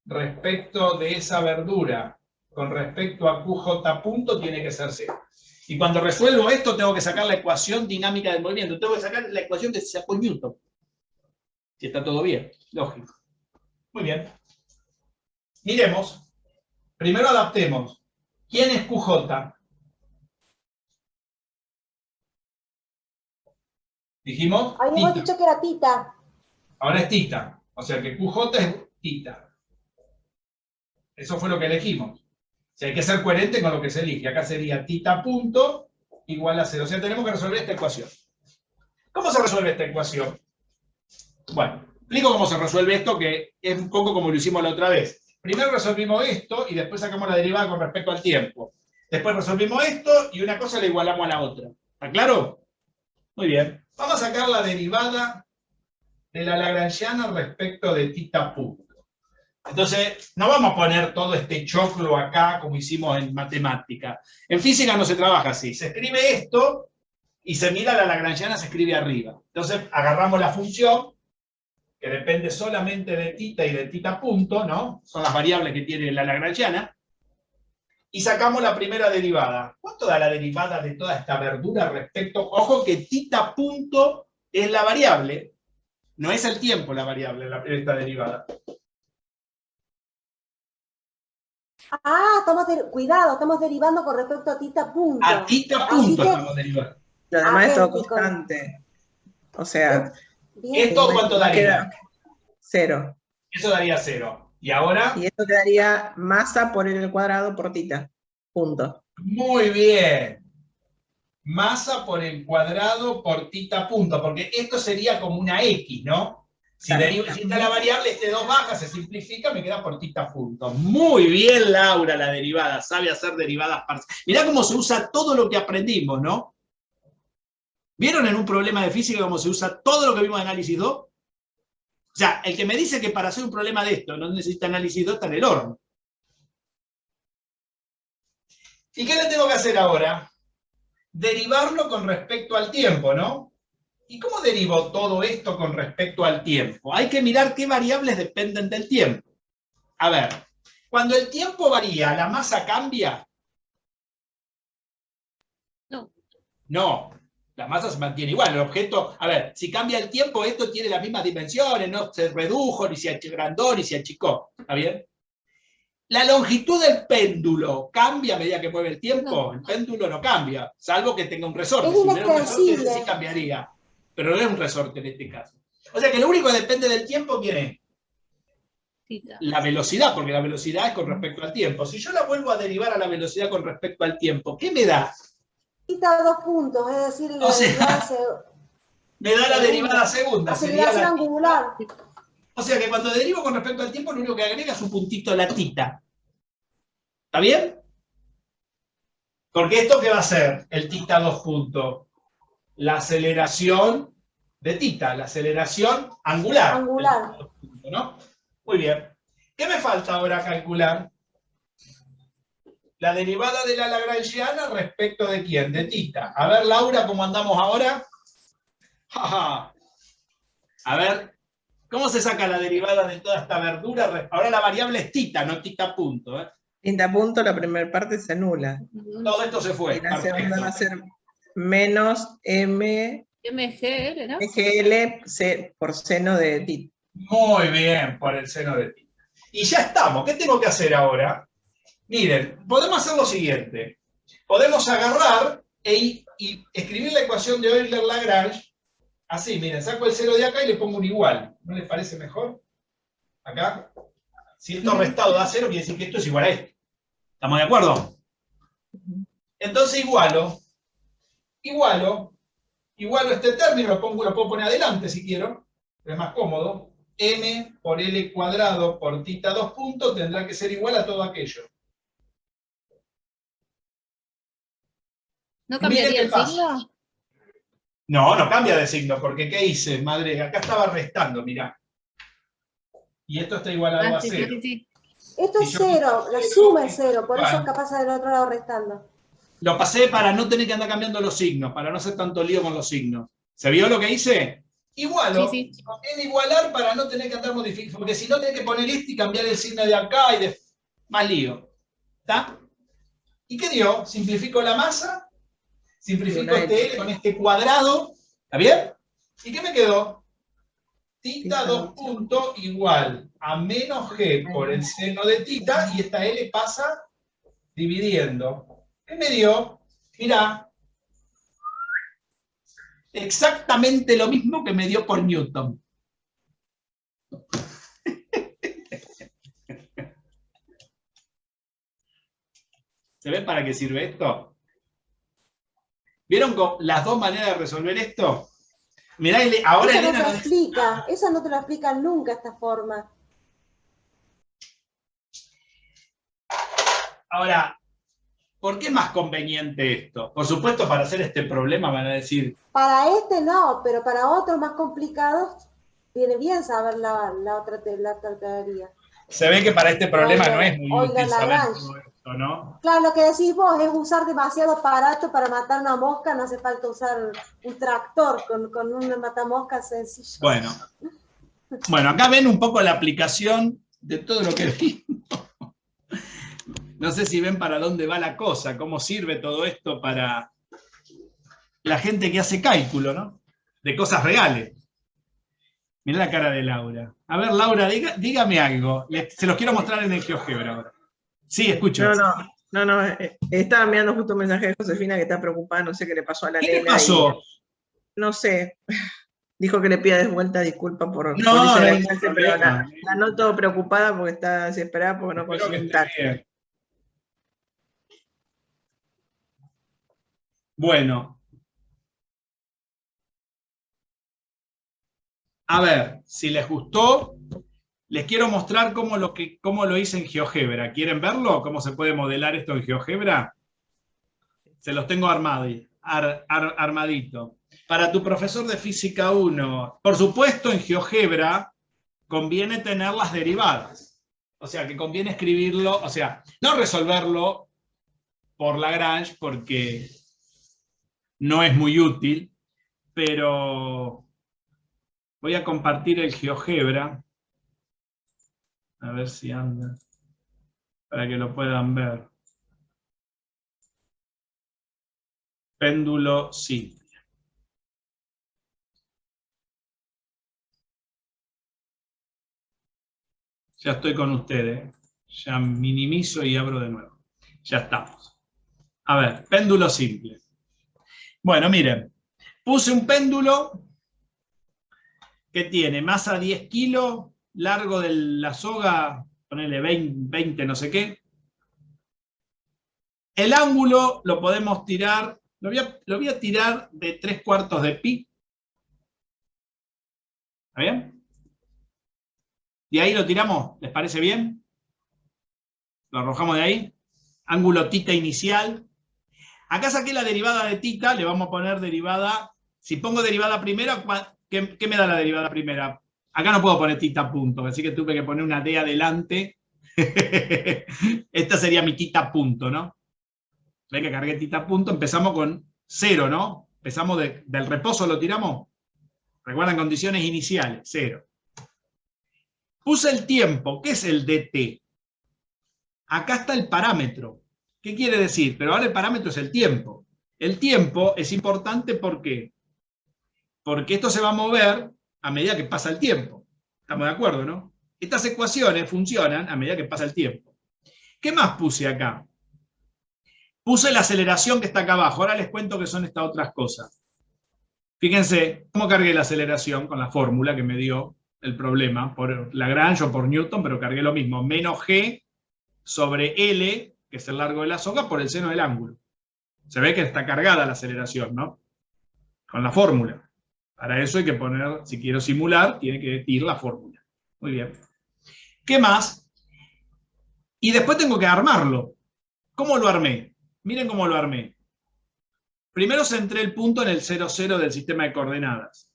respecto de esa verdura, con respecto a QJ punto, tiene que ser 0. Y cuando resuelvo esto, tengo que sacar la ecuación dinámica del movimiento. Tengo que sacar la ecuación que se sacó Newton. Si está todo bien, lógico. Muy bien. Miremos. Primero adaptemos. ¿Quién es QJ? Dijimos Habíamos tita. dicho que era tita. Ahora es tita. O sea que QJ es tita. Eso fue lo que elegimos. O sea, hay que ser coherente con lo que se elige. Acá sería tita punto igual a 0. O sea, tenemos que resolver esta ecuación. ¿Cómo se resuelve esta ecuación? Bueno, explico cómo se resuelve esto, que es un poco como lo hicimos la otra vez. Primero resolvimos esto y después sacamos la derivada con respecto al tiempo. Después resolvimos esto y una cosa la igualamos a la otra. ¿Está claro? Muy bien. Vamos a sacar la derivada de la Lagrangiana respecto de tita punto. Entonces, no vamos a poner todo este choclo acá como hicimos en matemática. En física no se trabaja así. Se escribe esto y se mira la lagrangiana, se escribe arriba. Entonces agarramos la función, que depende solamente de tita y de tita punto, ¿no? Son las variables que tiene la lagrangiana, y sacamos la primera derivada. ¿Cuánto da la derivada de toda esta verdura respecto? Ojo que tita punto es la variable, no es el tiempo la variable, esta derivada. Ah, cuidado, estamos derivando con respecto a tita punto. A tita punto estamos derivando. Lo demás es todo Idéntico. constante. O sea, Bien. ¿Esto cuánto va a daría? quedar 0. Eso daría 0. ¿Y ahora? Y esto quedaría masa por L al cuadrado por tita. Punto. Muy bien. Masa por el cuadrado por tita punto, porque esto sería como una X, ¿no? Si está la variable, 2 baja, se simplifica, me queda por tita punto. Muy bien, Laura, la derivada. Sabe hacer derivadas parciales. Mirá cómo se usa todo lo que aprendimos, ¿no? ¿Vieron en un problema de física cómo se usa todo lo que vimos en análisis 2? O sea, el que me dice que para hacer un problema de esto no necesita análisis 2 está en el horno. ¿Y qué le tengo que hacer ahora? Derivarlo con respecto al tiempo, ¿no? ¿Y cómo derivo todo esto con respecto al tiempo? Hay que mirar qué variables dependen del tiempo. A ver, cuando el tiempo varía, ¿la masa cambia? No. No, la masa se mantiene igual. El objeto, a ver, si cambia el tiempo, esto tiene las mismas dimensiones, no se redujo, ni se agrandó, ni se achicó. ¿Está bien? La longitud del péndulo cambia a medida que mueve el tiempo. No. El péndulo no cambia, salvo que tenga un resorte. Es Si tuviera un resorte, inextensible. sí cambiaría. Pero no es un resorte en este caso. O sea que lo único que depende del tiempo, ¿quién es? Tita. La velocidad, porque la velocidad es con respecto al tiempo. Si yo la vuelvo a derivar a la velocidad con respecto al tiempo, ¿qué me da? Tita 2 puntos, es decir, la O sea, derivada me da la derivada segunda. Sería aceleración la... angular. O sea que cuando derivo con respecto al tiempo, lo único que agrega es un puntito a la tita. ¿Está bien? Porque esto, ¿qué va a ser? El tita 2 puntos. La aceleración de tita, la aceleración angular. Angular. ¿No? Muy bien. ¿Qué me falta ahora calcular? La derivada de la lagrangiana respecto de quién, de tita. A ver, Laura, ¿cómo andamos ahora? A ver, ¿cómo se saca la derivada de toda esta verdura? Ahora la variable es tita, no tita punto. Tita punto, la primera parte se anula. Todo esto se fue. Y la segunda Perfecto. va a ser menos M MGL, ¿no? GL por seno de tita. Muy bien, por el seno de tita. Y ya estamos. ¿Qué tengo que hacer ahora? Miren, podemos hacer lo siguiente. Podemos agarrar y escribir la ecuación de Euler-Lagrange. Así, miren, saco el 0 de acá y le pongo un igual. ¿No les parece mejor? Acá. Si esto restado da 0, quiere decir que esto es igual a esto. ¿Estamos de acuerdo? Entonces igualo este término, lo puedo poner adelante si quiero, es más cómodo. M por L cuadrado por tita 2 puntos tendrá que ser igual a todo aquello. ¿No Miren cambiaría qué el pasa. signo? No, no cambia de signo, porque ¿qué hice, madre? Acá estaba restando, mirá. Y esto está igualado a Sí, 0. sí, sí. Esto es Si yo 0, la quito suma 0, es 0, por eso bueno. es capaz del otro lado restando. Lo pasé para no tener que andar cambiando los signos, para no hacer tanto lío con los signos. ¿Se vio lo que hice? Igualo. Sí, sí. Conviene igualar para no tener que andar modificando, porque si no tenés que poner este y cambiar el signo de acá y de... Más lío. ¿Está? ¿Y qué dio? Simplifico la masa, simplifico este L con este cuadrado. ¿Está bien? ¿Y qué me quedó? Tita 2 puntos igual a menos G por el seno de tita, y esta L pasa dividiendo. ¿Qué me dio? Mirá. Exactamente lo mismo que me dio por Newton. ¿Se ve para qué sirve esto? ¿Vieron las dos maneras de resolver esto? Mirá, ahora Eso no te Elena lo explica, eso no te lo explican nunca esta forma. Ahora, ¿por qué es más conveniente esto? Por supuesto, para hacer este problema van a decir... Para este no, pero para otros más complicados, viene bien saber la otra teoría. Se ve que para este problema no es muy Oiga, útil saber Lagrange. todo esto, ¿no? Claro, lo que decís vos es usar demasiado aparato para matar una mosca, no hace falta usar un tractor con un matamoscas sencillo. Bueno, acá ven un poco la aplicación de todo lo que vimos. No sé si ven para dónde va la cosa, cómo sirve todo esto para la gente que hace cálculo, ¿no? De cosas reales. Mirá la cara de Laura. A ver, Laura, dígame algo. Se los quiero mostrar en el GeoGebra ahora. Sí, escucho. No, estaba enviando justo un mensaje de Josefina que está preocupada, no sé qué le pasó a la nena. ¿Qué le pasó? No sé, dijo que le pida de vuelta disculpas por No, ese no hay mensaje, ningún pero problema. la noto preocupada porque está desesperada porque no Espero consigue que un esté taxi. bien. Bueno. A ver, si les gustó, les quiero mostrar cómo lo hice en GeoGebra. ¿Quieren verlo? ¿Cómo se puede modelar esto en GeoGebra? Se los tengo armadito. Para tu profesor de Física 1, por supuesto en GeoGebra conviene tener las derivadas. O sea, que conviene escribirlo, o sea, no resolverlo por Lagrange porque no es muy útil, pero voy a compartir el GeoGebra. A ver si anda, para que lo puedan ver. Péndulo simple. Ya estoy con ustedes. Ya minimizo y abro de nuevo. Ya estamos. A ver, péndulo simple. Bueno, miren. Puse un péndulo que tiene masa 10 kilos, largo de la soga, ponele 20 no sé qué. El ángulo lo podemos tirar, lo voy a tirar de 3/4 de pi. ¿Está bien? ¿Y ahí lo tiramos? ¿Les parece bien? Lo arrojamos de ahí. Ángulo tita inicial. Acá saqué la derivada de tita, le vamos a poner derivada. Si pongo derivada primera, ¿qué me da la derivada primera? Acá no puedo poner tita punto, así que tuve que poner una D adelante. Esta sería mi tita punto, ¿no? Ven que cargué tita punto, empezamos con 0, ¿no? Empezamos del reposo, lo tiramos. Recuerdan condiciones iniciales, 0. Puse el tiempo, ¿qué es el dt? Acá está el parámetro. ¿Qué quiere decir? Pero ahora el parámetro es el tiempo. El tiempo es importante, ¿por qué? Porque esto se va a mover a medida que pasa el tiempo. ¿Estamos de acuerdo, no? Estas ecuaciones funcionan a medida que pasa el tiempo. ¿Qué más puse acá? Puse la aceleración que está acá abajo. Ahora les cuento qué son estas otras cosas. Fíjense cómo cargué la aceleración con la fórmula que me dio el problema, por Lagrange o por Newton, pero cargué lo mismo. Menos g sobre L, que es el largo de la soga, por el seno del ángulo. Se ve que está cargada la aceleración, ¿no? Con la fórmula. Para eso hay que poner, si quiero simular, tiene que decir la fórmula. Muy bien. ¿Qué más? Y después tengo que armarlo. ¿Cómo lo armé? Miren cómo lo armé. Primero centré el punto en el 0, 0 del sistema de coordenadas.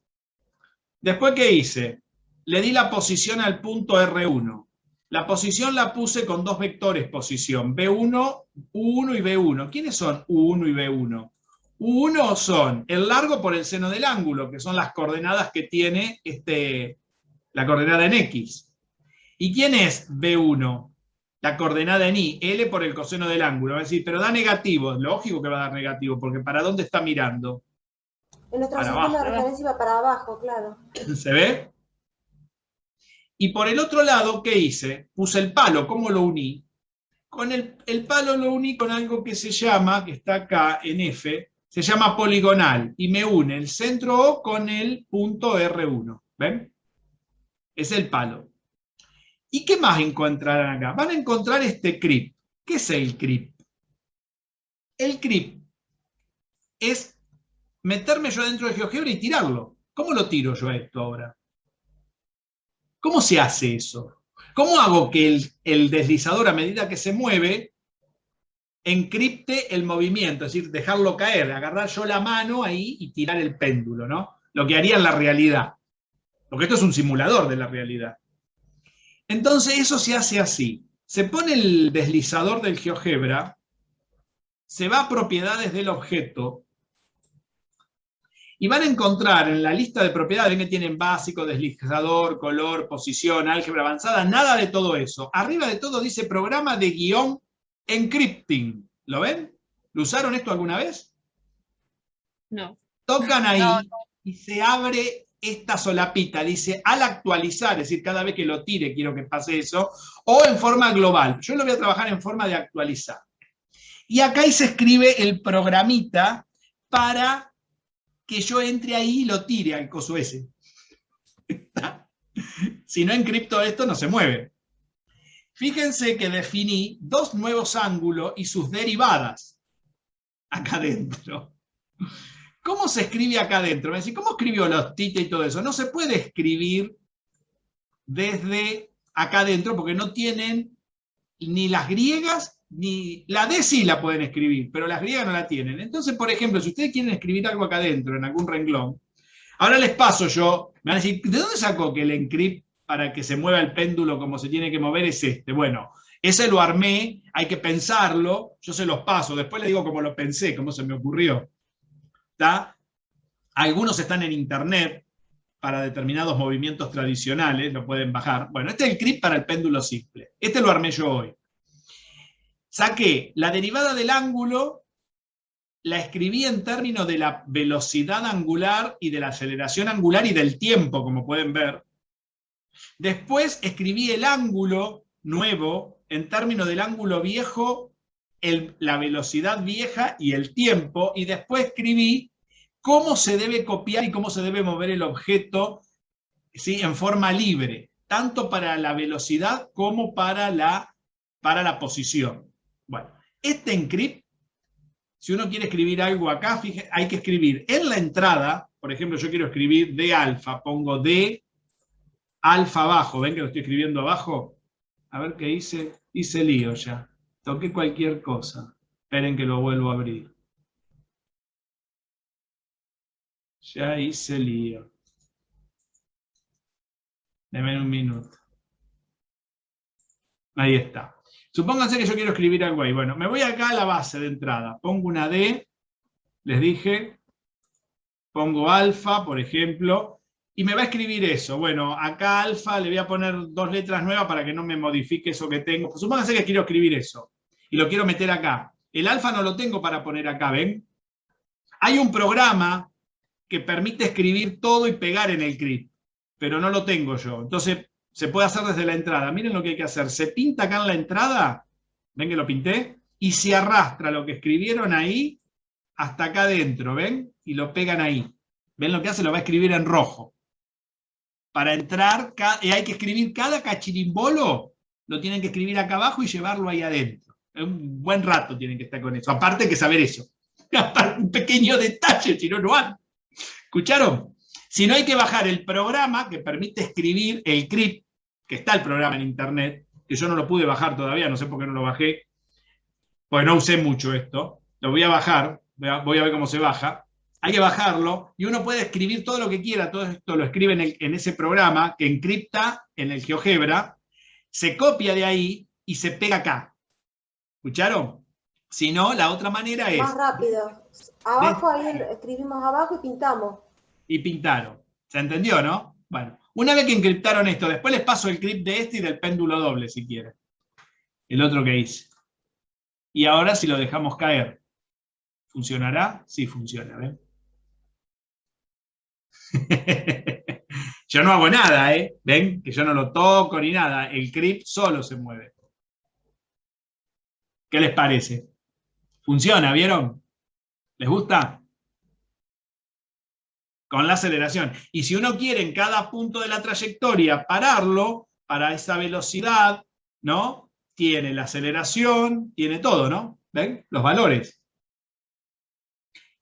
Después, ¿qué hice? Le di la posición al punto R1. La posición la puse con dos vectores posición, B1, U1 y B1. ¿Quiénes son U1 y B1? U1 son el largo por el seno del ángulo, que son las coordenadas que tiene la coordenada en X. ¿Y quién es B1? La coordenada en Y, L por el coseno del ángulo. Va a decir, pero da negativo. Lógico que va a dar negativo, porque ¿para dónde está mirando? En nuestro Para sistema abajo. de referencia va para abajo, claro. ¿Se ve? Y por el otro lado, ¿qué hice? Puse el palo. ¿Cómo lo uní? Con el palo lo uní con algo que se llama, que está acá en F, se llama poligonal, y me une el centro O con el punto R1. ¿Ven? Es el palo. ¿Y qué más encontrarán acá? Van a encontrar este crib. ¿Qué es el crib? El crib es meterme yo dentro de GeoGebra y tirarlo. ¿Cómo lo tiro yo a esto ahora? ¿Cómo se hace eso? ¿Cómo hago que el deslizador, a medida que se mueve, encripte el movimiento? Es decir, dejarlo caer, agarrar yo la mano ahí y tirar el péndulo, ¿no? Lo que haría en la realidad. Porque esto es un simulador de la realidad. Entonces eso se hace así. Se pone el deslizador del GeoGebra, se va a propiedades del objeto, y van a encontrar en la lista de propiedades, ven que tienen básico, deslizador, color, posición, álgebra avanzada, nada de todo eso. Arriba de todo dice programa de guión encrypting. ¿Lo ven? ¿Lo usaron esto alguna vez? No. Tocan ahí y se abre esta solapita. Dice al actualizar, es decir, cada vez que lo tire quiero que pase eso, o en forma global. Yo lo voy a trabajar en forma de actualizar. Y acá ahí se escribe el programita para que yo entre ahí y lo tire al coso ese. Si no encripto esto, no se mueve. Fíjense que definí 2 nuevos ángulos y sus derivadas acá adentro. ¿Cómo se escribe acá adentro? Me decís, ¿cómo escribió los tite y todo eso? No se puede escribir desde acá adentro porque no tienen ni las griegas, ni la D sí la pueden escribir, pero las griegas no la tienen. Entonces, por ejemplo, si ustedes quieren escribir algo acá adentro, en algún renglón, ahora les paso yo, me van a decir, ¿de dónde sacó que el encrypt para que se mueva el péndulo como se tiene que mover es este? Bueno, ese lo armé, hay que pensarlo, yo se los paso, después les digo cómo lo pensé, cómo se me ocurrió. ¿Está? Algunos están en internet para determinados movimientos tradicionales, lo pueden bajar. Bueno, este es el encrypt para el péndulo simple. Este lo armé yo hoy. Saqué la derivada del ángulo, la escribí en términos de la velocidad angular y de la aceleración angular y del tiempo, como pueden ver. Después escribí el ángulo nuevo en términos del ángulo viejo, la velocidad vieja y el tiempo, y después escribí cómo se debe copiar y cómo se debe mover el objeto, ¿sí?, en forma libre, tanto para la velocidad como para la posición. Bueno, este encrypt, si uno quiere escribir algo acá, fíjate, hay que escribir en la entrada, por ejemplo, yo quiero escribir D alfa, pongo D alfa abajo, ¿ven que lo estoy escribiendo abajo? A ver qué hice, hice lío ya, toqué cualquier cosa, esperen que lo vuelvo a abrir. Ya hice lío. Denme un minuto. Ahí está. Supónganse que yo quiero escribir algo ahí. Bueno, me voy acá a la base de entrada. Pongo una D, les dije. Pongo alfa, por ejemplo, y me va a escribir eso. Bueno, acá alfa le voy a poner 2 letras nuevas para que no me modifique eso que tengo. Pues supónganse que quiero escribir eso y lo quiero meter acá. El alfa no lo tengo para poner acá, ¿ven? Hay un programa que permite escribir todo y pegar en el encrypt, pero no lo tengo yo. Entonces, se puede hacer desde la entrada. Miren lo que hay que hacer. Se pinta acá en la entrada, ven que lo pinté, y se arrastra lo que escribieron ahí hasta acá adentro, ¿ven? Y lo pegan ahí. ¿Ven lo que hace? Lo va a escribir en rojo. Para entrar, hay que escribir cada cachirimbolo, lo tienen que escribir acá abajo y llevarlo ahí adentro. Un buen rato tienen que estar con eso. Aparte hay que saber eso. Un pequeño detalle, si no, no van. ¿Escucharon? Si no, hay que bajar el programa que permite escribir el crypt, que está el programa en internet, que yo no lo pude bajar todavía, no sé por qué no lo bajé, porque no usé mucho esto. Lo voy a bajar, voy a ver cómo se baja. Hay que bajarlo y uno puede escribir todo lo que quiera, todo esto lo escribe en ese programa que encripta en el GeoGebra, se copia de ahí y se pega acá. ¿Escucharon? Si no, la otra manera es... Más rápido. Abajo, ahí escribimos abajo y pintamos. Y pintaron. ¿Se entendió, no? Bueno, una vez que encriptaron esto, después les paso el crypt de este y del péndulo doble, si quieren. El otro que hice. Y ahora si lo dejamos caer, ¿funcionará? Sí, funciona, ¿ven? Yo no hago nada, ¿eh? ¿Ven? Que yo no lo toco ni nada. El crypt solo se mueve. ¿Qué les parece? ¿Funciona? ¿Vieron? ¿Les gusta? Con la aceleración. Y si uno quiere en cada punto de la trayectoria pararlo, para esa velocidad, ¿no? Tiene la aceleración, tiene todo, ¿no? ¿Ven? Los valores.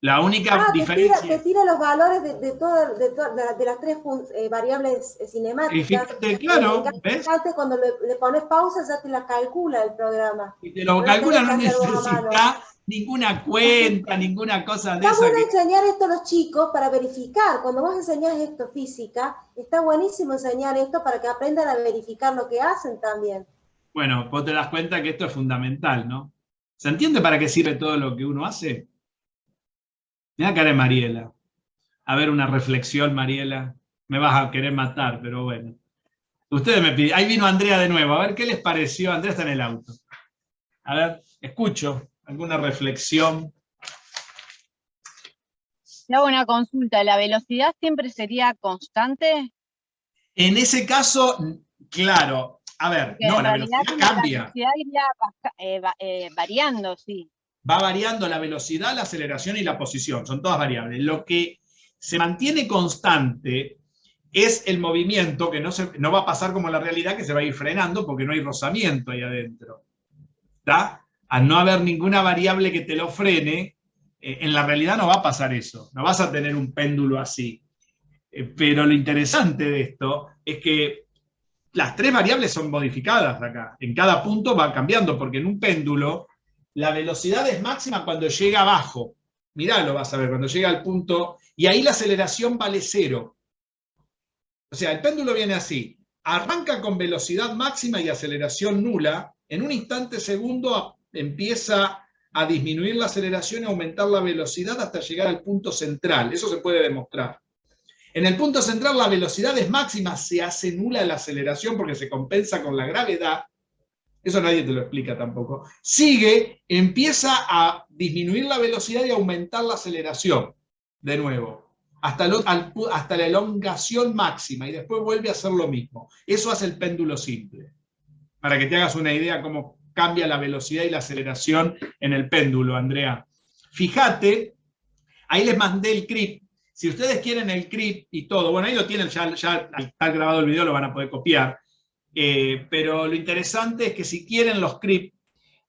La única diferencia... Te tira los valores de las 3 variables cinemáticas. Y fíjate, claro, ¿ves? Cuando le pones pausa ya te la calcula el programa. Y te lo calcula, no necesita ninguna cuenta, ninguna cosa de Está esa. bueno enseñar esto a los chicos para verificar. Cuando vos enseñás esto física, está buenísimo enseñar esto para que aprendan a verificar lo que hacen también. Bueno, vos te das cuenta que esto es fundamental, ¿no? ¿Se entiende para qué sirve todo lo que uno hace? Mirá cara de Mariela. A ver, una reflexión, Mariela. Me vas a querer matar, pero bueno. Ustedes me piden. Ahí vino Andrea de nuevo. A ver, ¿qué les pareció? Andrea está en el auto. A ver, escucho. ¿Alguna reflexión? Le hago una consulta. ¿La velocidad siempre sería constante? En ese caso, claro. A ver, Porque no, en la realidad velocidad cambia. La velocidad iría variando, sí. Va variando la velocidad, la aceleración y la posición. Son todas variables. Lo que se mantiene constante es el movimiento, que no va a pasar como en la realidad, que se va a ir frenando porque no hay rozamiento ahí adentro. ¿Está? Al no haber ninguna variable que te lo frene, en la realidad no va a pasar eso. No vas a tener un péndulo así. Pero lo interesante de esto es que las tres variables son modificadas acá. En cada punto va cambiando, porque en un péndulo la velocidad es máxima cuando llega abajo. Mirá, lo vas a ver, cuando llega al punto, y ahí la aceleración vale 0. O sea, el péndulo viene así. Arranca con velocidad máxima y aceleración nula. En un instante segundo empieza a disminuir la aceleración y aumentar la velocidad hasta llegar al punto central. Eso se puede demostrar. En el punto central la velocidad es máxima, se hace nula la aceleración porque se compensa con la gravedad. Eso nadie te lo explica tampoco. Sigue, empieza a disminuir la velocidad y aumentar la aceleración. De nuevo. Hasta la elongación máxima. Y después vuelve a hacer lo mismo. Eso hace el péndulo simple. Para que te hagas una idea cómo cambia la velocidad y la aceleración en el péndulo, Andrea. Fíjate, ahí les mandé el CRIP. Si ustedes quieren el CRIP y todo, bueno, ahí lo tienen, ya está grabado el video, lo van a poder copiar. Pero lo interesante es que si quieren los CRIP,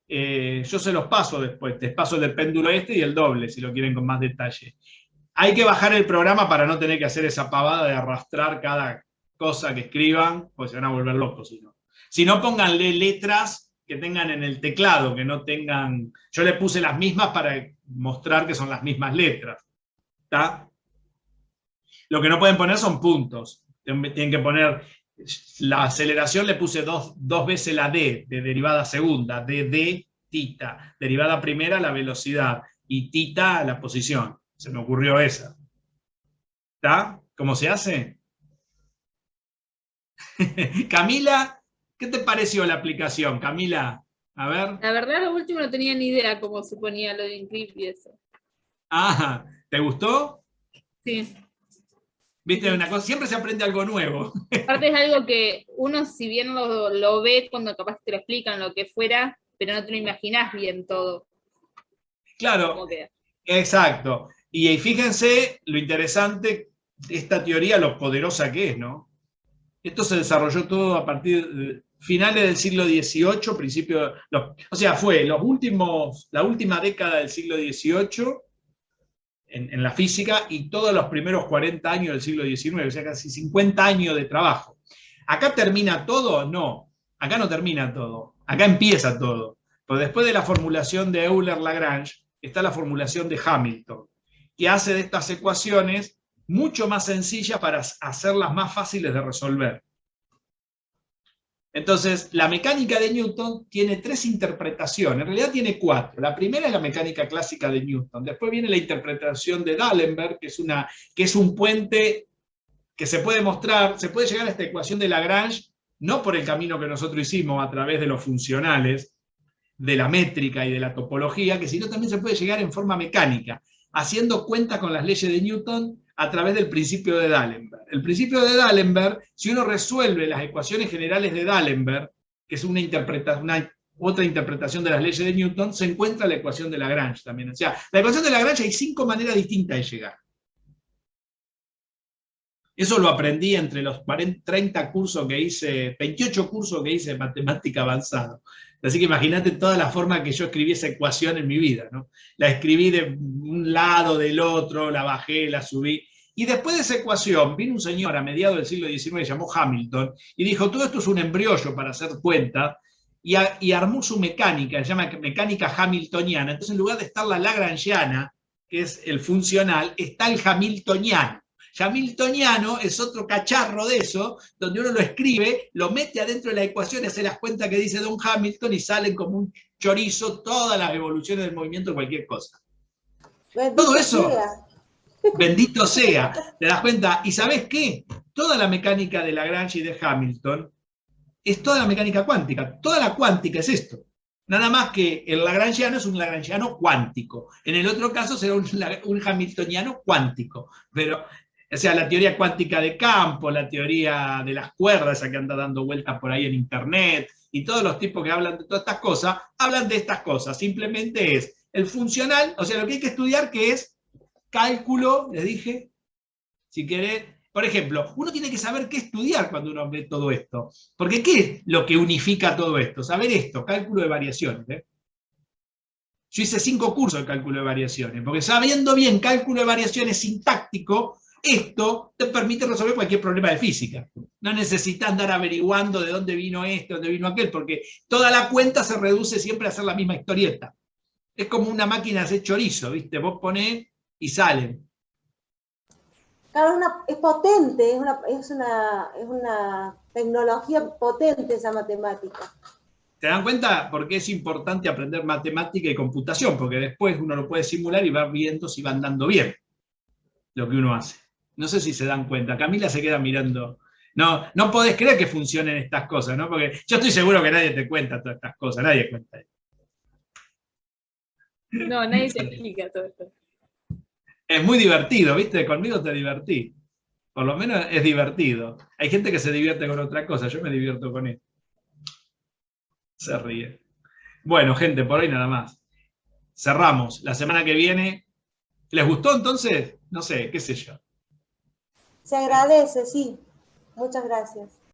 yo se los paso después. Les paso el del péndulo este y el doble, si lo quieren con más detalle. Hay que bajar el programa para no tener que hacer esa pavada de arrastrar cada cosa que escriban, porque se van a volver locos. Si no, pónganle letras que tengan en el teclado, que no tengan... Yo le puse las mismas para mostrar que son las mismas letras. ¿Está? Lo que no pueden poner son puntos. Tienen que poner... La aceleración le puse dos veces la D, de derivada segunda, d, tita. Derivada primera, la velocidad. Y tita, la posición. Se me ocurrió esa. ¿Está? ¿Cómo se hace? Camila, ¿qué te pareció la aplicación, Camila? A ver. La verdad, lo último no tenía ni idea cómo se ponía lo de Inclip y eso. Ah, ¿te gustó? Sí. Viste, una cosa, siempre se aprende algo nuevo. Aparte es algo que uno, si bien lo ve cuando capaz te lo explican, lo que fuera, pero no te lo imaginás bien todo. Claro, exacto. Y fíjense lo interesante de esta teoría, lo poderosa que es, ¿no? Esto se desarrolló todo a partir de finales del siglo XVIII, principio, o sea, fue la última década del siglo XVIII en la física y todos los primeros 40 años del siglo XIX, o sea, casi 50 años de trabajo. ¿Acá termina todo? No, acá no termina todo, acá empieza todo. Pero después de la formulación de Euler-Lagrange está la formulación de Hamilton, que hace de estas ecuaciones mucho más sencillas para hacerlas más fáciles de resolver. Entonces, la mecánica de Newton tiene 3 interpretaciones, en realidad tiene 4. La primera es la mecánica clásica de Newton, después viene la interpretación de D'Alembert, que es un puente que se puede mostrar, se puede llegar a esta ecuación de Lagrange, no por el camino que nosotros hicimos a través de los funcionales, de la métrica y de la topología, que sino también se puede llegar en forma mecánica, haciendo cuenta con las leyes de Newton a través del principio de D'Alembert. El principio de D'Alembert, si uno resuelve las ecuaciones generales de D'Alembert, que es otra interpretación de las leyes de Newton, se encuentra la ecuación de Lagrange también. O sea, la ecuación de Lagrange hay 5 maneras distintas de llegar. Eso lo aprendí entre los 30 cursos que hice, 28 cursos que hice de matemática avanzada. Así que imagínate toda la forma que yo escribí esa ecuación en mi vida, ¿no? La escribí de un lado, del otro, la bajé, la subí. Y después de esa ecuación, vino un señor a mediados del siglo XIX, se llamó Hamilton, y dijo, todo esto es un embriollo para hacer cuenta, y armó su mecánica, se llama mecánica hamiltoniana. Entonces, en lugar de estar la lagrangiana, que es el funcional, está el hamiltoniano. Hamiltoniano es otro cacharro de eso, donde uno lo escribe, lo mete adentro de la ecuación, hace las cuentas que dice Don Hamilton y salen como un chorizo todas las evoluciones del movimiento de cualquier cosa. Bendito Todo eso, sea. bendito sea, ¿te das cuenta? ¿Y sabés qué? Toda la mecánica de Lagrange y de Hamilton es toda la mecánica cuántica. Toda la cuántica es esto. Nada más que el lagrangiano es un lagrangiano cuántico. En el otro caso será un hamiltoniano cuántico. Pero, o sea, la teoría cuántica de campo, la teoría de las cuerdas, esa que anda dando vueltas por ahí en internet, y todos los tipos que hablan de todas estas cosas, hablan de estas cosas. Simplemente es el funcional, o sea, lo que hay que estudiar que es cálculo, les dije, si querés. Por ejemplo, uno tiene que saber qué estudiar cuando uno ve todo esto. Porque ¿qué es lo que unifica todo esto? Saber esto, cálculo de variaciones. Yo hice 5 cursos de cálculo de variaciones, porque sabiendo bien cálculo de variaciones sintáctico, esto te permite resolver cualquier problema de física. No necesitas andar averiguando de dónde vino este, dónde vino aquel, porque toda la cuenta se reduce siempre a hacer la misma historieta. Es como una máquina de hacer chorizo, ¿viste? Vos ponés y salen. Claro, es potente, es una tecnología potente esa matemática. ¿Se dan cuenta por qué es importante aprender matemática y computación? Porque después uno lo puede simular y va viendo si va andando bien lo que uno hace. No sé si se dan cuenta. Camila se queda mirando. No, no podés creer que funcionen estas cosas, ¿no? Porque yo estoy seguro que nadie te cuenta todas estas cosas, nadie cuenta. No, nadie te explica todo esto. Es muy divertido, ¿viste? Conmigo te divertí. Por lo menos es divertido. Hay gente que se divierte con otra cosa, yo me divierto con esto. Se ríe. Bueno, gente, por hoy nada más. Cerramos. La semana que viene. ¿Les gustó entonces? No sé, qué sé yo. Se agradece, sí. Muchas gracias.